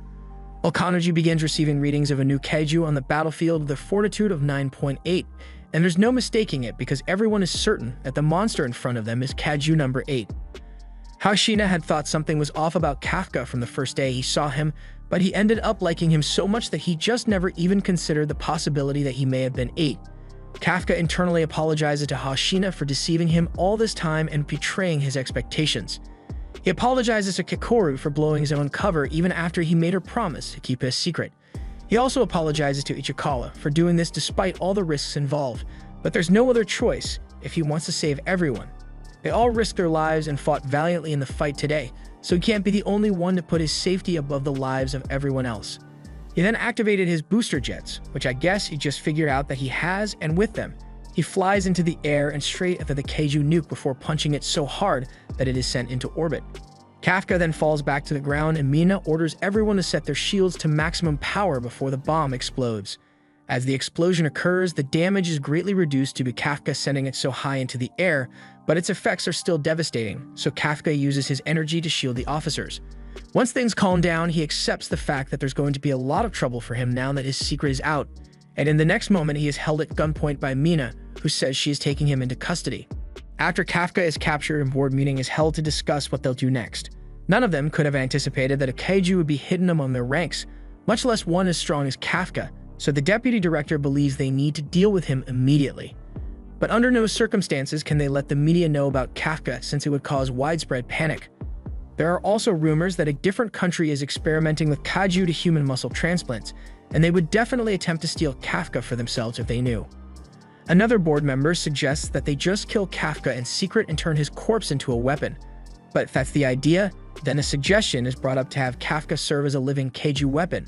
Okanuji begins receiving readings of a new kaiju on the battlefield with a fortitude of 9.8, and there's no mistaking it because everyone is certain that the monster in front of them is kaiju number 8. Hoshina had thought something was off about Kafka from the first day he saw him, but he ended up liking him so much that he just never even considered the possibility that he may have been 8. Kafka internally apologizes to Hoshina for deceiving him all this time and betraying his expectations. He apologizes to Kikoru for blowing his own cover even after he made her promise to keep it a secret. He also apologizes to Ichikawa for doing this despite all the risks involved, but there's no other choice if he wants to save everyone. They all risked their lives and fought valiantly in the fight today, so he can't be the only one to put his safety above the lives of everyone else. He then activated his booster jets, which I guess he just figured out that he has, and with them, he flies into the air and straight at the kaiju nuke before punching it so hard that it is sent into orbit. Kafka then falls back to the ground, and Mina orders everyone to set their shields to maximum power before the bomb explodes. As the explosion occurs, the damage is greatly reduced due to Kafka sending it so high into the air, but its effects are still devastating, so Kafka uses his energy to shield the officers. Once things calm down, he accepts the fact that there's going to be a lot of trouble for him now that his secret is out, and in the next moment he is held at gunpoint by Mina, who says she is taking him into custody. After Kafka is captured, a board meeting is held to discuss what they'll do next. None of them could have anticipated that a kaiju would be hidden among their ranks, much less one as strong as Kafka, so the deputy director believes they need to deal with him immediately. But under no circumstances can they let the media know about Kafka since it would cause widespread panic. There are also rumors that a different country is experimenting with kaiju to human muscle transplants, and they would definitely attempt to steal Kafka for themselves if they knew. Another board member suggests that they just kill Kafka in secret and turn his corpse into a weapon. But if that's the idea, then a suggestion is brought up to have Kafka serve as a living kaiju weapon.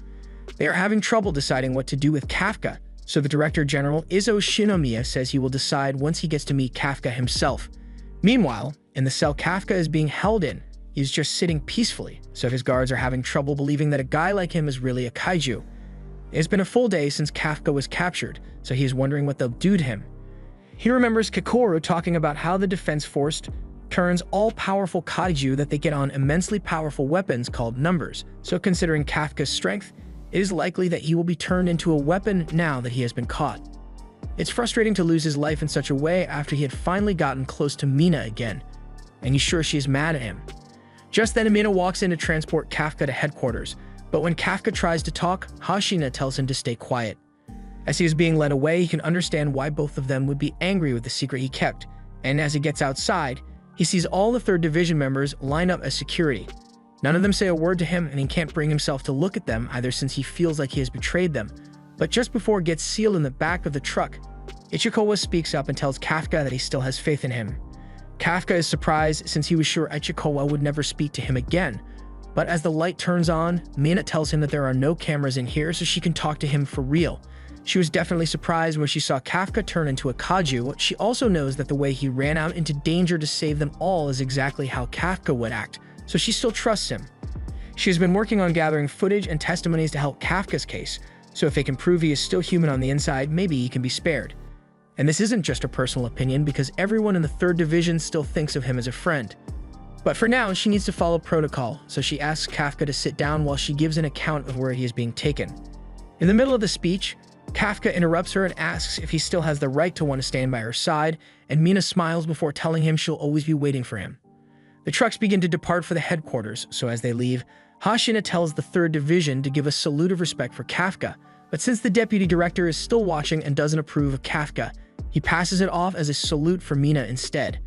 They are having trouble deciding what to do with Kafka, so the Director General Izo Shinomiya says he will decide once he gets to meet Kafka himself. Meanwhile, in the cell Kafka is being held in, He's just sitting peacefully, so his guards are having trouble believing that a guy like him is really a kaiju. It's been a full day since Kafka was captured, so he is wondering what they'll do to him. He remembers Kikoru talking about how the Defense Force turns all-powerful kaiju that they get on immensely powerful weapons called numbers, so considering Kafka's strength, it is likely that he will be turned into a weapon now that he has been caught. It's frustrating to lose his life in such a way after he had finally gotten close to Mina again, and he's sure she is mad at him. Just then, Mina walks in to transport Kafka to headquarters, but when Kafka tries to talk, Hashina tells him to stay quiet. As he is being led away, he can understand why both of them would be angry with the secret he kept, and as he gets outside, he sees all the 3rd Division members line up as security. None of them say a word to him, and he can't bring himself to look at them either since he feels like he has betrayed them. But just before it gets sealed in the back of the truck, Ichikawa speaks up and tells Kafka that he still has faith in him. Kafka is surprised since he was sure Ichikawa would never speak to him again. But as the light turns on, Mina tells him that there are no cameras in here so she can talk to him for real. She was definitely surprised when she saw Kafka turn into a kaiju. She also knows that the way he ran out into danger to save them all is exactly how Kafka would act, so she still trusts him. She has been working on gathering footage and testimonies to help Kafka's case, so if they can prove he is still human on the inside, maybe he can be spared. And this isn't just a personal opinion because everyone in the 3rd Division still thinks of him as a friend. But for now, she needs to follow protocol, so she asks Kafka to sit down while she gives an account of where he is being taken. In the middle of the speech, Kafka interrupts her and asks if he still has the right to want to stand by her side, and Mina smiles before telling him she'll always be waiting for him. The trucks begin to depart for the headquarters, so as they leave, Hashina tells the 3rd Division to give a salute of respect for Kafka, but since the deputy director is still watching and doesn't approve of Kafka, he passes it off as a salute for Mina instead.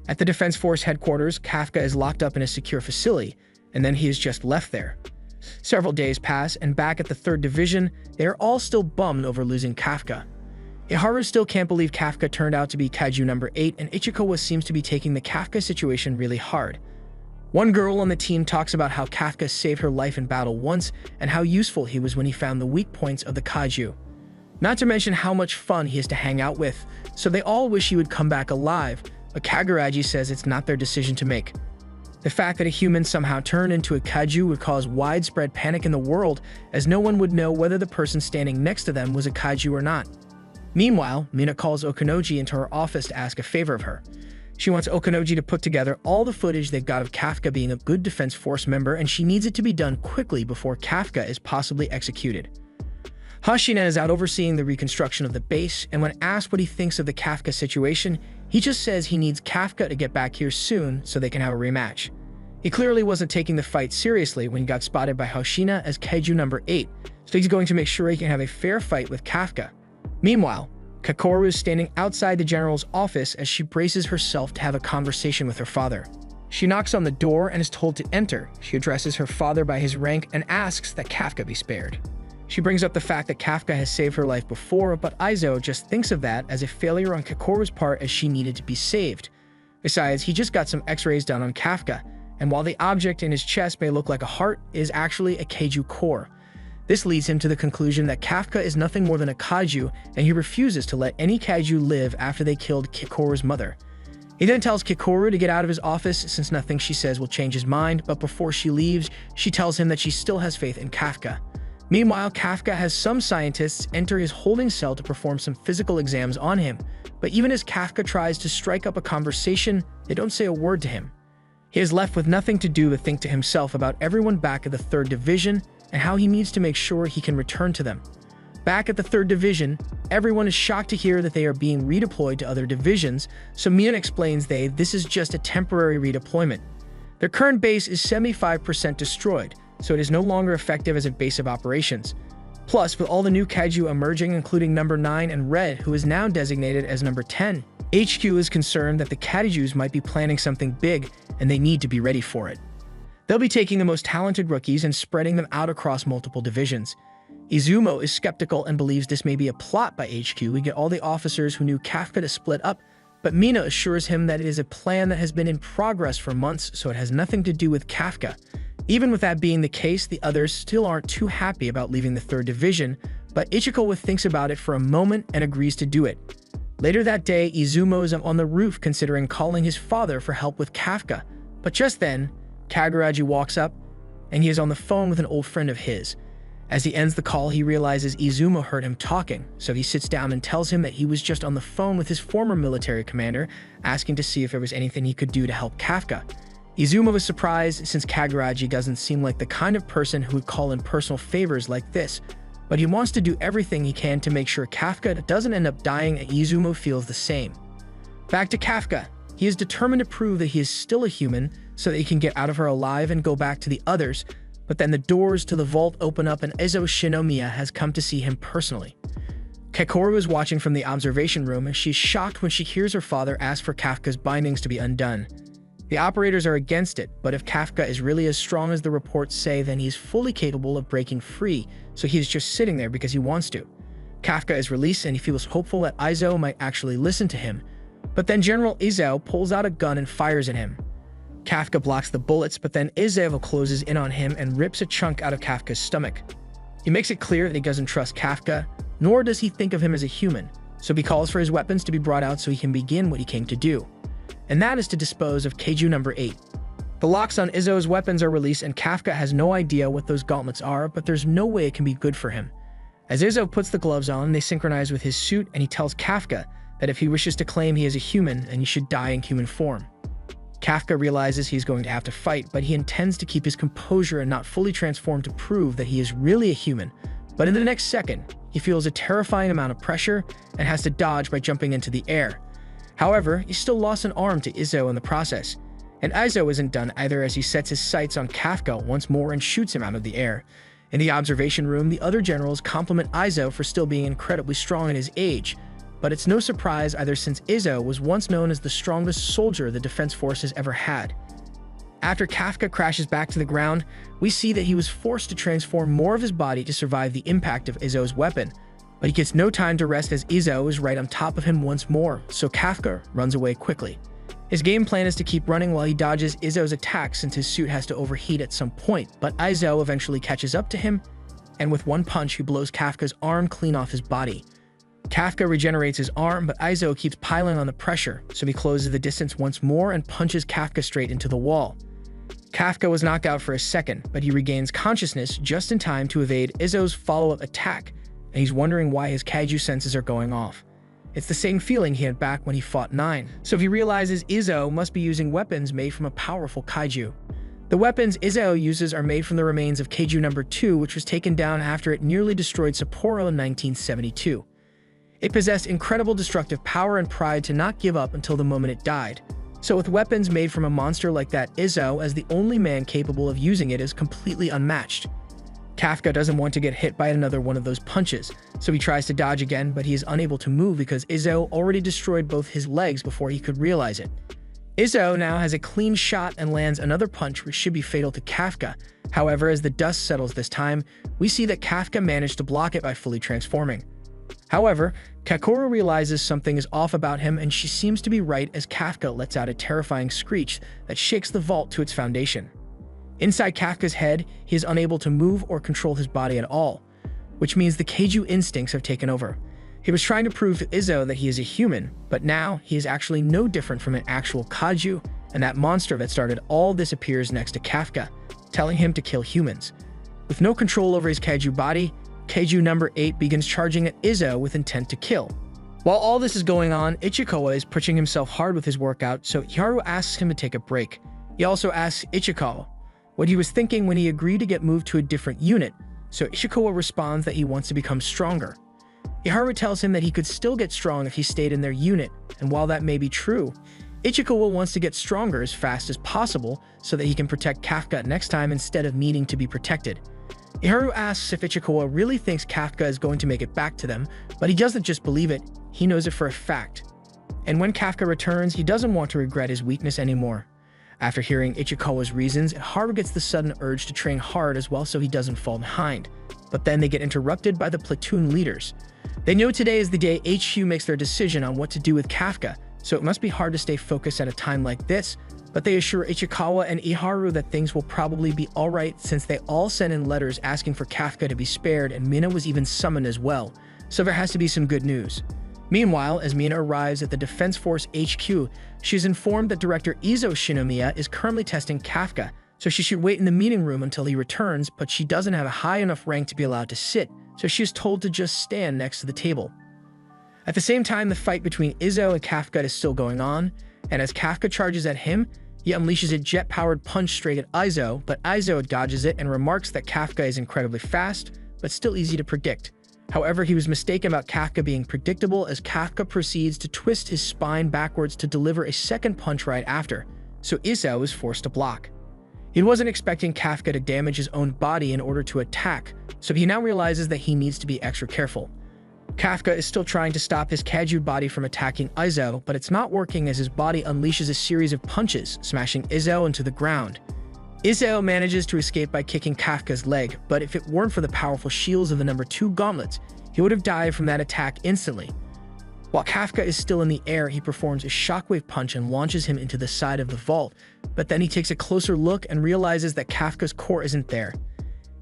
At the Defense Force headquarters, Kafka is locked up in a secure facility, and then he is just left there. Several days pass, and back at the 3rd Division, they are all still bummed over losing Kafka. Iharu still can't believe Kafka turned out to be Kaiju number 8, and Ichikawa seems to be taking the Kafka situation really hard. One girl on the team talks about how Kafka saved her life in battle once, and how useful he was when he found the weak points of the Kaiju. Not to mention how much fun he is to hang out with, so they all wish he would come back alive, but Kaguraji says it's not their decision to make. The fact that a human somehow turned into a kaiju would cause widespread panic in the world, as no one would know whether the person standing next to them was a kaiju or not. Meanwhile, Mina calls Okanoji into her office to ask a favor of her. She wants Okanoji to put together all the footage they've got of Kafka being a good Defense Force member, and she needs it to be done quickly before Kafka is possibly executed. Hashina is out overseeing the reconstruction of the base, and when asked what he thinks of the Kafka situation, he just says he needs Kafka to get back here soon so they can have a rematch. He clearly wasn't taking the fight seriously when he got spotted by Hashina as Kaiju number 8, so he's going to make sure he can have a fair fight with Kafka. Meanwhile, Kakoru is standing outside the general's office as she braces herself to have a conversation with her father. She knocks on the door and is told to enter. She addresses her father by his rank and asks that Kafka be spared. She brings up the fact that Kafka has saved her life before, but Aizo just thinks of that as a failure on Kakoru's part as she needed to be saved. Besides, he just got some x-rays done on Kafka, and while the object in his chest may look like a heart, it is actually a Kaiju core. This leads him to the conclusion that Kafka is nothing more than a Kaiju, and he refuses to let any Kaiju live after they killed Kikoru's mother. He then tells Kikoru to get out of his office since nothing she says will change his mind, but before she leaves, she tells him that she still has faith in Kafka. Meanwhile, Kafka has some scientists enter his holding cell to perform some physical exams on him, but even as Kafka tries to strike up a conversation, they don't say a word to him. He is left with nothing to do but think to himself about everyone back at the 3rd Division and how he needs to make sure he can return to them. Back at the 3rd Division, everyone is shocked to hear that they are being redeployed to other divisions, so Mion explains this is just a temporary redeployment. Their current base is 75% destroyed, so it is no longer effective as a base of operations. Plus, with all the new Kaiju emerging, including number 9 and Red, who is now designated as number 10, HQ is concerned that the Kaijus might be planning something big, and they need to be ready for it. They'll be taking the most talented rookies and spreading them out across multiple divisions. Izumo is skeptical and believes this may be a plot by HQ to get all the officers who knew Kafka to split up, but Mina assures him that it is a plan that has been in progress for months, so it has nothing to do with Kafka. Even with that being the case, the others still aren't too happy about leaving the 3rd Division, but Ichikawa thinks about it for a moment and agrees to do it. Later that day, Izumo is on the roof considering calling his father for help with Kafka, but just then, Kaguraji walks up, and he is on the phone with an old friend of his. As he ends the call, he realizes Izumo heard him talking, so he sits down and tells him that he was just on the phone with his former military commander, asking to see if there was anything he could do to help Kafka. Izumo was surprised since Kaguraji doesn't seem like the kind of person who would call in personal favors like this, but he wants to do everything he can to make sure Kafka doesn't end up dying, and Izumo feels the same. Back to Kafka. He is determined to prove that he is still a human so that he can get out of her alive and go back to the others, but then the doors to the vault open up and Ezo Shinomiya has come to see him personally. Kakoru is watching from the observation room and she's shocked when she hears her father ask for Kafka's bindings to be undone. The operators are against it, but if Kafka is really as strong as the reports say, then he's fully capable of breaking free, so he's just sitting there because he wants to. Kafka is released and he feels hopeful that Izo might actually listen to him, but then General Izo pulls out a gun and fires at him. Kafka blocks the bullets, but then Izo closes in on him and rips a chunk out of Kafka's stomach. He makes it clear that he doesn't trust Kafka, nor does he think of him as a human, so he calls for his weapons to be brought out so he can begin what he came to do. And that is to dispose of Keiju number 8. The locks on Izo's weapons are released and Kafka has no idea what those gauntlets are, but there's no way it can be good for him. As Izo puts the gloves on, they synchronize with his suit and he tells Kafka that if he wishes to claim he is a human, then he should die in human form. Kafka realizes he's going to have to fight, but he intends to keep his composure and not fully transform to prove that he is really a human. But in the next second, he feels a terrifying amount of pressure and has to dodge by jumping into the air. However, he still lost an arm to Izo in the process. And Izo isn't done either as he sets his sights on Kafka once more and shoots him out of the air. In the observation room, the other generals compliment Izo for still being incredibly strong at his age, but it's no surprise either since Izo was once known as the strongest soldier the Defense Force has ever had. After Kafka crashes back to the ground, we see that he was forced to transform more of his body to survive the impact of Izo's weapon, but he gets no time to rest as Izo is right on top of him once more, so Kafka runs away quickly. His game plan is to keep running while he dodges Izo's attack since his suit has to overheat at some point, but Izo eventually catches up to him, and with one punch he blows Kafka's arm clean off his body. Kafka regenerates his arm, but Izo keeps piling on the pressure, so he closes the distance once more and punches Kafka straight into the wall. Kafka was knocked out for a second, but he regains consciousness just in time to evade Izo's follow-up attack, and he's wondering why his kaiju senses are going off. It's the same feeling he had back when he fought 9, so he realizes Izo must be using weapons made from a powerful kaiju. The weapons Izo uses are made from the remains of Kaiju number 2, which was taken down after it nearly destroyed Sapporo in 1972. It possessed incredible destructive power and pride to not give up until the moment it died. So with weapons made from a monster like that, Izo, as the only man capable of using it, is completely unmatched. Kafka doesn't want to get hit by another one of those punches, so he tries to dodge again, but he is unable to move because Izo already destroyed both his legs before he could realize it. Izo now has a clean shot and lands another punch which should be fatal to Kafka. However, as the dust settles this time, we see that Kafka managed to block it by fully transforming. However, Kakoru realizes something is off about him and she seems to be right as Kafka lets out a terrifying screech that shakes the vault to its foundation. Inside Kafka's head, he is unable to move or control his body at all, which means the Kaiju instincts have taken over. He was trying to prove to Izo that he is a human, but now he is actually no different from an actual kaiju, and that monster that started all this appears next to Kafka, telling him to kill humans. With no control over his kaiju body, Kaiju number 8 begins charging at Izo with intent to kill. While all this is going on, Ichikawa is pushing himself hard with his workout, so Iharu asks him to take a break. He also asks Ichikawa what he was thinking when he agreed to get moved to a different unit, so Ichikawa responds that he wants to become stronger. Iharu tells him that he could still get strong if he stayed in their unit, and while that may be true, Ichikawa wants to get stronger as fast as possible so that he can protect Kafka next time instead of needing to be protected. Iharu asks if Ichikawa really thinks Kafka is going to make it back to them, but he doesn't just believe it, he knows it for a fact. And when Kafka returns, he doesn't want to regret his weakness anymore. After hearing Ichikawa's reasons, Iharu gets the sudden urge to train hard as well so he doesn't fall behind. But then they get interrupted by the platoon leaders. They know today is the day HQ makes their decision on what to do with Kafka, so it must be hard to stay focused at a time like this, but they assure Ichikawa and Iharu that things will probably be alright since they all sent in letters asking for Kafka to be spared and Mina was even summoned as well, so there has to be some good news. Meanwhile, as Mina arrives at the Defense Force HQ, she is informed that Director Izo Shinomiya is currently testing Kafka so she should wait in the meeting room until he returns, but she doesn't have a high enough rank to be allowed to sit, so she is told to just stand next to the table. At the same time, the fight between Izzo and Kafka is still going on, and as Kafka charges at him, he unleashes a jet-powered punch straight at Izzo, but Izzo dodges it and remarks that Kafka is incredibly fast, but still easy to predict. However, he was mistaken about Kafka being predictable as Kafka proceeds to twist his spine backwards to deliver a second punch right after, so Izzo is forced to block. He wasn't expecting Kafka to damage his own body in order to attack, so he now realizes that he needs to be extra careful. Kafka is still trying to stop his Kaiju body from attacking Izzo, but it's not working as his body unleashes a series of punches, smashing Izzo into the ground. Izzo manages to escape by kicking Kafka's leg, but if it weren't for the powerful shields of the number 2 gauntlets, he would have died from that attack instantly. While Kafka is still in the air, he performs a shockwave punch and launches him into the side of the vault, but then he takes a closer look and realizes that Kafka's core isn't there.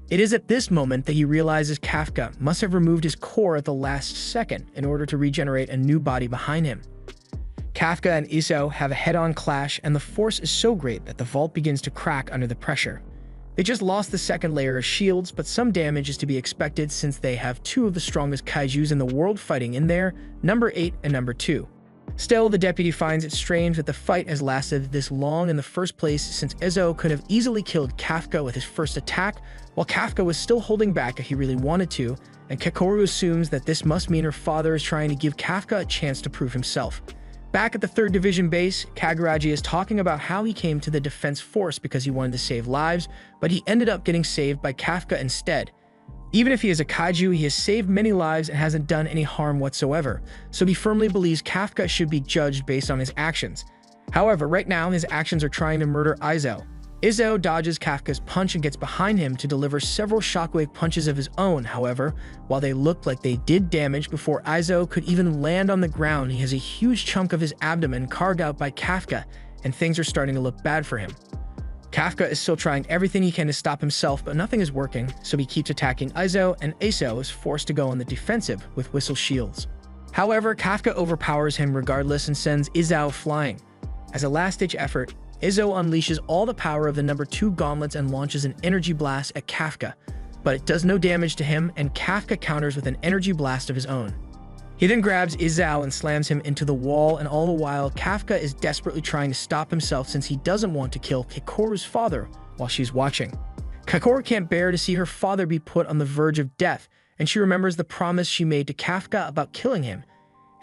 It is at this moment that he realizes Kafka must have removed his core at the last second in order to regenerate a new body behind him. Kafka and Izzo have a head-on clash, and the force is so great that the vault begins to crack under the pressure. They just lost the second layer of shields, but some damage is to be expected since they have 2 of the strongest kaijus in the world fighting in there, number 8 and number 2. Still, the deputy finds it strange that the fight has lasted this long in the first place, since Izzo could have easily killed Kafka with his first attack, while Kafka was still holding back if he really wanted to, and Kakoru assumes that this must mean her father is trying to give Kafka a chance to prove himself. Back at the 3rd Division base, Kaguraji is talking about how he came to the defense force because he wanted to save lives, but he ended up getting saved by Kafka instead. Even if he is a kaiju, he has saved many lives and hasn't done any harm whatsoever, so he firmly believes Kafka should be judged based on his actions. However, right now his actions are trying to murder Izzo. Izzo dodges Kafka's punch and gets behind him to deliver several shockwave punches of his own. However, while they looked like they did damage before Izzo could even land on the ground, he has a huge chunk of his abdomen carved out by Kafka, and things are starting to look bad for him. Kafka is still trying everything he can to stop himself, but nothing is working, so he keeps attacking Izzo, and Izzo is forced to go on the defensive with whistle shields. However, Kafka overpowers him regardless and sends Izzo flying. As a last-ditch effort, Izzo unleashes all the power of the number 2 gauntlets and launches an energy blast at Kafka, but it does no damage to him, and Kafka counters with an energy blast of his own. He then grabs Izzo and slams him into the wall, and all the while, Kafka is desperately trying to stop himself since he doesn't want to kill Kakoru's father while she's watching. Kakoru can't bear to see her father be put on the verge of death, and she remembers the promise she made to Kafka about killing him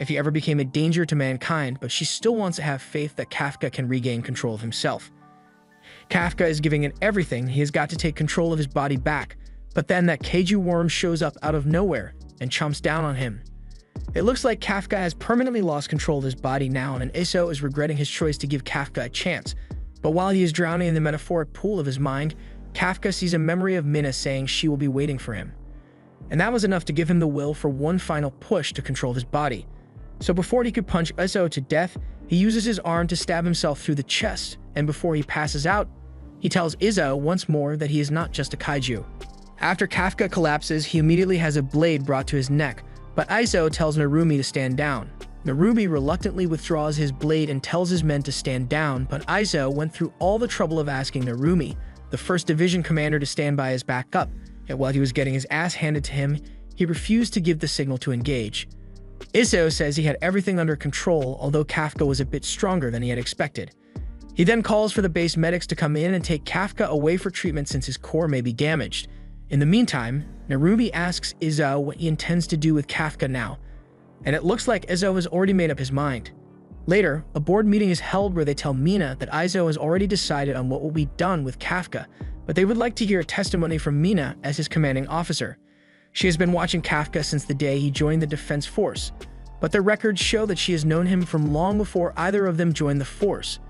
if he ever became a danger to mankind, but she still wants to have faith that Kafka can regain control of himself. Kafka is giving it everything. He has got to take control of his body back, but then that Kaiju worm shows up out of nowhere and chomps down on him. It looks like Kafka has permanently lost control of his body now, and Izzo is regretting his choice to give Kafka a chance. But while he is drowning in the metaphoric pool of his mind, Kafka sees a memory of Mina saying she will be waiting for him. And that was enough to give him the will for one final push to control his body. So before he could punch Izzo to death, he uses his arm to stab himself through the chest, and before he passes out, he tells Izzo once more that he is not just a kaiju. After Kafka collapses, he immediately has a blade brought to his neck, but Izzo tells Narumi to stand down. Narumi reluctantly withdraws his blade and tells his men to stand down, but Izzo went through all the trouble of asking Narumi, the 1st Division commander, to stand by his backup, yet while he was getting his ass handed to him, he refused to give the signal to engage. Izzo says he had everything under control, although Kafka was a bit stronger than he had expected. He then calls for the base medics to come in and take Kafka away for treatment since his core may be damaged. In the meantime, Narumi asks Izzo what he intends to do with Kafka now, and it looks like Izzo has already made up his mind. Later, a board meeting is held where they tell Mina that Izzo has already decided on what will be done with Kafka, but they would like to hear a testimony from Mina as his commanding officer. She has been watching Kafka since the day he joined the defense force, but their records show that she has known him from long before either of them joined the force.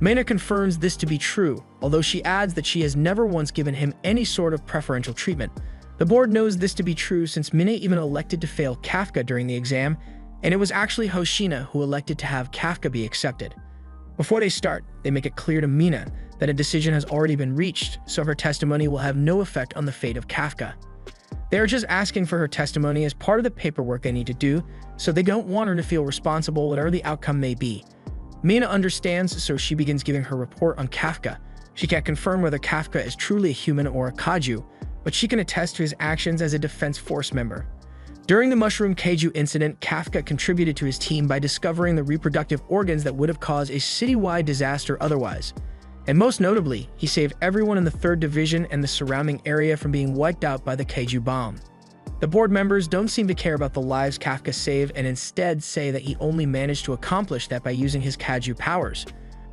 Mina confirms this to be true, although she adds that she has never once given him any sort of preferential treatment. The board knows this to be true since Mina even elected to fail Kafka during the exam, and it was actually Hoshina who elected to have Kafka be accepted. Before they start, they make it clear to Mina that a decision has already been reached, so her testimony will have no effect on the fate of Kafka. They are just asking for her testimony as part of the paperwork they need to do, so they don't want her to feel responsible whatever the outcome may be. Mina understands, so she begins giving her report on Kafka, She can't confirm whether Kafka is truly a human or a kaiju, but she can attest to his actions as a defense force member. During the Mushroom Kaiju incident, Kafka contributed to his team by discovering the reproductive organs that would have caused a citywide disaster otherwise. And most notably, he saved everyone in the 3rd Division and the surrounding area from being wiped out by the Kaiju bomb. The board members don't seem to care about the lives Kafka saved and instead say that he only managed to accomplish that by using his Kaiju powers.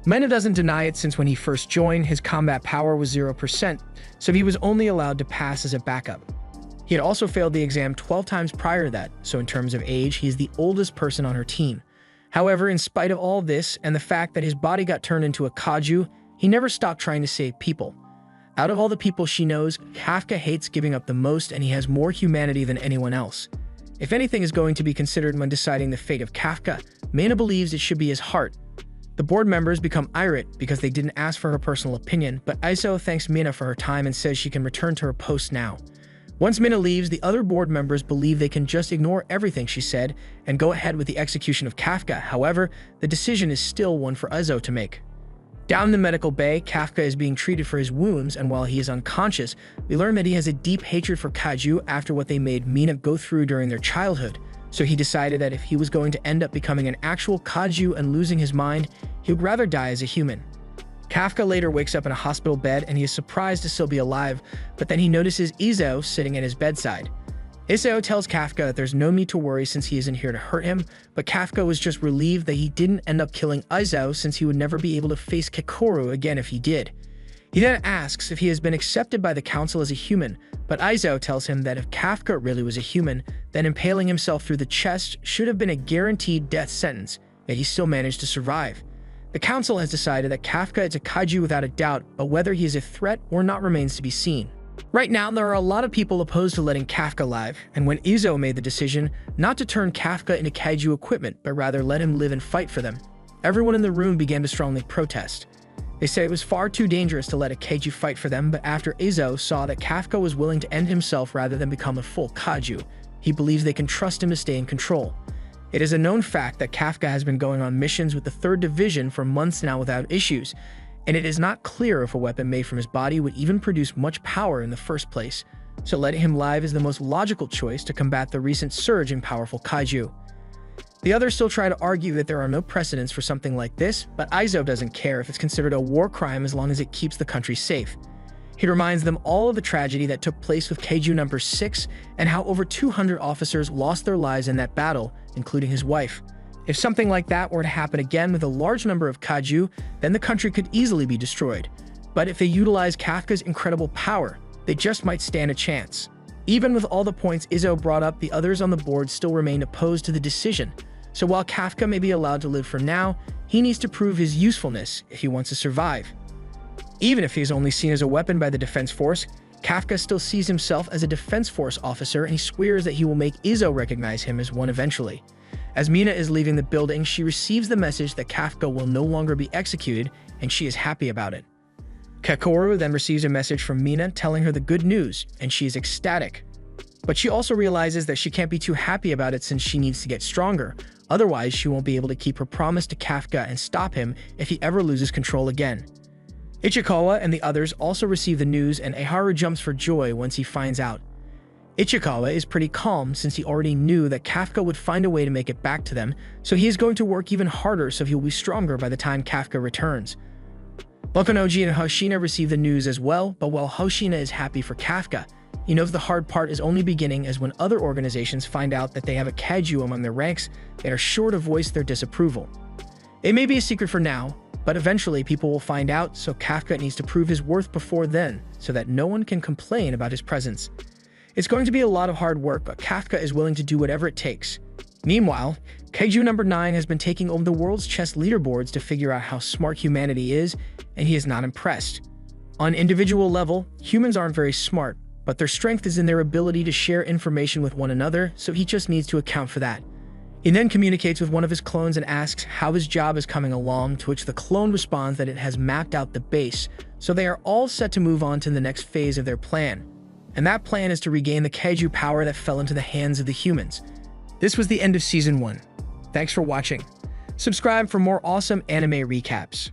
Mina doesn't deny it since when he first joined, his combat power was 0%, so he was only allowed to pass as a backup. He had also failed the exam 12 times prior to that, so in terms of age, he is the oldest person on her team. However, in spite of all this and the fact that his body got turned into a kaiju, he never stopped trying to save people. Out of all the people she knows, Kafka hates giving up the most, and he has more humanity than anyone else. If anything is going to be considered when deciding the fate of Kafka, Mina believes it should be his heart. The board members become irate because they didn't ask for her personal opinion, but Iso thanks Mina for her time and says she can return to her post now. Once Mina leaves, the other board members believe they can just ignore everything she said and go ahead with the execution of Kafka. However, the decision is still one for Iso to make. Down in the medical bay, Kafka is being treated for his wounds, and while he is unconscious, we learn that he has a deep hatred for kaiju after what they made Mina go through during their childhood. So he decided that if he was going to end up becoming an actual kaiju and losing his mind, he would rather die as a human. Kafka later wakes up in a hospital bed and he is surprised to still be alive, but then he notices Iso sitting at his bedside. Iso tells Kafka that there's no need to worry since he isn't here to hurt him, but Kafka was just relieved that he didn't end up killing Iso since he would never be able to face Kikoru again if he did. He then asks if he has been accepted by the council as a human, but Iso tells him that if Kafka really was a human, then impaling himself through the chest should have been a guaranteed death sentence, yet he still managed to survive. The council has decided that Kafka is a kaiju without a doubt, but whether he is a threat or not remains to be seen. Right now, there are a lot of people opposed to letting Kafka live, and when Iso made the decision not to turn Kafka into kaiju equipment, but rather let him live and fight for them, everyone in the room began to strongly protest. They said it was far too dangerous to let a kaiju fight for them, but after Iso saw that Kafka was willing to end himself rather than become a full kaiju, he believes they can trust him to stay in control. It is a known fact that Kafka has been going on missions with the 3rd Division for months now without issues, and it is not clear if a weapon made from his body would even produce much power in the first place, so letting him live is the most logical choice to combat the recent surge in powerful kaiju. The others still try to argue that there are no precedents for something like this, but Iso doesn't care if it's considered a war crime as long as it keeps the country safe. He reminds them all of the tragedy that took place with Kaiju number 6 and how over 200 officers lost their lives in that battle, including his wife. If something like that were to happen again with a large number of kaiju, then the country could easily be destroyed. But if they utilize Kafka's incredible power, they just might stand a chance. Even with all the points Iso brought up, the others on the board still remained opposed to the decision. So while Kafka may be allowed to live for now, he needs to prove his usefulness if he wants to survive. Even if he is only seen as a weapon by the Defense Force, Kafka still sees himself as a Defense Force officer, and he swears that he will make Iso recognize him as one eventually. As Mina is leaving the building, she receives the message that Kafka will no longer be executed, and she is happy about it. Kikoru then receives a message from Mina telling her the good news, and she is ecstatic. But she also realizes that she can't be too happy about it since she needs to get stronger, otherwise she won't be able to keep her promise to Kafka and stop him if he ever loses control again. Ichikawa and the others also receive the news, and Eharu jumps for joy once he finds out. Ichikawa is pretty calm since he already knew that Kafka would find a way to make it back to them, so he is going to work even harder so he'll be stronger by the time Kafka returns. Bokunoji and Hoshina receive the news as well, but while Hoshina is happy for Kafka, he knows the hard part is only beginning, as when other organizations find out that they have a kaiju among their ranks, they are sure to voice their disapproval. It may be a secret for now, but eventually people will find out, so Kafka needs to prove his worth before then, so that no one can complain about his presence. It's going to be a lot of hard work, but Kafka is willing to do whatever it takes. Meanwhile, Kaiju number 9 has been taking over the world's chess leaderboards to figure out how smart humanity is, and he is not impressed. On an individual level, humans aren't very smart, but their strength is in their ability to share information with one another, so he just needs to account for that. He then communicates with one of his clones and asks how his job is coming along, to which the clone responds that it has mapped out the base, so they are all set to move on to the next phase of their plan. And that plan is to regain the kaiju power that fell into the hands of the humans. This was the end of Season 1. Thanks for watching. Subscribe for more awesome anime recaps.